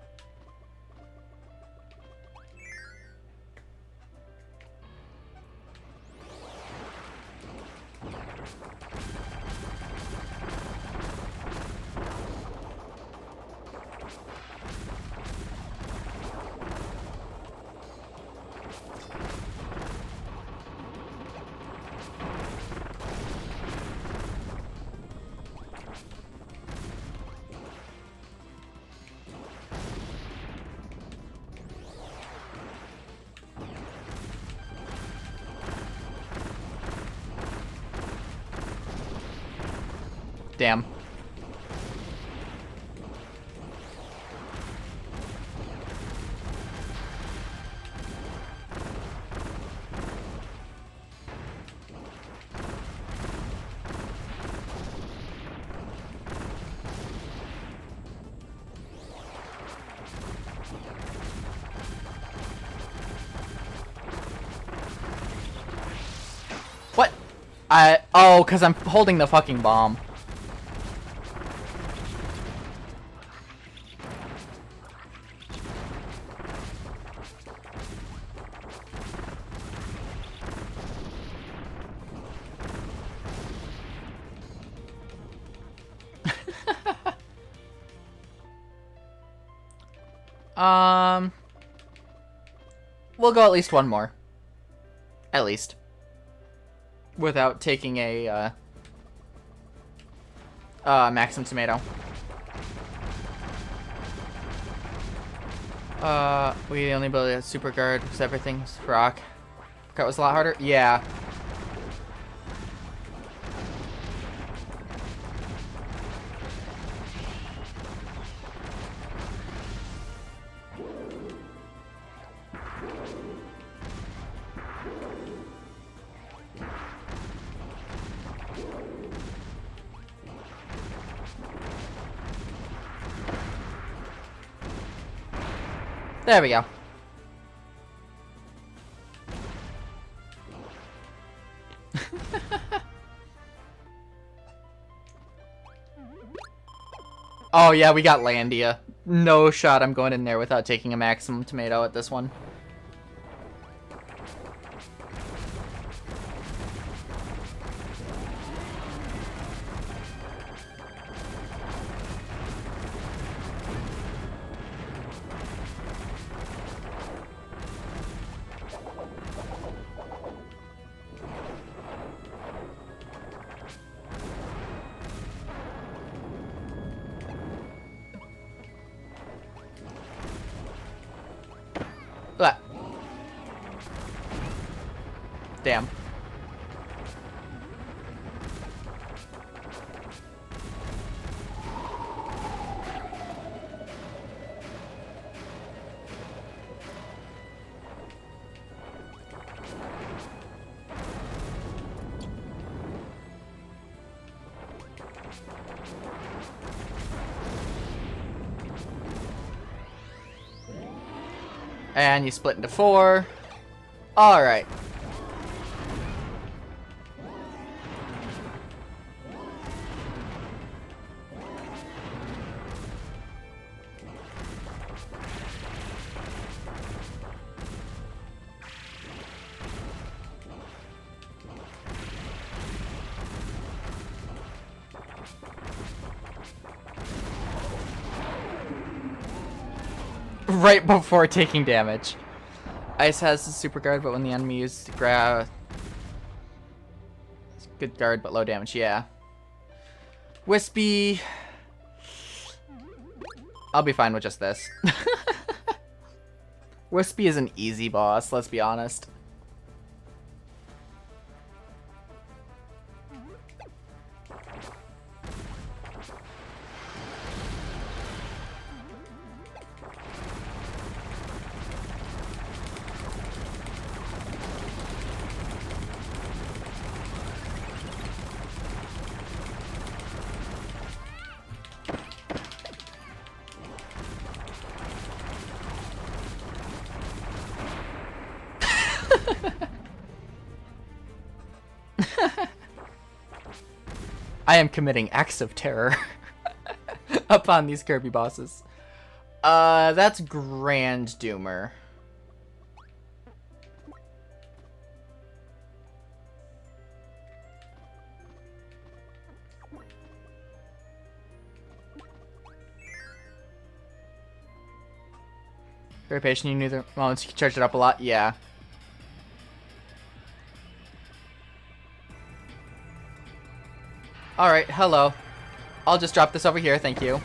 Damn. What? Oh, 'cause I'm holding the fucking bomb. We'll go at least one more. At least. Without taking a, Maxim Tomato. We only built a super guard because everything's rock. Cut was a lot harder? Yeah. There we go. Oh yeah, we got Landia. No shot I'm going in there without taking a Maximum Tomato at this one. Blah. Damn. And you split into 4. Alright. Right before taking damage. Ice has a super guard, but when the enemy uses grab... Good guard, but low damage, yeah. Wispy... I'll be fine with just this. Wispy is an easy boss, let's be honest. I am committing acts of terror upon these Kirby bosses. That's Grand Doomer. Very patient, you knew the moments you can charge it up a lot, yeah. Alright, hello. I'll just drop this over here, thank you.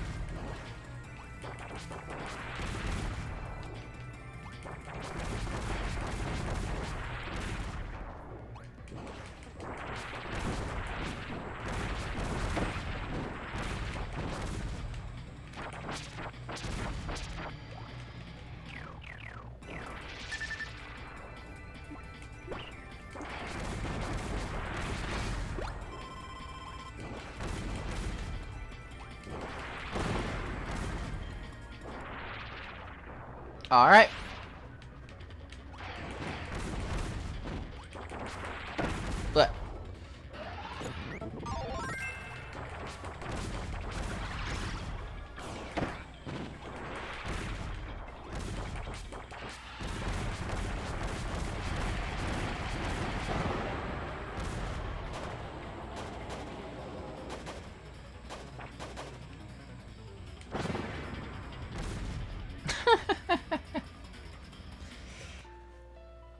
Alright. But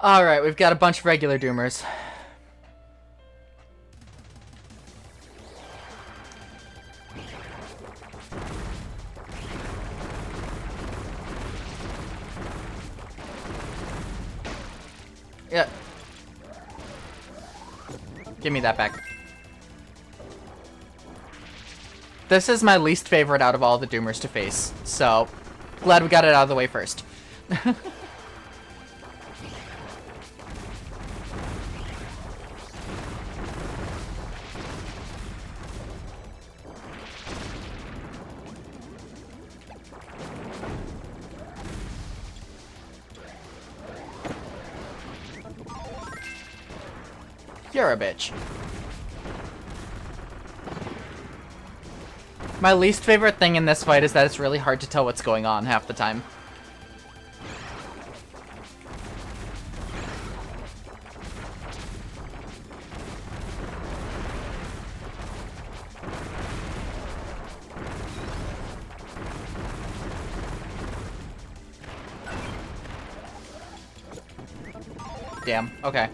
Alright, we've got a bunch of regular Doomers. Yeah. Give me that back. This is my least favorite out of all the Doomers to face, so glad we got it out of the way first. You're a bitch. My least favorite thing in this fight is that it's really hard to tell what's going on half the time. Damn, okay.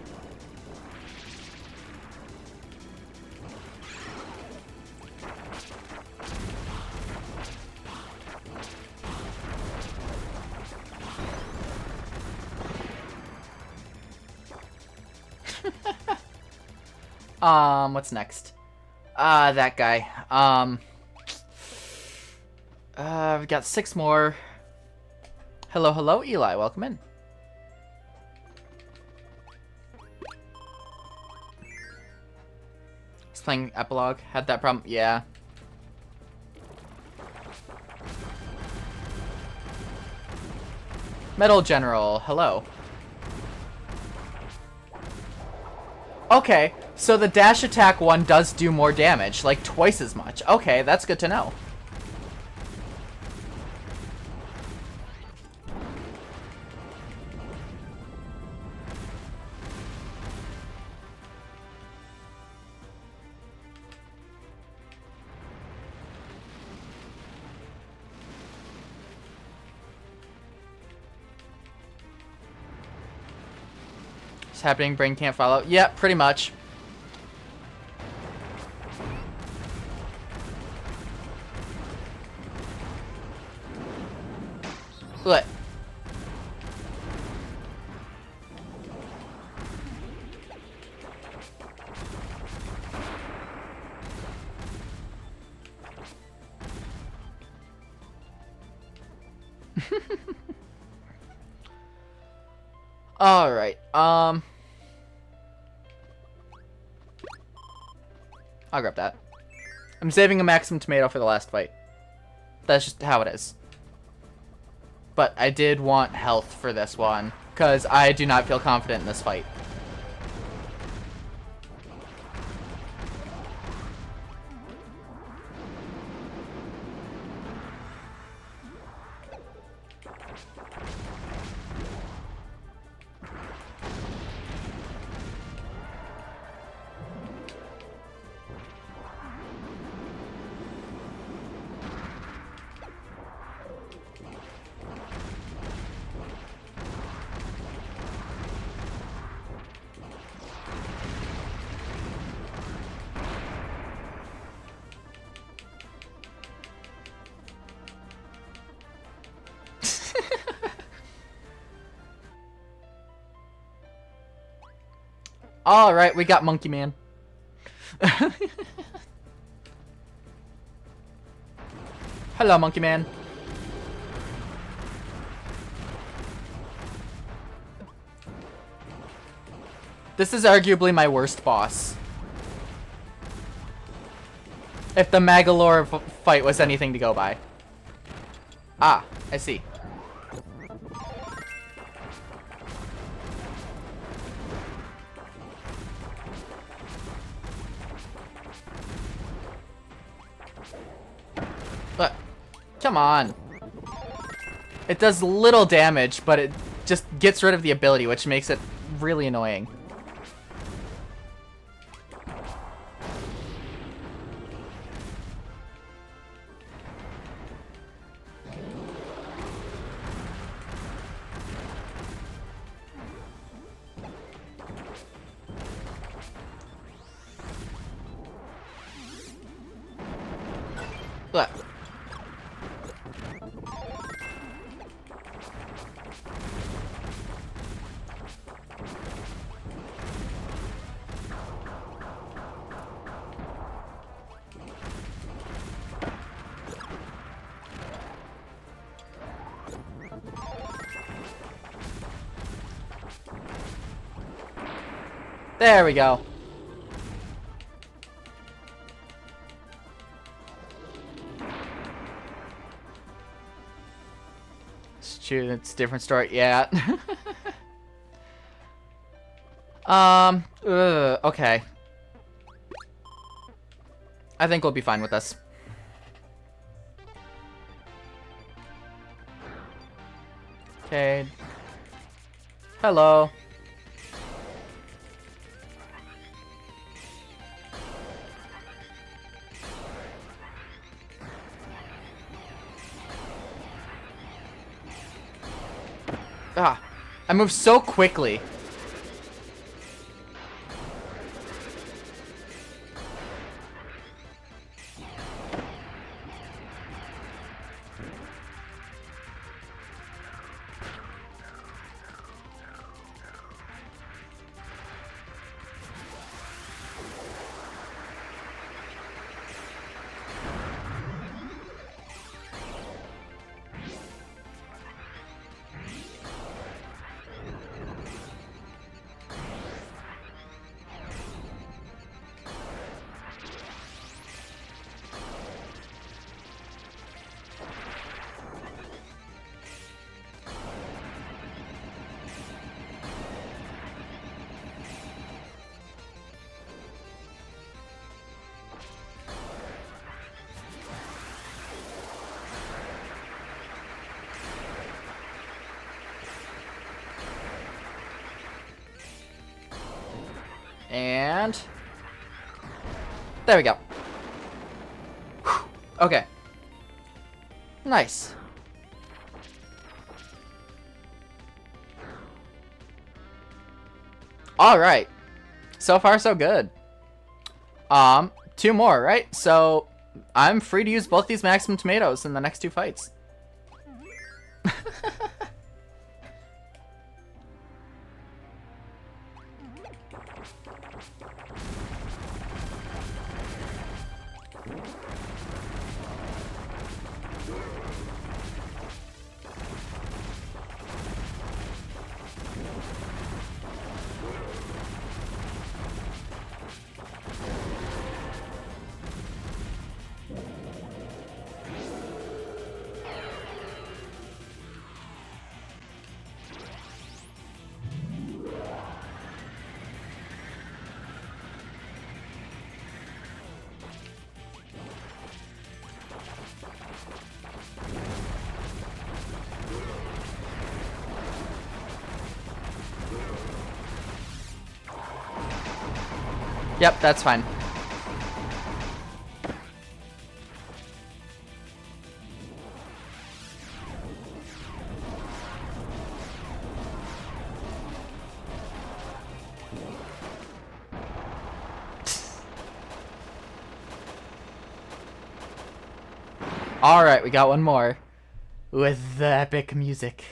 What's next? That guy. We've got 6 more. Hello, hello, Eli. Welcome in. He's playing Epilogue. Had that problem. Yeah. Metal General. Hello. Okay, so the dash attack one does do more damage, like twice as much. Okay, that's good to know. It's happening, brain can't follow. Yeah, pretty much. What? All right. I'll grab that. I'm saving a maximum tomato for the last fight. That's just how it is. But I did want health for this one, because I do not feel confident in this fight. Alright, we got Monkey Man. Hello, Monkey Man. This is arguably my worst boss. If the Magolor fight was anything to go by. Ah, I see. But, come on. It does little damage, but it just gets rid of the ability, which makes it really annoying. Ugh. There we go. Shoot, it's a different story. Yeah. Okay. I think we'll be fine with this. Okay. Hello. Ah, I move so quickly. And there we go. Whew. Okay. Nice. All right. So far, so good. 2 more, right? So I'm free to use both these maximum tomatoes in the next 2 fights. Yep, that's fine. Alright, we got one more. With the epic music.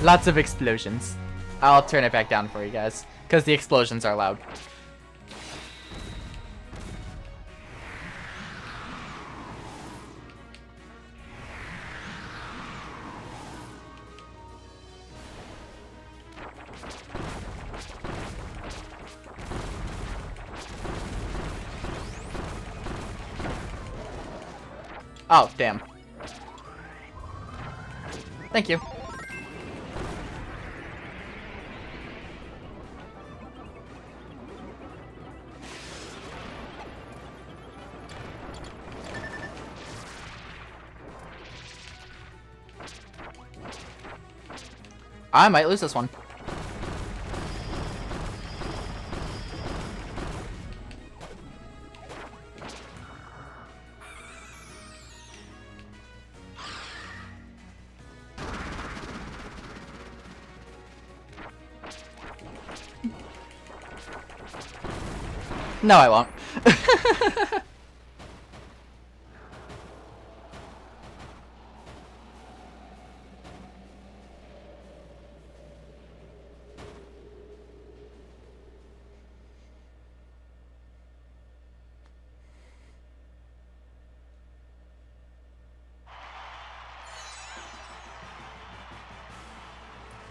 Lots of explosions. I'll turn it back down for you guys, because the explosions are loud. Oh, damn. Thank you. I might lose this one. No, I won't.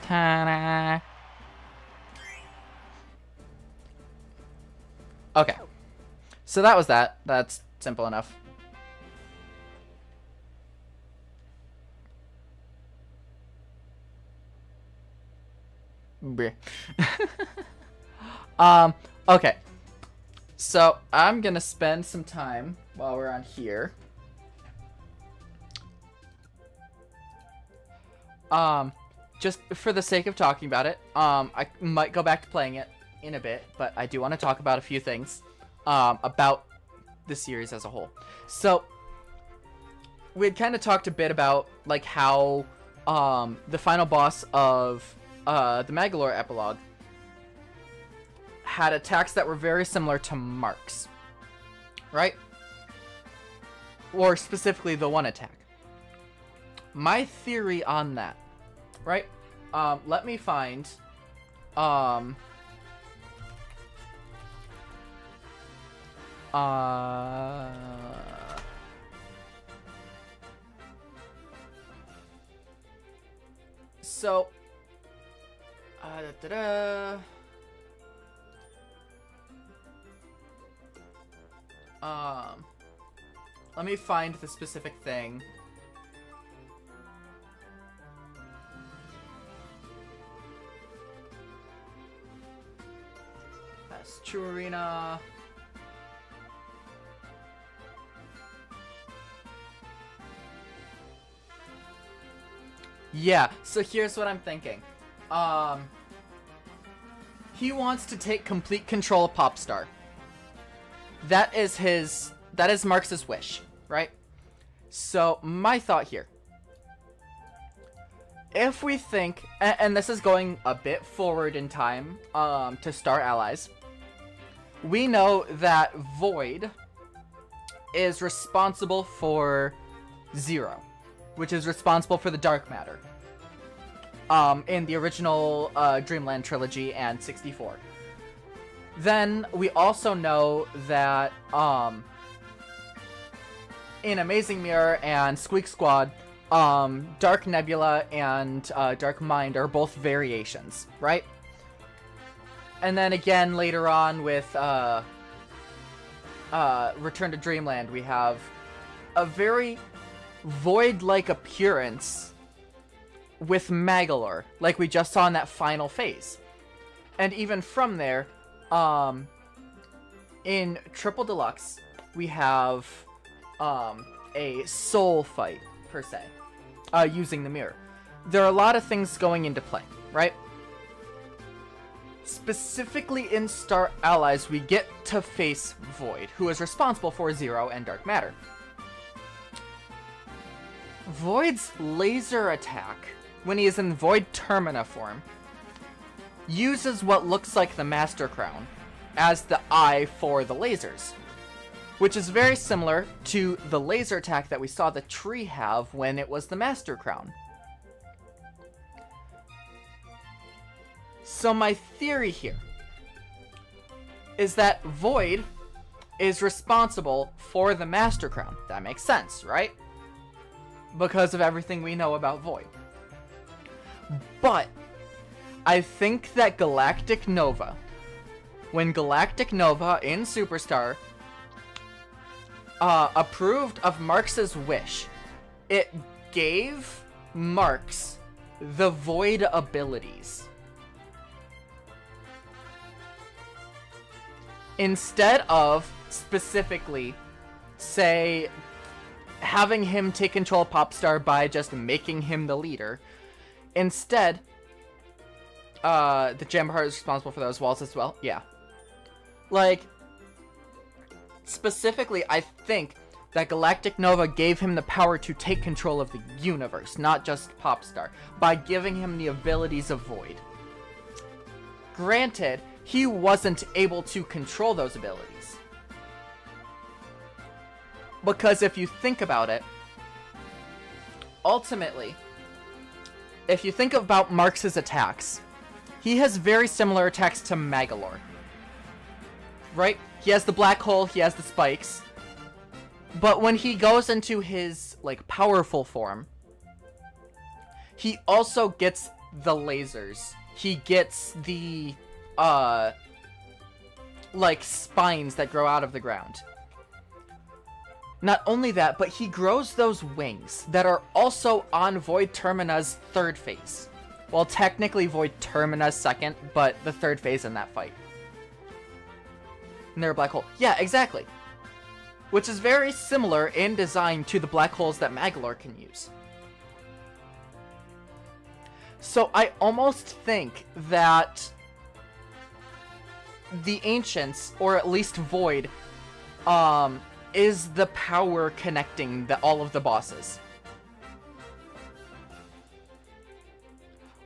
Ta-da. Okay. So that was that. That's simple enough. Okay. So I'm gonna spend some time while we're on here. Just for the sake of talking about it, I might go back to playing it in a bit, but I do want to talk about a few things, about the series as a whole. So, we had kind of talked a bit about, like, how, the final boss of, the Magolor Epilogue had attacks that were very similar to Mark's, right? Or specifically the one attack. My theory on that, right? Let me find, so, let me find the specific thing. That's True Arena. Yeah, so here's what I'm thinking. He wants to take complete control of Popstar. That is Marx's wish, right? So, my thought here. If we think, and this is going a bit forward in time, to Star Allies, we know that Void is responsible for Zero, which is responsible for the dark matter, in the original Dreamland trilogy and 64. Then we also know that in Amazing Mirror and Squeak Squad, Dark Nebula and Dark Mind are both variations, right? And then again later on with Return to Dreamland, we have a very Void-like appearance with Magolor, like we just saw in that final phase. And even from there, in Triple Deluxe, we have a soul fight, per se, using the mirror. There are a lot of things going into play, right? Specifically in Star Allies, we get to face Void, who is responsible for Zero and Dark Matter. Void's laser attack, when he is in Void Termina form, uses what looks like the Master Crown as the eye for the lasers, which is very similar to the laser attack that we saw the tree have when it was the Master Crown. So my theory here is that Void is responsible for the Master Crown. That makes sense, right? Because of everything we know about Void. But I think that Galactic Nova, when Galactic Nova in Superstar approved of Marx's wish. It gave Marx the void abilities. Instead of specifically, say, having him take control of Popstar by just making him the leader, instead, the Jambar is responsible for those walls as well. Yeah. Like, specifically, I think that Galactic Nova gave him the power to take control of the universe, not just Popstar, by giving him the abilities of Void. Granted, he wasn't able to control those abilities. Because if you think about it, ultimately, if you think about Marx's attacks, he has very similar attacks to Magolor. Right? He has the black hole, he has the spikes. But when he goes into his, like, powerful form, he also gets the lasers. He gets the, like, spines that grow out of the ground. Not only that, but he grows those wings that are also on Void Termina's third phase. Well, technically Void Termina's second, but the third phase in that fight. And they're a black hole. Yeah, exactly. Which is very similar in design to the black holes that Magolor can use. So I almost think that the Ancients, or at least Void, is the power connecting all of the bosses.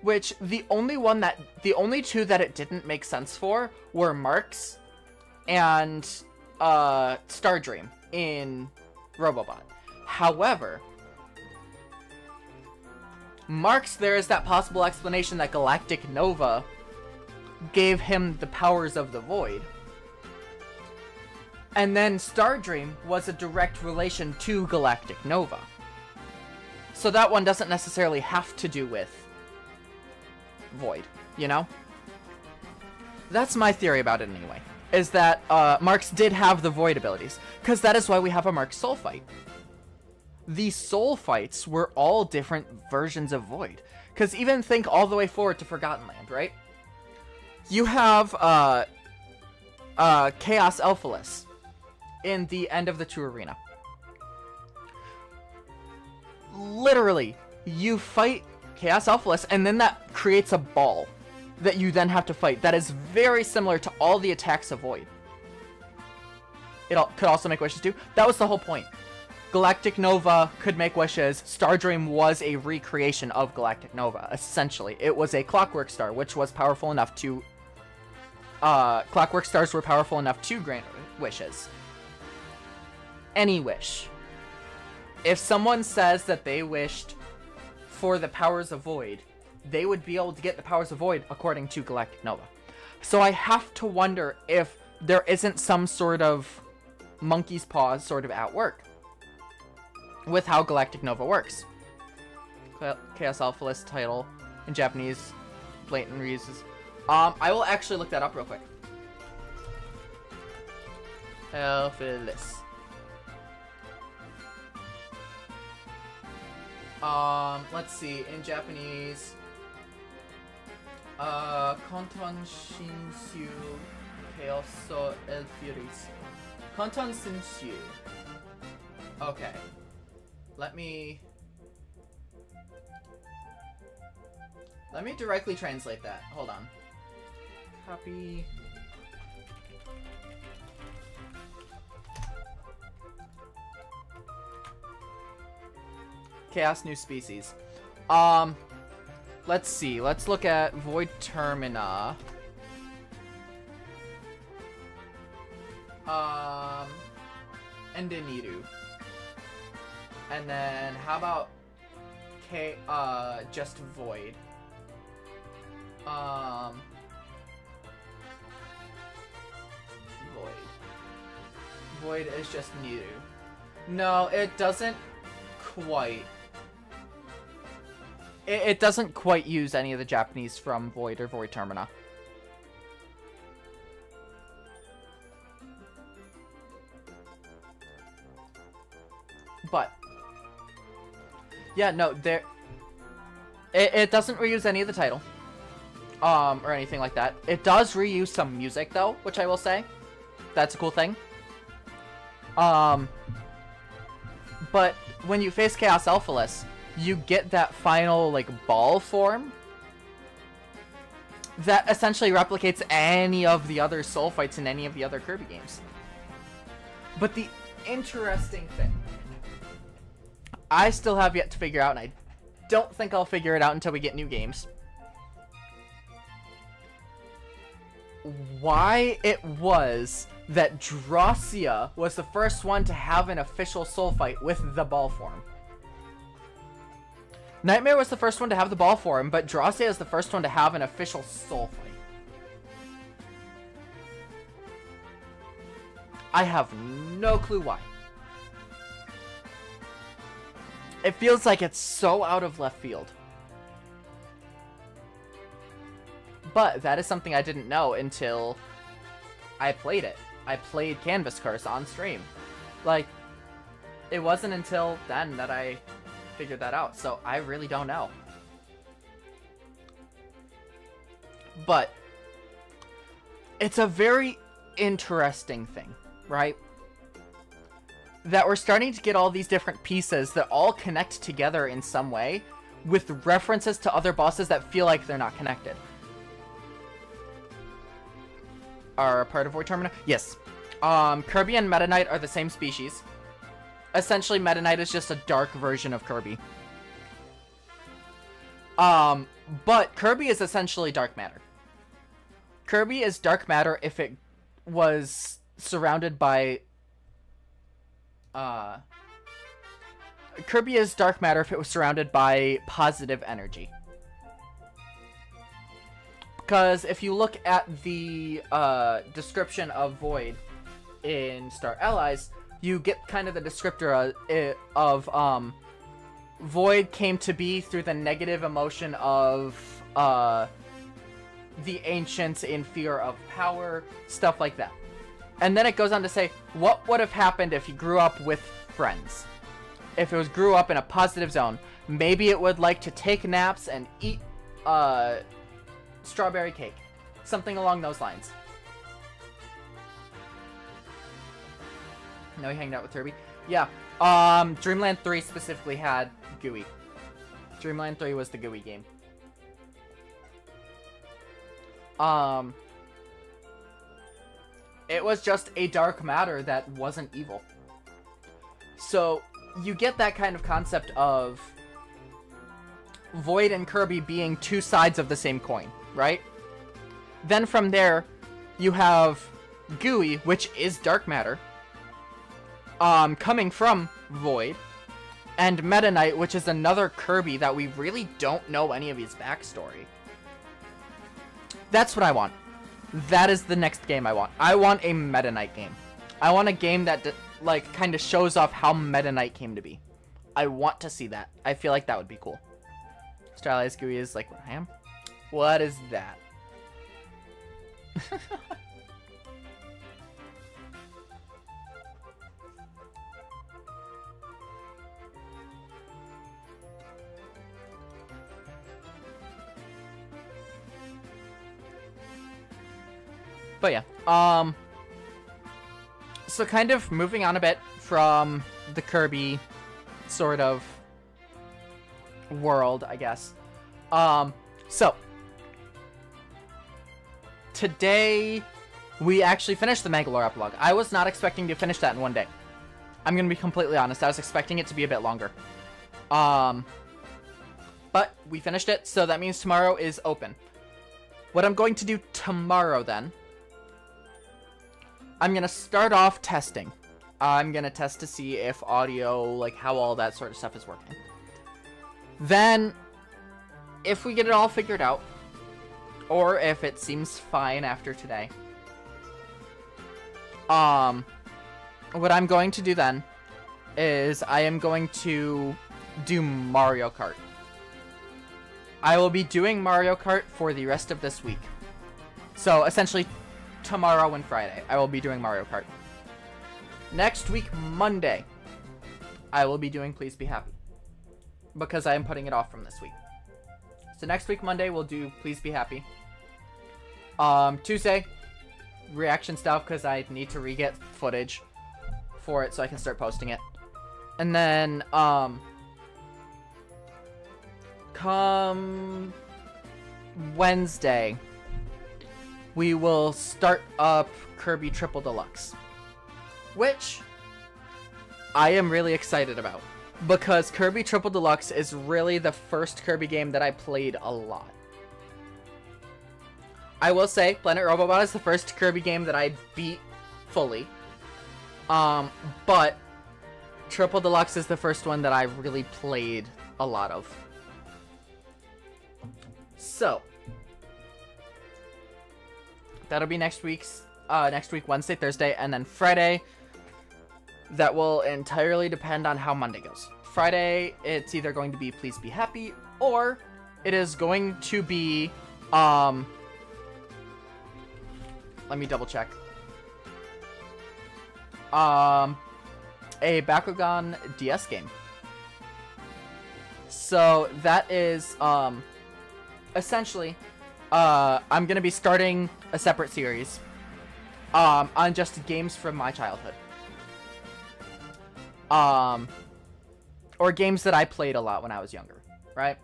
Which, the only two that it didn't make sense for were Marx and Stardream in Robobot. However, Marx, there is that possible explanation that Galactic Nova gave him the powers of the Void. And then Stardream was a direct relation to Galactic Nova. So that one doesn't necessarily have to do with Void, you know? That's my theory about it anyway. Is that Marx did have the Void abilities. Because that is why we have a Marx Soul Fight. The Soul Fights were all different versions of Void. Because even think all the way forward to Forgotten Land, right? You have Chaos Elphalus in the end of the 2 arena. Literally, you fight Chaos Elphalus, and then that creates a ball that you then have to fight. That is very similar to all the attacks of Void. It could also make wishes too. That was the whole point. Galactic Nova could make wishes. Stardream was a recreation of Galactic Nova, essentially. It was a Clockwork Star, which was powerful enough to... Clockwork Stars were powerful enough to grant wishes. Any wish. If someone says that they wished for the powers of Void, they would be able to get the powers of Void according to Galactic Nova. So I have to wonder if there isn't some sort of monkey's paws sort of at work with how Galactic Nova works. Chaos Elphalus title in Japanese, blatant reuses. I will actually look that up real quick. Elphalus. Let's see, in Japanese, Konton Shinshu Chaoso Elphalus. Konton Shinshu. Okay. Let me directly translate that. Hold on. Copy. Chaos New Species. Let's see. Let's look at Void Termina. Endeniru. And then how about just Void? Void is just Niru. No, it doesn't quite. It doesn't quite use any of the Japanese from Void or Void Termina. But yeah, no, it doesn't reuse any of the title, or anything like that. It does reuse some music though, which I will say, that's a cool thing. But when you face Chaos Alphaless, you get that final, like, ball form that essentially replicates any of the other soul fights in any of the other Kirby games. But the interesting thing, I still have yet to figure out, and I don't think I'll figure it out until we get new games, why it was that Drossia was the first one to have an official soul fight with the ball form. Nightmare was the first one to have the ball form, but Drossia is the first one to have an official soul fight. I have no clue why. It feels like it's so out of left field. But that is something I didn't know until I played it. I played Canvas Curse on stream. Like, it wasn't until then that I figured that out, so I really don't know. But it's a very interesting thing, right? That we're starting to get all these different pieces that all connect together in some way, with references to other bosses that feel like they're not connected. Are a part of Void Termina? Yes. Kirby and Meta Knight are the same species. Essentially, Meta Knight is just a dark version of Kirby. But Kirby is essentially dark matter. Kirby is dark matter if it was surrounded by... Kirby is dark matter if it was surrounded by positive energy. Because if you look at the description of Void in Star Allies, you get kind of the descriptor of Void came to be through the negative emotion of the ancients in fear of power, stuff like that. And then it goes on to say, what would have happened if he grew up with friends? If it grew up in a positive zone, maybe it would like to take naps and eat strawberry cake. Something along those lines. No, he hanged out with Kirby. Yeah. Dreamland 3 specifically had GUI. Dreamland 3 was the GUI game. It was just a dark matter that wasn't evil. So, you get that kind of concept of Void and Kirby being two sides of the same coin, right? Then from there, you have GUI, which is dark matter, coming from Void, and Meta Knight, which is another Kirby that we really don't know any of his backstory. That's what I want. That is the next game I want. I want a Meta Knight game. I want a game that, like, kind of shows off how Meta Knight came to be. I want to see that. I feel like that would be cool. Stylized GUI is like what I am. What is that? But yeah, so kind of moving on a bit from the Kirby sort of world, I guess. So today we actually finished the Magolor epilogue. I was not expecting to finish that in one day. I'm gonna be completely honest. I was expecting it to be a bit longer. But we finished it, so that means tomorrow is open. What I'm going to do tomorrow then, I'm gonna start off testing. I'm gonna test to see if audio, like how all that sort of stuff is working. Then, if we get it all figured out, or if it seems fine after today, what I'm going to do then is I am going to do Mario Kart. I will be doing Mario Kart for the rest of this week. So, essentially, tomorrow and Friday, I will be doing Mario Kart. Next week, Monday, I will be doing Please Be Happy, because I am putting it off from this week. So next week, Monday, we'll do Please Be Happy. Tuesday, reaction stuff, because I need to re-get footage for it so I can start posting it. And then, come Wednesday, we will start up Kirby Triple Deluxe, which I am really excited about, because Kirby Triple Deluxe is really the first Kirby game that I played a lot. I will say, Planet Robobot is the first Kirby game that I beat fully, but Triple Deluxe is the first one that I really played a lot of. So that'll be next week, Wednesday, Thursday, and then Friday. That will entirely depend on how Monday goes. Friday, it's either going to be Please Be Happy, or it is going to be, let me double check. A Bakugan DS game. So that is, essentially, I'm gonna be starting a separate series, on just games from my childhood. Or games that I played a lot when I was younger, right?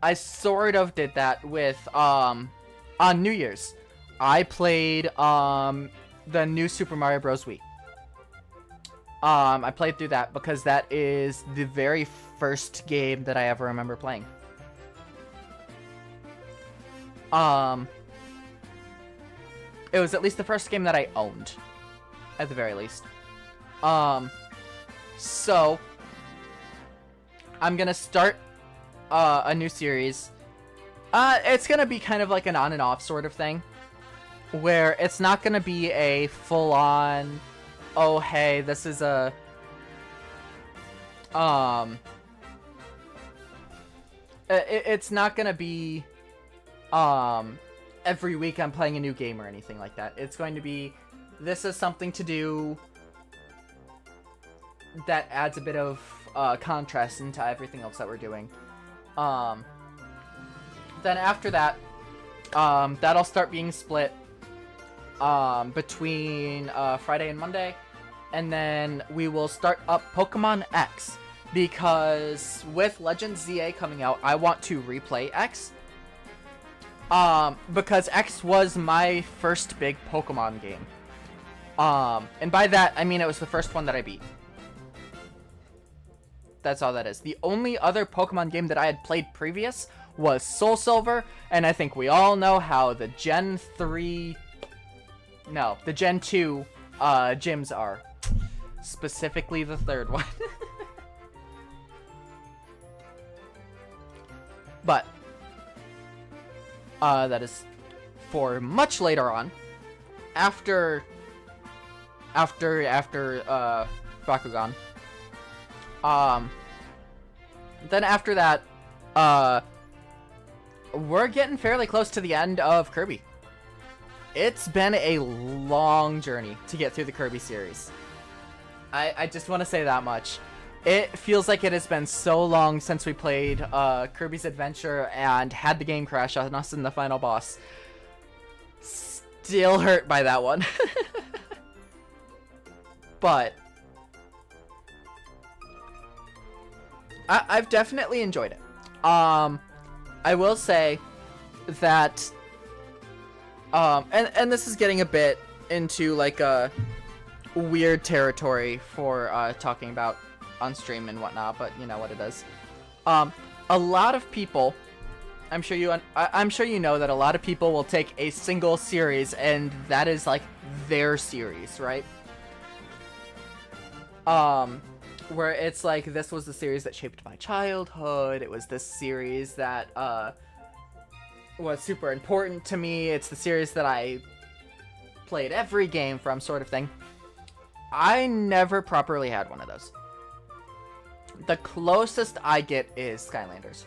I sort of did that with, on New Year's. I played, the new Super Mario Bros. Wii. I played through that because that is the very first game that I ever remember playing. It was at least the first game that I owned, at the very least. So I'm gonna start a new series. It's gonna be kind of like an on and off sort of thing, where it's not gonna be a full-on, oh hey, this is a it's not gonna be every week I'm playing a new game or anything like that. It's going to be, this is something to do that adds a bit of contrast into everything else that we're doing. Then after that, that'll start being split between Friday and Monday, and then we will start up Pokemon X, because with Legends ZA coming out, I want to replay X. Because X was my first big Pokemon game. And by that, I mean it was the first one that I beat. That's all that is. The only other Pokemon game that I had played previous was Soul Silver, and I think we all know how the Gen 2 gyms are. Specifically the third one. But that is for much later on, after Bakugan. Then after that, we're getting fairly close to the end of Kirby. It's been a long journey to get through the Kirby series. I just want to say that much. It feels like it has been so long since we played Kirby's Adventure and had the game crash on us in the final boss. Still hurt by that one. But I've definitely enjoyed it. I will say that, and this is getting a bit into like a weird territory for talking about on stream and whatnot, but you know what it is. A lot of people, I'm sure you know that a lot of people will take a single series and that is like their series, right? Where it's like, this was the series that shaped my childhood, it was this series that was super important to me, it's the series that I played every game from, sort of thing. I never properly had one of those. The closest I get is Skylanders.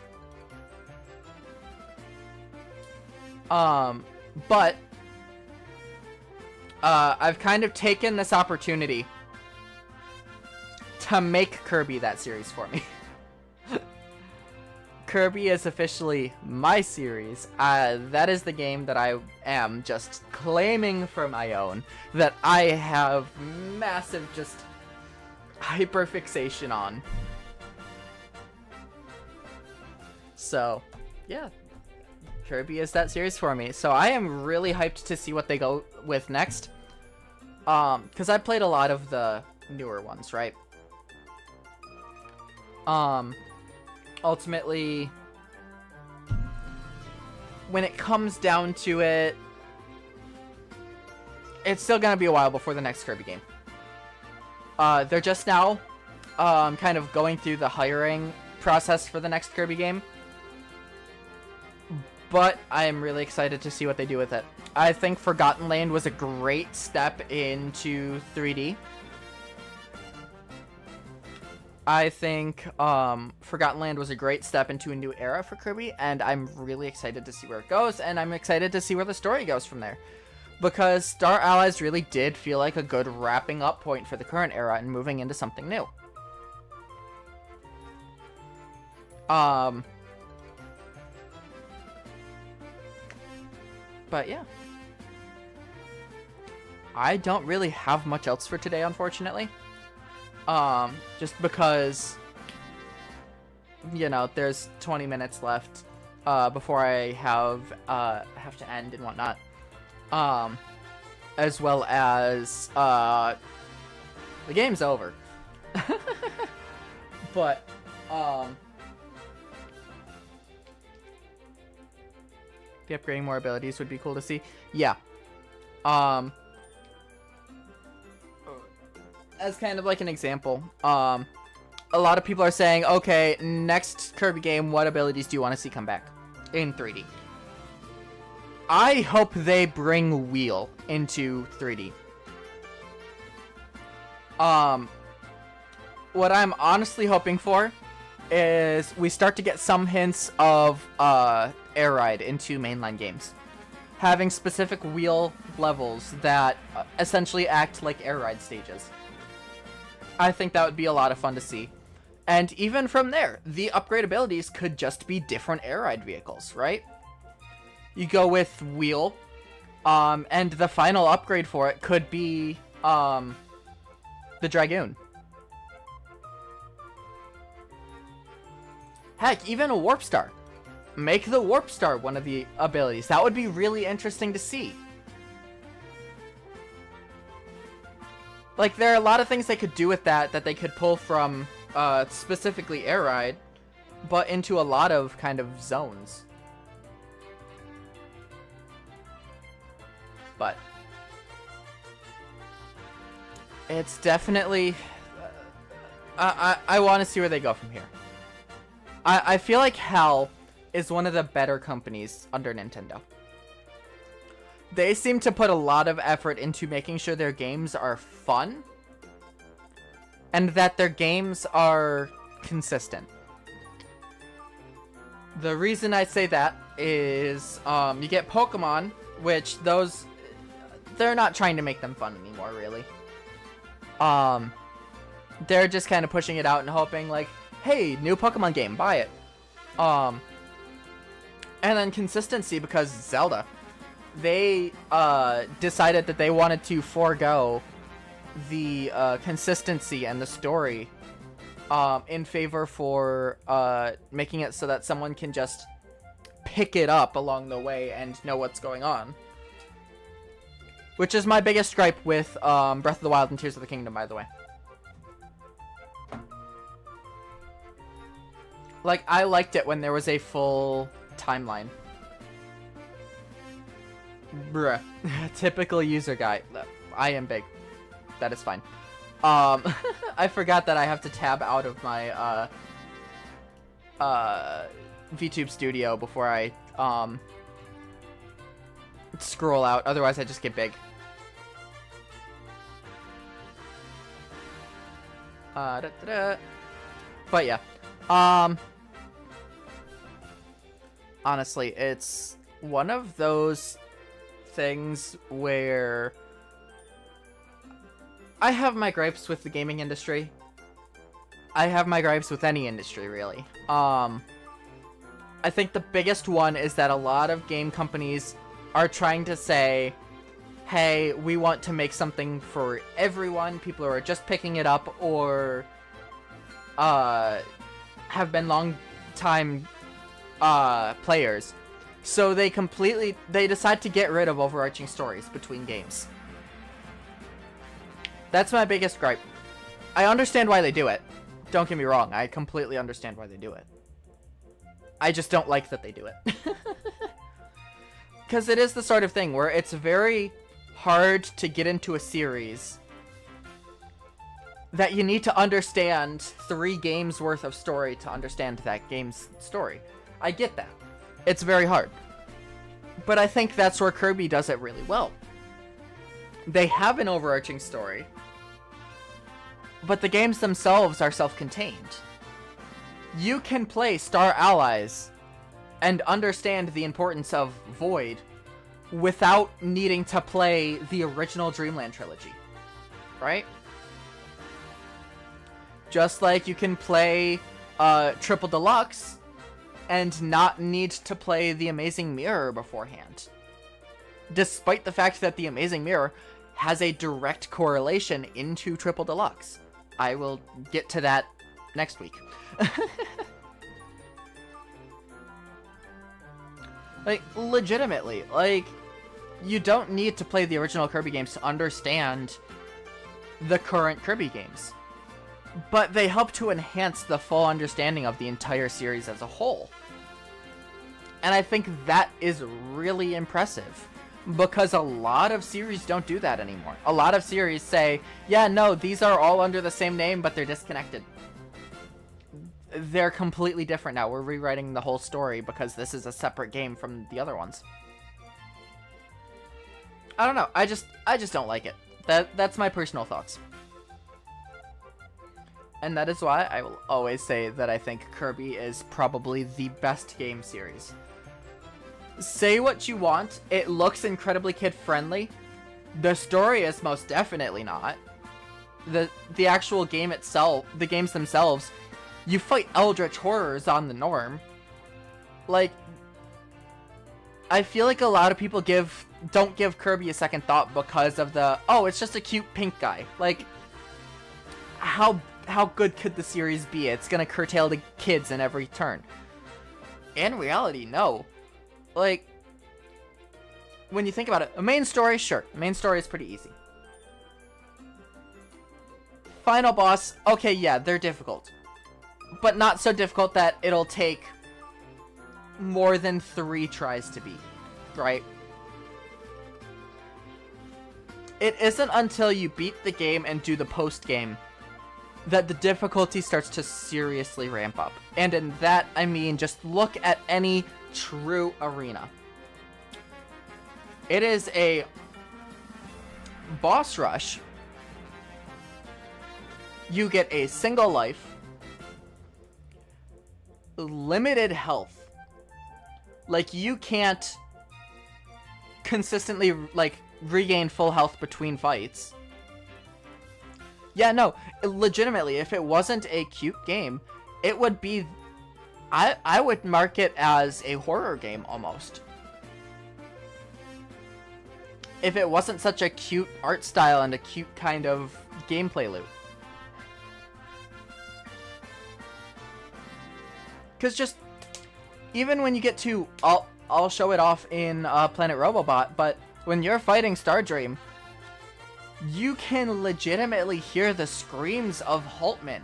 But I've kind of taken this opportunity to make Kirby that series for me. Kirby is officially my series. That is the game that I am just claiming for my own. That I have massive just hyperfixation on. So, yeah. Kirby is that series for me. So I am really hyped to see what they go with next. Because I played a lot of the newer ones, right? Ultimately, when it comes down to it, it's still gonna be a while before the next Kirby game. They're just now kind of going through the hiring process for the next Kirby game. But I am really excited to see what they do with it. I think Forgotten Land was a great step into 3D. I think Forgotten Land was a great step into a new era for Kirby, and I'm really excited to see where it goes, and I'm excited to see where the story goes from there. Because Star Allies really did feel like a good wrapping up point for the current era and moving into something new. But yeah. I don't really have much else for today, unfortunately. Just because, you know, there's 20 minutes left before I have to end and whatnot. As well as the game's over. But the upgrading more abilities would be cool to see. Yeah. As kind of like an example, a lot of people are saying, okay, next Kirby game, what abilities do you want to see come back in 3D? I hope they bring Wheel into 3D. What I'm honestly hoping for is we start to get some hints of Air Ride into mainline games. Having specific wheel levels that essentially act like Air Ride stages. I think that would be a lot of fun to see. And even from there, the upgrade abilities could just be different Air Ride vehicles, right? You go with Wheel, and the final upgrade for it could be the Dragoon. Heck, even a Warp Star. Make the Warp Star one of the abilities. That would be really interesting to see. Like, there are a lot of things they could do with that they could pull from specifically Air Ride, but into a lot of kind of zones. But it's definitely I want to see where they go from here. I feel like HAL is one of the better companies under Nintendo. They seem to put a lot of effort into making sure their games are fun and that their games are consistent. The reason I say that is you get Pokemon, which those, they're not trying to make them fun anymore, really. They're just kind of pushing it out and hoping like, hey, new Pokemon game, buy it. And then consistency, because Zelda. They decided that they wanted to forego the consistency and the story in favor for making it so that someone can just pick it up along the way and know what's going on. Which is my biggest gripe with Breath of the Wild and Tears of the Kingdom, by the way. Like, I liked it when there was a full timeline. Bruh. Typical user guy. I am big. That is fine. I forgot that I have to tab out of my VTube Studio before I scroll out. Otherwise I just get big. But yeah. Honestly, it's one of those things where I have my gripes with the gaming industry, I have my gripes with any industry, really. I think the biggest one is that a lot of game companies are trying to say, hey, we want to make something for everyone, people who are just picking it up or have been long time players. So they decide to get rid of overarching stories between games. That's my biggest gripe. I understand why they do it. Don't get me wrong, I completely understand why they do it. I just don't like that they do it. Because it is the sort of thing where it's very hard to get into a series that you need to understand 3 games worth of story to understand that game's story. I get that. It's very hard. But I think that's where Kirby does it really well. They have an overarching story, but the games themselves are self-contained. You can play Star Allies and understand the importance of Void without needing to play the original Dreamland trilogy, right? Just like you can play Triple Deluxe and not need to play The Amazing Mirror beforehand. Despite the fact that The Amazing Mirror has a direct correlation into Triple Deluxe. I will get to that next week. Like, legitimately, like, you don't need to play the original Kirby games to understand the current Kirby games. But they help to enhance the full understanding of the entire series as a whole. And I think that is really impressive. Because a lot of series don't do that anymore. A lot of series say, yeah, no, these are all under the same name, but they're disconnected. They're completely different now. We're rewriting the whole story because this is a separate game from the other ones. I don't know. I just don't like it. That's my personal thoughts. And that is why I will always say that I think Kirby is probably the best game series. Say what you want, it looks incredibly kid-friendly. The story is most definitely not. The actual game itself, the games themselves, you fight eldritch horrors on the norm. Like, I feel like a lot of people don't give Kirby a second thought because of oh, it's just a cute pink guy. Like, how good could the series be? It's gonna curtail the kids in every turn. In reality, no. Like, when you think about it, a main story, sure. The main story is pretty easy. Final boss, okay, yeah, they're difficult. But not so difficult that it'll take more than 3 tries to beat, right? It isn't until you beat the game and do the post-game that the difficulty starts to seriously ramp up. And in that, I mean, just look at any true arena. It is a boss rush. You get a single life, limited health. Like, you can't consistently, like, regain full health between fights. Yeah, no, legitimately, if it wasn't a cute game, it would be... I would mark it as a horror game, almost. If it wasn't such a cute art style and a cute kind of gameplay loop. Because just... even when you get to... I'll show it off in Planet Robobot, but when you're fighting Stardream, you can legitimately hear the screams of Haltman,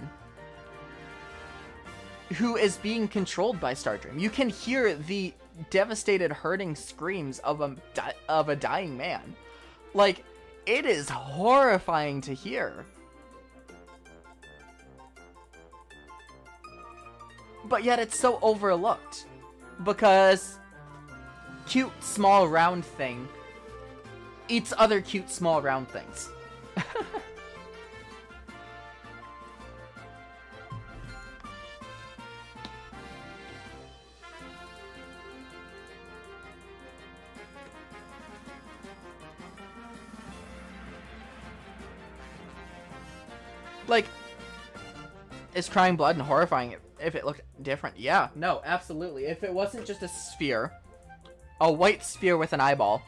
who is being controlled by Stardream. You can hear the devastated, hurting screams of a dying man. Like, it is horrifying to hear. But yet it's so overlooked. Because cute, small, round thing eats other cute, small, round things. Like, is crying blood and horrifying if it looked different. Yeah, no, absolutely. If it wasn't just a sphere, a white sphere with an eyeball,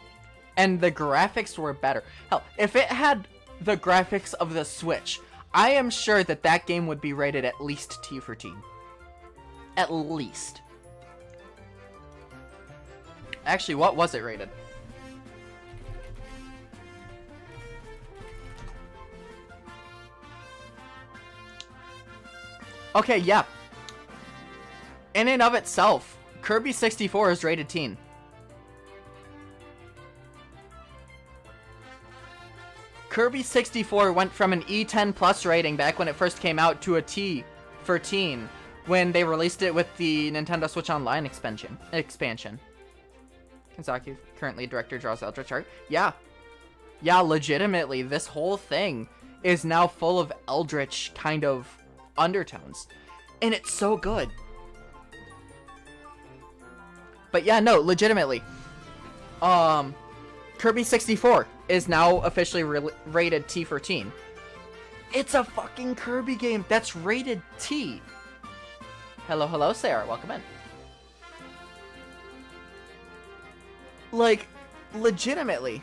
and the graphics were better. Hell, if it had the graphics of the Switch, I am sure that that game would be rated at least T for teen. At least. Actually, what was it rated? Okay, yeah. In and of itself, Kirby 64 is rated teen. Kirby 64 went from an E10 plus rating back when it first came out to a T for teen when they released it with the Nintendo Switch Online expansion. Kazaki, currently director, draws Eldritch art. Yeah. Yeah, legitimately, this whole thing is now full of Eldritch kind of undertones. And it's so good. But yeah, no, legitimately. Kirby 64 is now officially rated T for teen. It's a fucking Kirby game that's rated T. Hello, Sarah. Welcome in. Like, legitimately.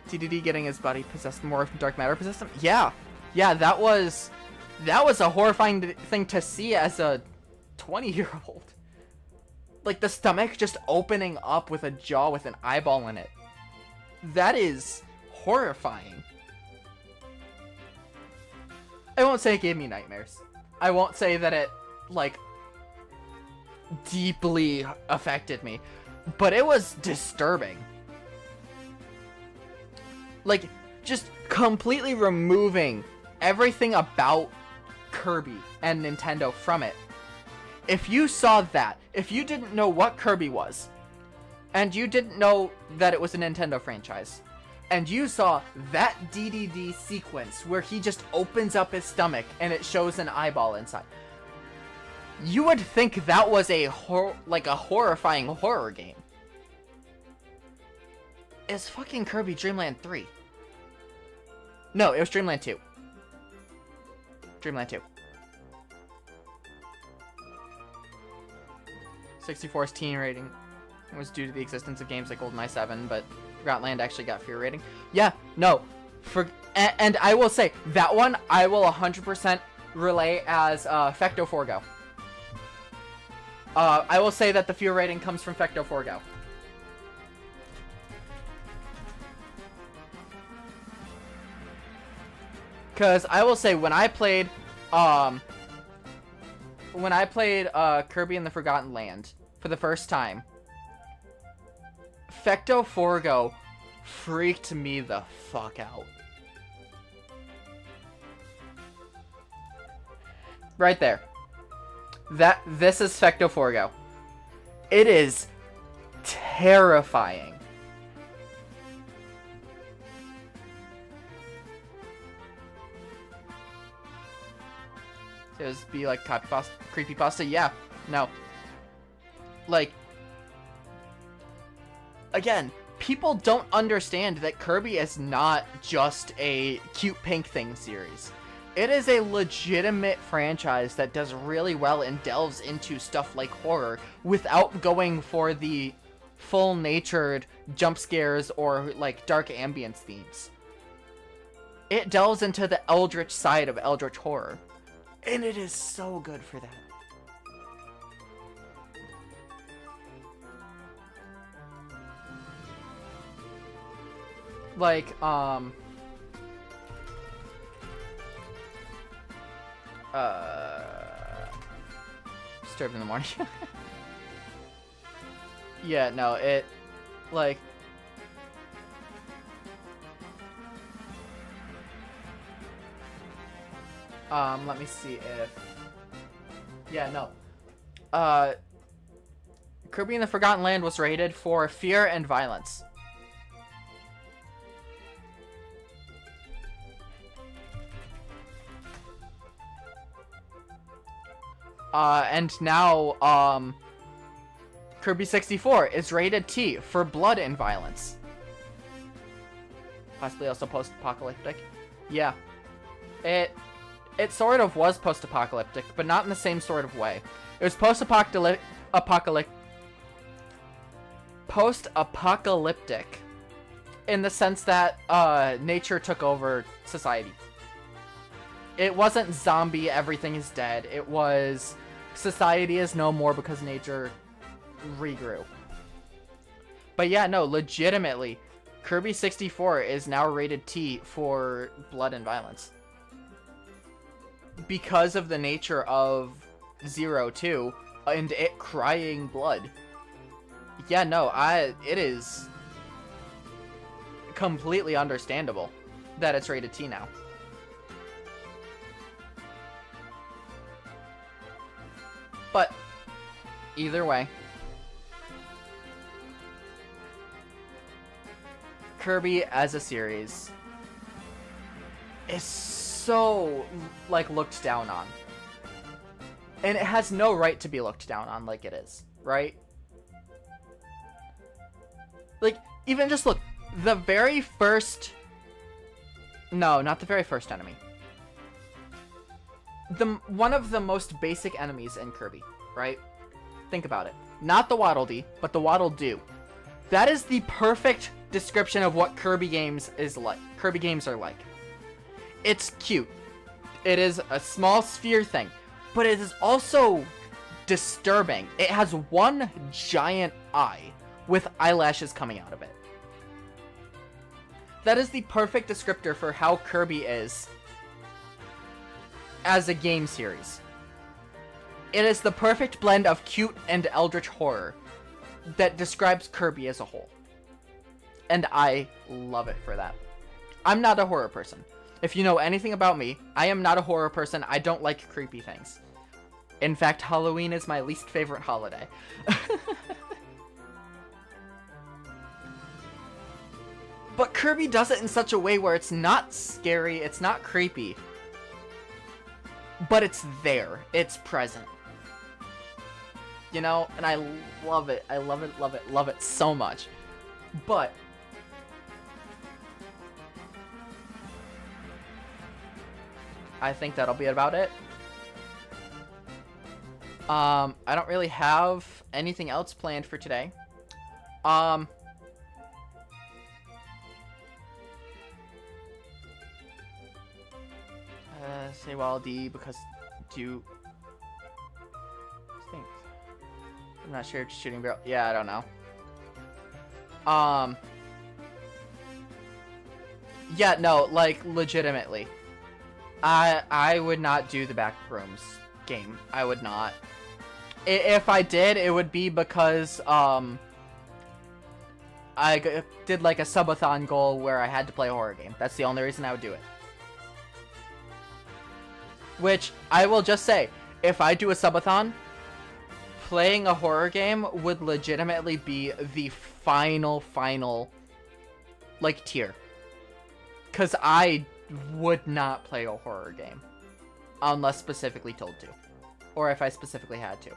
TDD getting his body possessed, more dark matter possessed him? Yeah. Yeah, that was a horrifying thing to see as a 20-year-old. Like, the stomach just opening up with a jaw with an eyeball in it. That is horrifying. I won't say it gave me nightmares. I won't say that it, like, deeply affected me. But it was disturbing. Like, just completely removing everything about Kirby and Nintendo from it. If you saw that, if you didn't know what Kirby was, and you didn't know that it was a Nintendo franchise, and you saw that DDD sequence where he just opens up his stomach and it shows an eyeball inside, you would think that was a horrifying horror game. It's fucking Kirby Dreamland 3. No, it was Dreamland 2. Dreamland 2. 64's teen rating was due to the existence of games like GoldenEye 7, but Forgotten Land actually got fear rating. Yeah, no. And I will say, that one I will 100% relay as Fecto Forgo. I will say that the fear rating comes from Fecto Forgo. Because I will say, when I played Kirby and the Forgotten Land for the first time, Fecto Forgo freaked me the fuck out. Right there. This is Fecto Forgo. It is terrifying. Just be like creepypasta. Yeah, no. Like, again, people don't understand that Kirby is not just a cute pink thing series. It is a legitimate franchise that does really well and delves into stuff like horror without going for the full-natured jump scares or like dark ambience themes. It delves into the eldritch side of eldritch horror. And it is so good for that. Like, Disturbed in the morning. Yeah, no, it, like, let me see if... Yeah, no. Kirby and the Forgotten Land was rated for fear and violence. And now, Kirby 64 is rated T for blood and violence. Possibly also post-apocalyptic. Yeah. it sort of was post-apocalyptic, but not in the same sort of way. It was post-apocalyptic in the sense that nature took over society. It wasn't zombie, everything is dead. It was society is no more because nature regrew. But yeah, no, legitimately, Kirby 64 is now rated T for blood and violence. Because of the nature of Zero 2 and it crying blood. Yeah, no, it is completely understandable that it's rated T now. But either way, Kirby as a series is so, like, looked down on. And it has no right to be looked down on like it is, right? Like, even just look, the very first... No, not the very first enemy. One of the most basic enemies in Kirby, right? Think about it. Not the Waddle Dee, but the Waddle Doo. That is the perfect description of what Kirby games is like. Kirby games are like. It's cute. It is a small sphere thing, but it is also disturbing. It has one giant eye with eyelashes coming out of it. That is the perfect descriptor for how Kirby is as a game series. It is the perfect blend of cute and eldritch horror that describes Kirby as a whole. And I love it for that. I'm not a horror person. If you know anything about me, I am not a horror person. I don't like creepy things. In fact, Halloween is my least favorite holiday. But Kirby does it in such a way where it's not scary, it's not creepy. But it's there. It's present. You know? And I love it. I love it, love it, love it so much. But I think that'll be about it. I don't really have anything else planned for today. Say D because think. I'm not sure if shooting barrel. Yeah, I don't know. Yeah, no, like legitimately. I would not do the Backrooms game. I would not. If I did, it would be because I did like a subathon goal where I had to play a horror game. That's the only reason I would do it. Which, I will just say, if I do a subathon, playing a horror game would legitimately be the final, like, tier. Because I would not play a horror game. Unless specifically told to. Or if I specifically had to.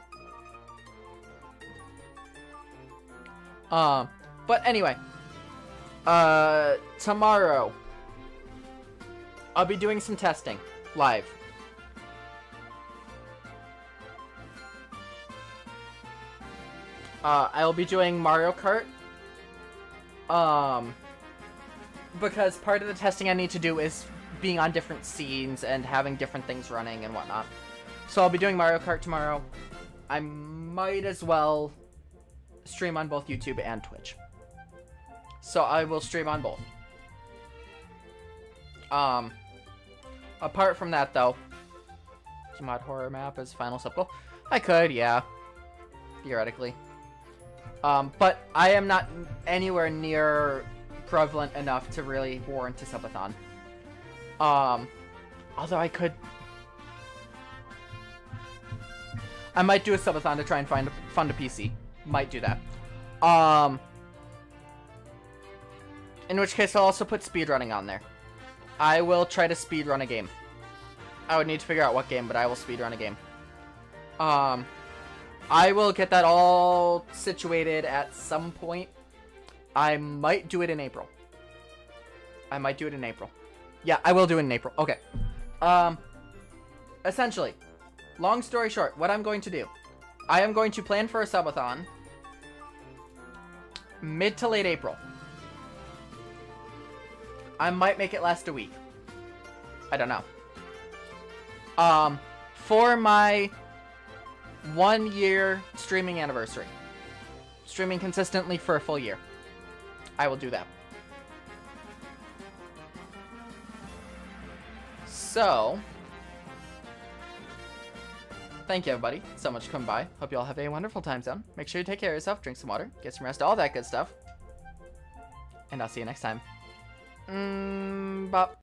But anyway. Tomorrow, I'll be doing some testing. Live. I'll be doing Mario Kart. Because part of the testing I need to do is being on different scenes and having different things running and whatnot. So I'll be doing Mario Kart tomorrow. I might as well stream on both YouTube and Twitch. So I will stream on both. Apart from that though, to mod horror map as final sub goal. I could, yeah. Theoretically. But I am not anywhere near prevalent enough to really warrant a subathon. Although I could... I might do a subathon to try and fund a PC. Might do that. In which case I'll also put speedrunning on there. I will try to speedrun a game. I would need to figure out what game, but I will speedrun a game. I will get that all situated at some point. I might do it in April. Yeah, I will do it in April. Okay. essentially, long story short, what I'm going to do, I am going to plan for a subathon mid to late April. I might make it last a week. I don't know. For my 1 year streaming anniversary. Streaming consistently for a full year. I will do that. So, thank you everybody so much for coming by. Hope you all have a wonderful time zone. Make sure you take care of yourself, drink some water, get some rest, all that good stuff. And I'll see you next time. Bop.